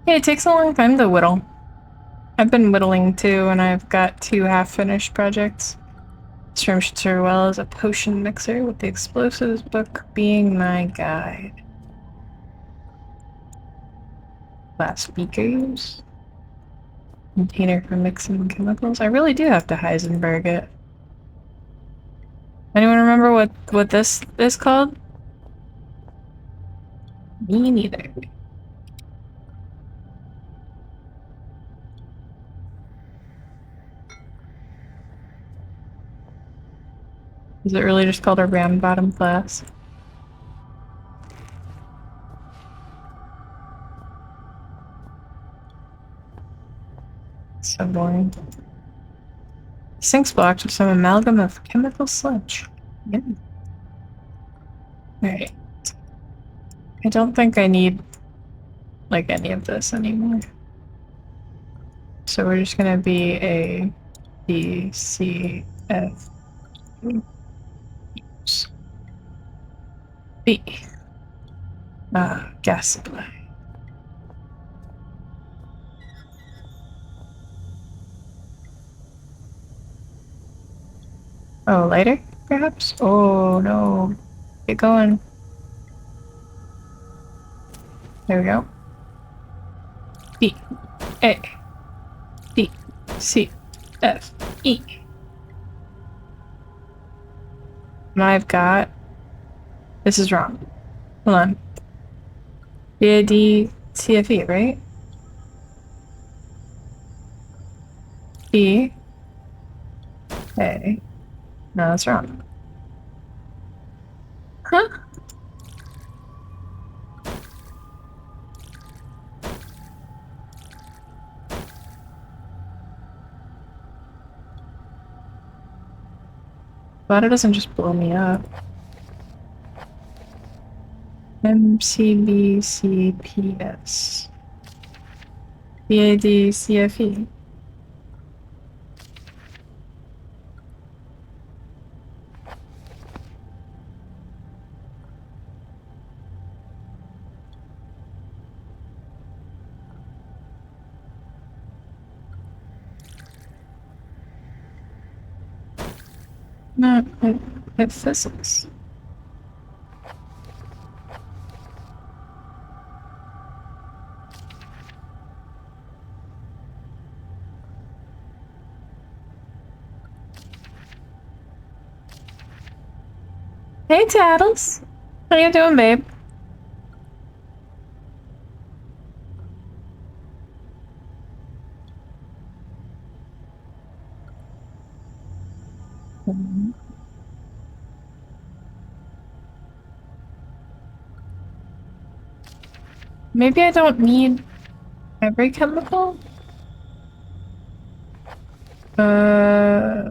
Hey, it takes a long time to whittle. I've been whittling too, and I've got 2 half-finished projects. This room should serve well as a potion mixer, with the explosives book being my guide. Glass beakers. Container for mixing chemicals. I really do have to Heisenberg it. Anyone remember what this is called? Me neither. Is it really just called a round bottom glass? So boring. Sink's blocked with some amalgam of chemical sludge. Yep. Alright. I don't think I need like any of this anymore. So we're just gonna be A, B, C, F, B. Gas supply. Oh, lighter, perhaps? Oh no. Get going. There we go. B, A, B, C, F, E. And I've got... This is wrong. Hold on. B, A, D, C, F, E, right? B, A. No, that's wrong. Huh? Glad it doesn't just blow me up. MCBCPS. BADCFE. No, it fizzles. Hey, Tattles. How you doing, babe? Maybe I don't need every chemical? Uh...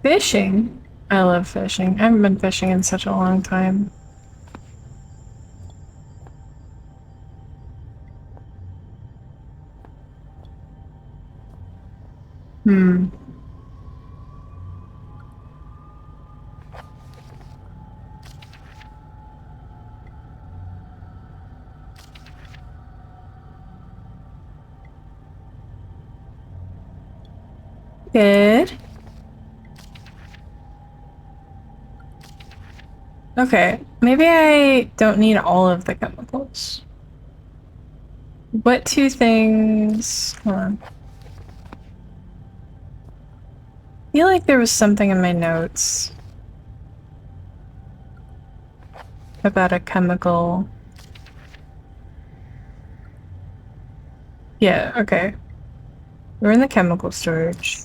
Fishing? I love fishing. I haven't been fishing in such a long time. Hmm. Good. Okay, maybe I don't need all of the chemicals. What two things? Hold on. I feel like there was something in my notes about a chemical. Yeah, okay. We're in the chemical storage.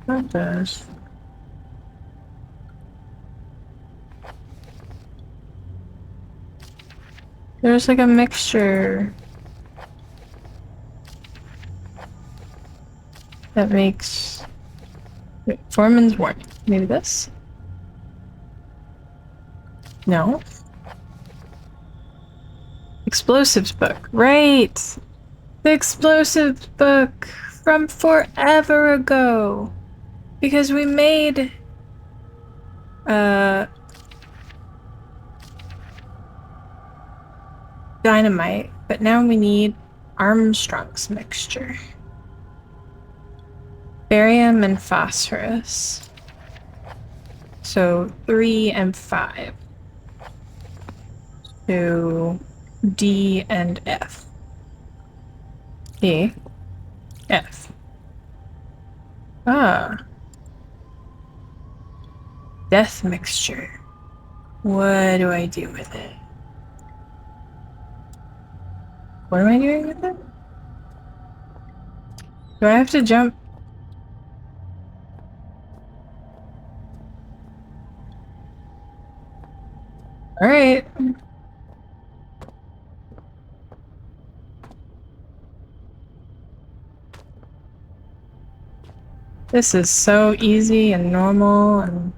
That does. There's like a mixture that makes... Wait, Foreman's warning. Maybe this? No. Explosives book. Right! The explosives book from forever ago. Because we made... dynamite, but now we need Armstrong's mixture. Barium and phosphorus. So 3 and 5. So D and F. D, F. Ah. Death mixture. What do I do with it? What am I doing with it? Do I have to jump? Alright. This is so easy and normal and...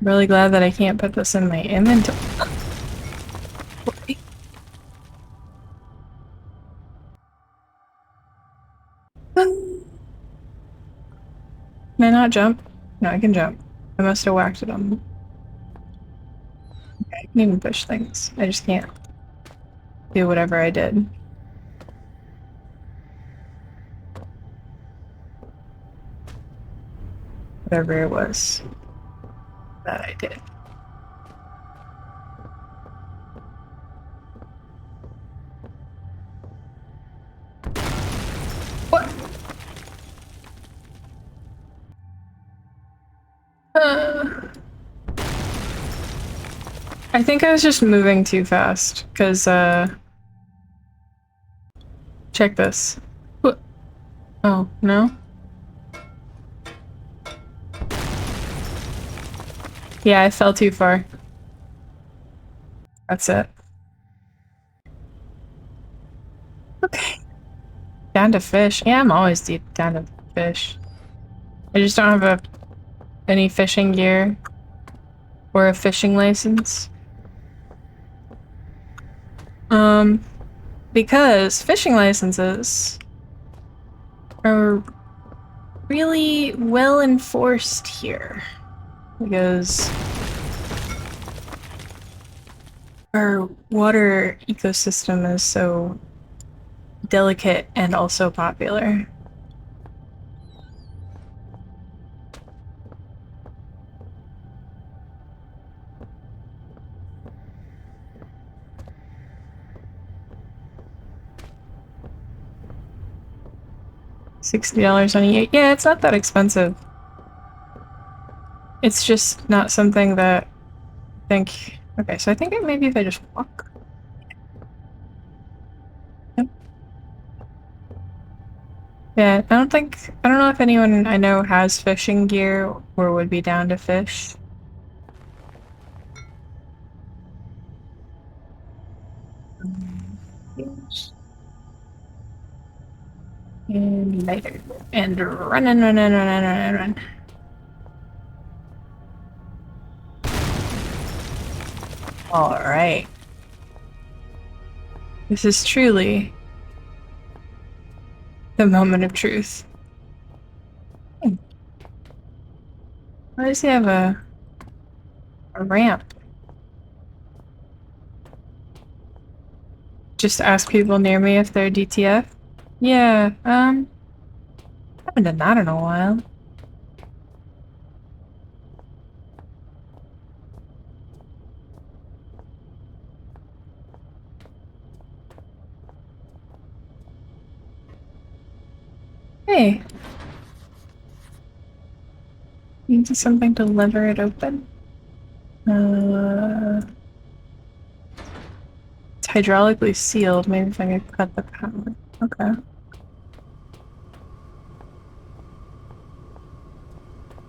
Really glad that I can't put this in my inventory. Can I not jump? No, I can jump. I must have whacked it on. Okay, I can even push things. I just can't do whatever I did. Whatever it was that I did. What? I think I was just moving too fast, because, check this. What? Oh, no? Yeah, I fell too far. That's it. Okay. Down to fish. Yeah, I'm always deep down to fish. I just don't have any fishing gear or a fishing license. Because fishing licenses are really well enforced here. Because our water ecosystem is so delicate and also popular. $60 on a year. Yeah, it's not that expensive. It's just not something that I think... Okay, so I think maybe if I just walk. Yep. Yeah, I don't know if anyone I know has fishing gear or would be down to fish. And lighter. And run. Alright. This is truly the moment of truth. Why does he have a ramp? Just ask people near me if they're DTF? Yeah, haven't done that in a while. Hey. Need something to lever it open? It's hydraulically sealed. Maybe if I could cut the power. Okay.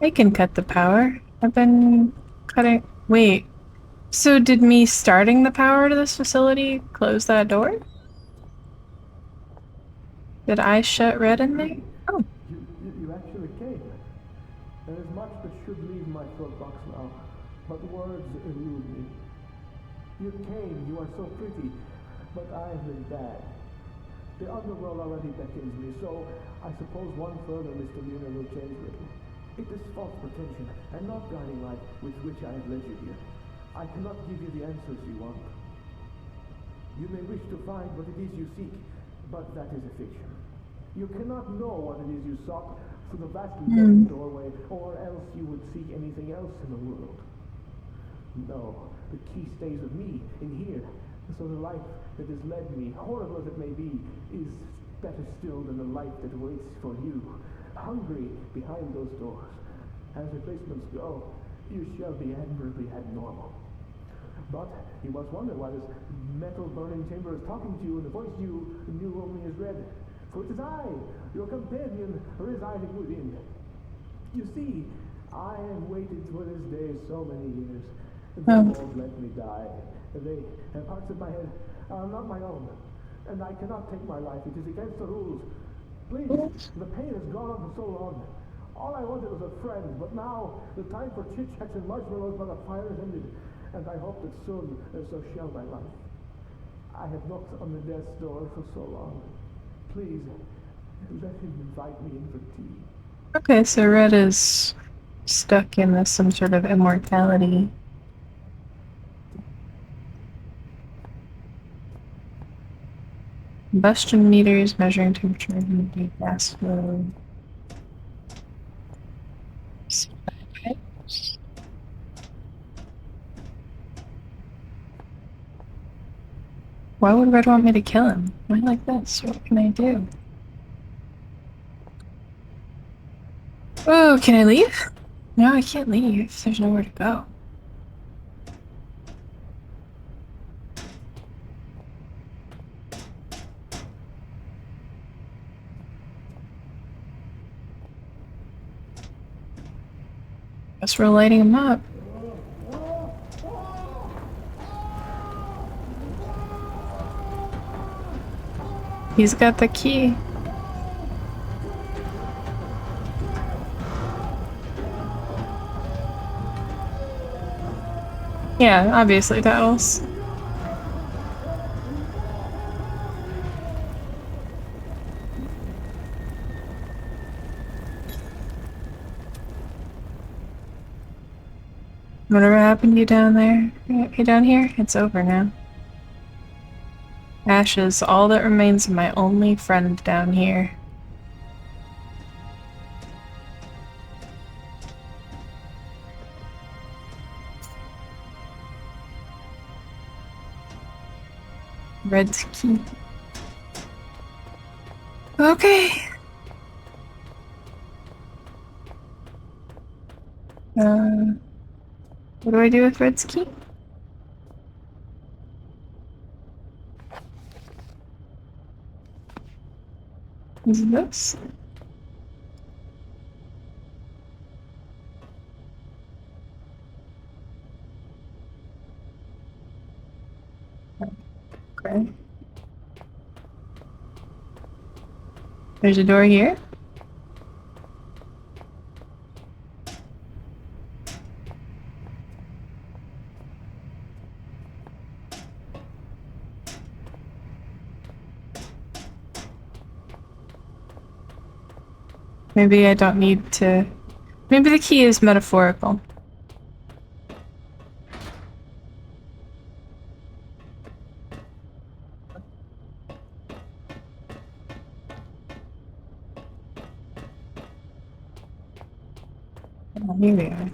I can cut the power. I've been cutting. Wait. So did me starting the power to this facility close that door? Did I shut red in there? Oh. You actually came. There is much that should leave my throat box now, but words elude me. You came, you are so pretty, but I have been bad. The underworld already beckons me, so I suppose one further misdemeanor will change little. It is false pretension, and not guiding light with which I have led you here. I cannot give you the answers you want. You may wish to find what it is you seek, but that is a fiction. You cannot know what it is you sought through the vastly dark doorway, or else you would seek anything else in the world. No, the key stays with me, in here. So the life that has led me, horrible as it may be, is better still than the life that waits for you, hungry behind those doors. As replacements go, you shall be admirably abnormal. But you must wonder why this metal burning chamber is talking to you, and the voice you knew only as red. For it is I, your companion, residing within. You see, I have waited for this day so many years. They won't let me die. They have parts of my head are not my own, and I cannot take my life. It is against the rules. Please, the pain has gone on for so long. All I wanted was a friend, but now the time for chit-chats and marshmallows by the fire has ended, and I hope that soon so shall my life. I have knocked on the death's door for so long. Please, let him invite me in for tea. Okay, so Red is stuck in some sort of immortality. Combustion meters measuring temperature and gas flow. Why would Red want me to kill him? Why like this? What can I do? Oh, can I leave? No, I can't leave. There's nowhere to go. Guess we're lighting him up. He's got the key. Yeah, obviously titles. Whatever happened to you down there? You down here? It's over now. Ash is all that remains of my only friend down here. Red's key. Okay. What do I do with Red's key? Is this? Okay. There's a door here. Maybe I don't need to... Maybe the key is metaphorical. Oh, here we are.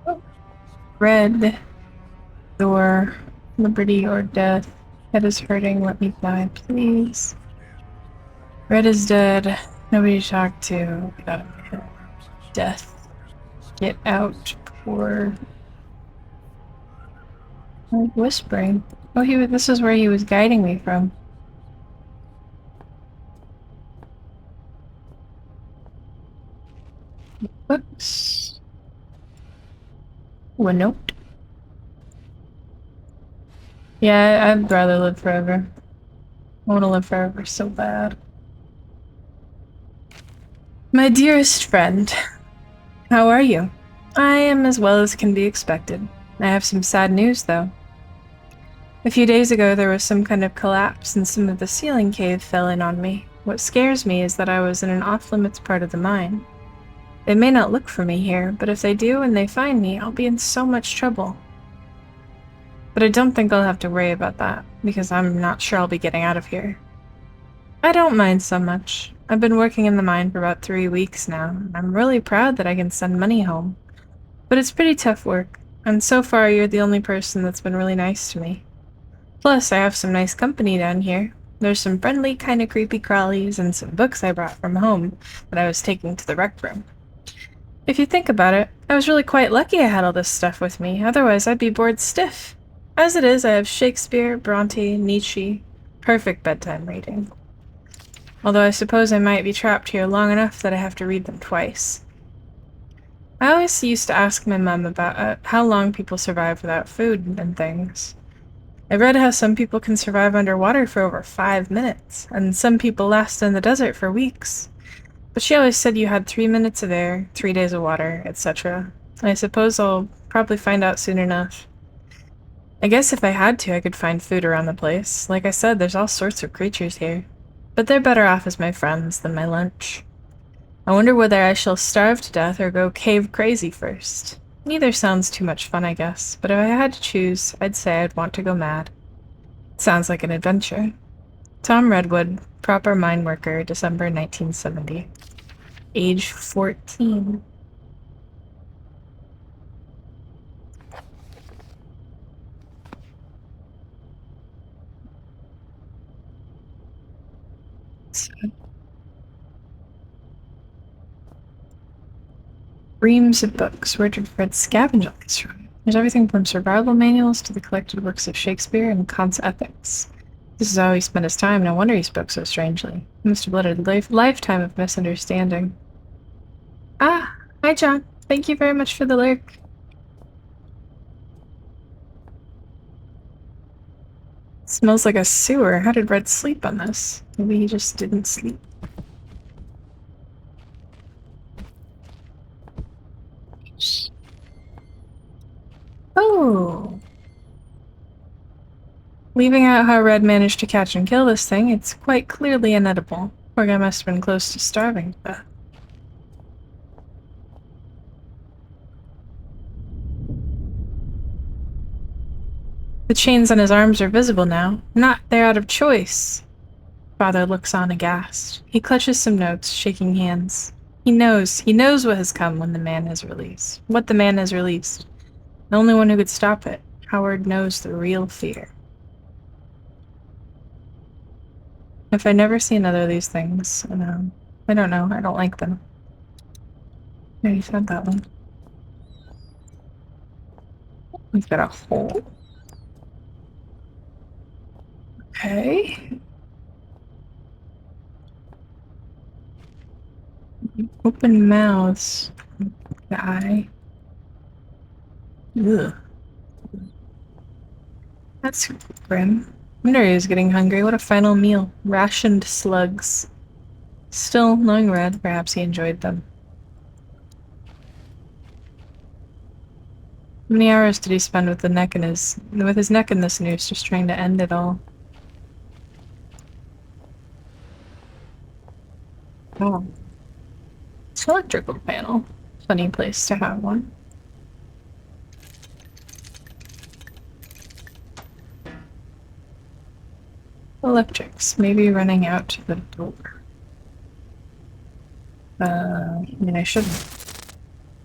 Oh. Red. Door. Liberty or death. Head is hurting. Let me die, please. Red is dead. Nobody to talk to. Get out of here. Death. Get out. Poor. Whispering. Oh, this is where he was guiding me from. Books. Ooh, a note. Yeah, I'd rather live forever. I want to live forever so bad. My dearest friend, how are you? I am as well as can be expected. I have some sad news, though. A few days ago, there was some kind of collapse and some of the ceiling cave fell in on me. What scares me is that I was in an off-limits part of the mine. They may not look for me here, but if they do and they find me, I'll be in so much trouble. But I don't think I'll have to worry about that, because I'm not sure I'll be getting out of here. I don't mind so much. I've been working in the mine for about 3 weeks now, and I'm really proud that I can send money home. But it's pretty tough work, and so far you're the only person that's been really nice to me. Plus, I have some nice company down here. There's some friendly, kinda creepy crawlies and some books I brought from home that I was taking to the rec room. If you think about it, I was really quite lucky I had all this stuff with me, otherwise I'd be bored stiff. As it is, I have Shakespeare, Bronte, Nietzsche. Perfect bedtime reading. Although I suppose I might be trapped here long enough that I have to read them twice. I always used to ask my mum about how long people survive without food and things. I read how some people can survive underwater for over 5 minutes, and some people last in the desert for weeks. But she always said you had 3 minutes of air, 3 days of water, etc. I suppose I'll probably find out soon enough. I guess if I had to, I could find food around the place. Like I said, there's all sorts of creatures here. But they're better off as my friends than my lunch. I wonder whether I shall starve to death or go cave crazy first. Neither sounds too much fun, I guess, but if I had to choose, I'd say I'd want to go mad. Sounds like an adventure. Tom Redwood, proper mine worker, December 1970. Age 14. Reams of books. Where did Fred scavenge all these from? There's everything from survival manuals to the collected works of Shakespeare and Kant's ethics. This is how he spent his time. No wonder he spoke so strangely. He must have led a lifetime of misunderstanding. Ah, hi John. Thank you very much for the lurk. Smells like a sewer. How did Red sleep on this? Maybe he just didn't sleep. Oh. Leaving out how Red managed to catch and kill this thing, it's quite clearly inedible. Poor guy must have been close to starving to death. The chains on his arms are visible now. Not they're out of choice. Father looks on aghast. He clutches some notes, shaking hands. He knows what has come when the man has released. What the man has released. The only one who could stop it. Howard knows the real fear. If I never see another of these things, I don't know. I don't like them. I already said that one. We've got a hole. Okay. Open mouths. Guy. Ugh. That's grim. Wonder he was getting hungry. What a final meal. Rationed slugs. Still, knowing Red, perhaps he enjoyed them. How many hours did he spend with his neck in this noose, just trying to end it all? Oh. It's an electrical panel. Funny place to have one. Electrics, maybe running out to the door. I mean, I shouldn't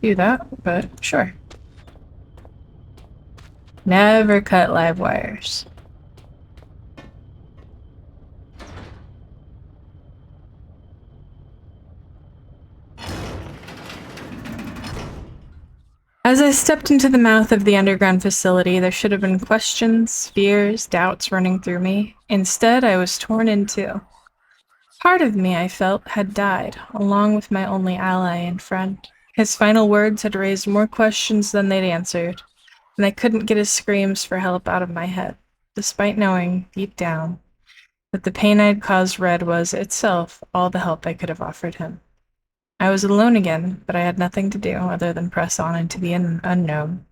do that, but sure. Never cut live wires. As I stepped into the mouth of the underground facility, there should have been questions, fears, doubts running through me. Instead, I was torn in two. Part of me, I felt, had died, along with my only ally and friend. His final words had raised more questions than they'd answered, and I couldn't get his screams for help out of my head, despite knowing, deep down, that the pain I'd caused Red was, itself, all the help I could have offered him. I was alone again, but I had nothing to do other than press on into the unknown.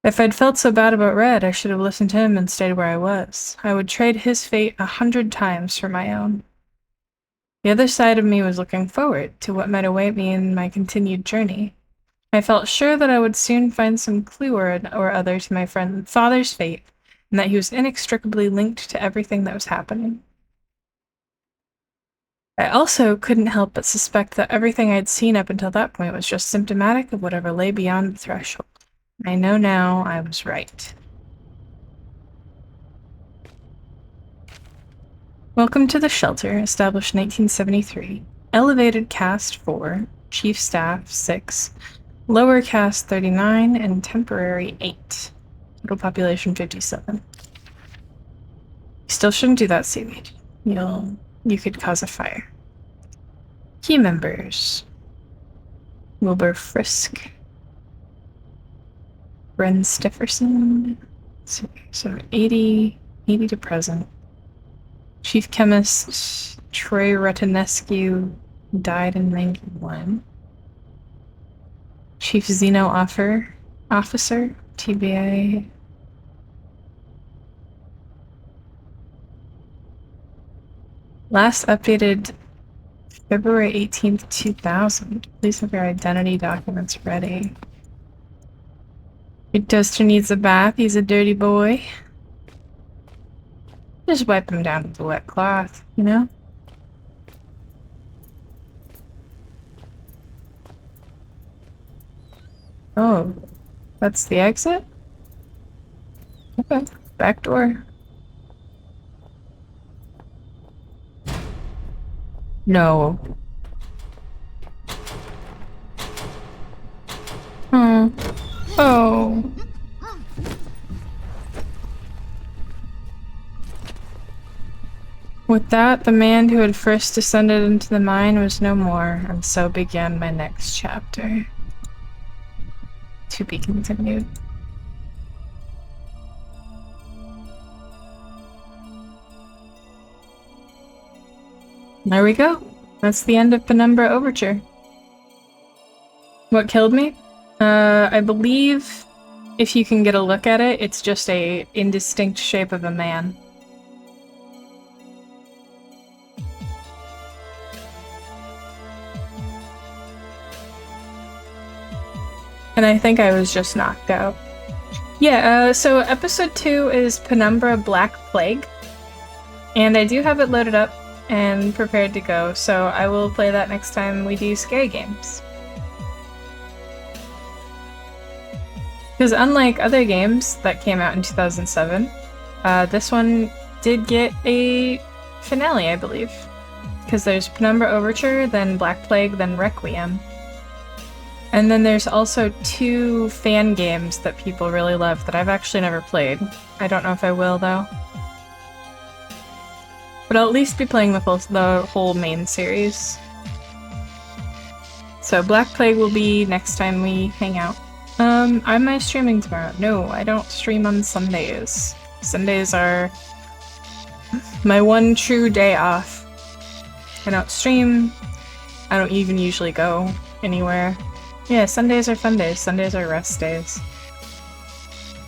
If I'd felt so bad about Red, I should have listened to him and stayed where I was. I would trade his fate 100 times for my own. The other side of me was looking forward to what might await me in my continued journey. I felt sure that I would soon find some clue or other to my father's fate, and that he was inextricably linked to everything that was happening. I also couldn't help but suspect that everything I'd seen up until that point was just symptomatic of whatever lay beyond the threshold. I know now I was right. Welcome to the shelter, established 1973. Elevated caste 4, chief staff 6, lower caste 39, and temporary 8. Total population 57. You still shouldn't do that, seaweed. You could cause a fire. Key members. Wilbur Frisk. Bren Stefferson. So 80 to present. Chief Chemist Troy Retinescu died in 91. Chief Xeno Officer, TBA. Last updated February 18th, 2000. Please have your identity documents ready. Your toaster needs a bath. He's a dirty boy. Just wipe him down with a wet cloth, you know? Oh, that's the exit? Okay, back door. No. Oh. With that, the man who had first descended into the mine was no more, and so began my next chapter. To be continued. There we go. That's the end of Penumbra Overture. What killed me? I believe if you can get a look at it, it's just a indistinct shape of a man. And I think I was just knocked out. Yeah, so episode 2 is Penumbra Black Plague. And I do have it loaded up and prepared to go, so I will play that next time we do scary games. Because unlike other games that came out in 2007, this one did get a finale, I believe. Because there's Penumbra Overture, then Black Plague, then Requiem. And then there's also 2 fan games that people really love that I've actually never played. I don't know if I will, though. But I'll at least be playing the whole main series. So Black Plague will be next time we hang out. Am I streaming tomorrow? No, I don't stream on Sundays. Sundays are my one true day off. I don't stream. I don't even usually go anywhere. Yeah, Sundays are fun days. Sundays are rest days.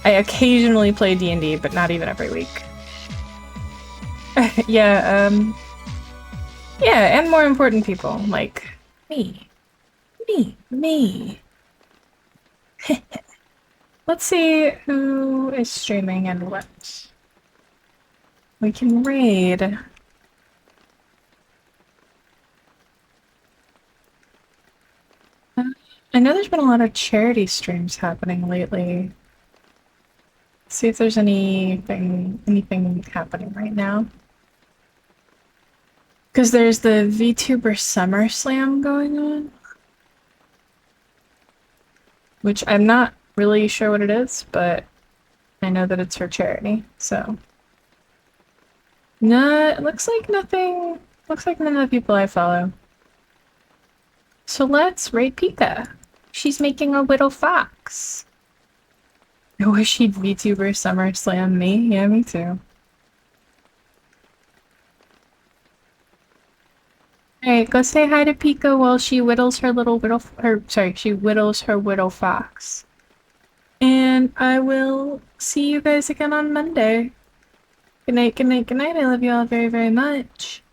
I occasionally play D&D, but not even every week. Yeah, yeah, and more important people, like me. Me. Let's see who is streaming and what. We can raid. I know there's been a lot of charity streams happening lately. Let's see if there's anything happening right now. Because there's the VTuber SummerSlam going on. Which I'm not really sure what it is, but I know that it's for charity, so. No, it looks like nothing. Looks like none of the people I follow. So let's raid Pika. She's making a little fox. I wish she'd VTuber SummerSlam me. Yeah, me too. Alright, go say hi to Pika while she whittles her she whittles her widow fox. And I will see you guys again on Monday. Good night, good night, good night. I love you all very, very much.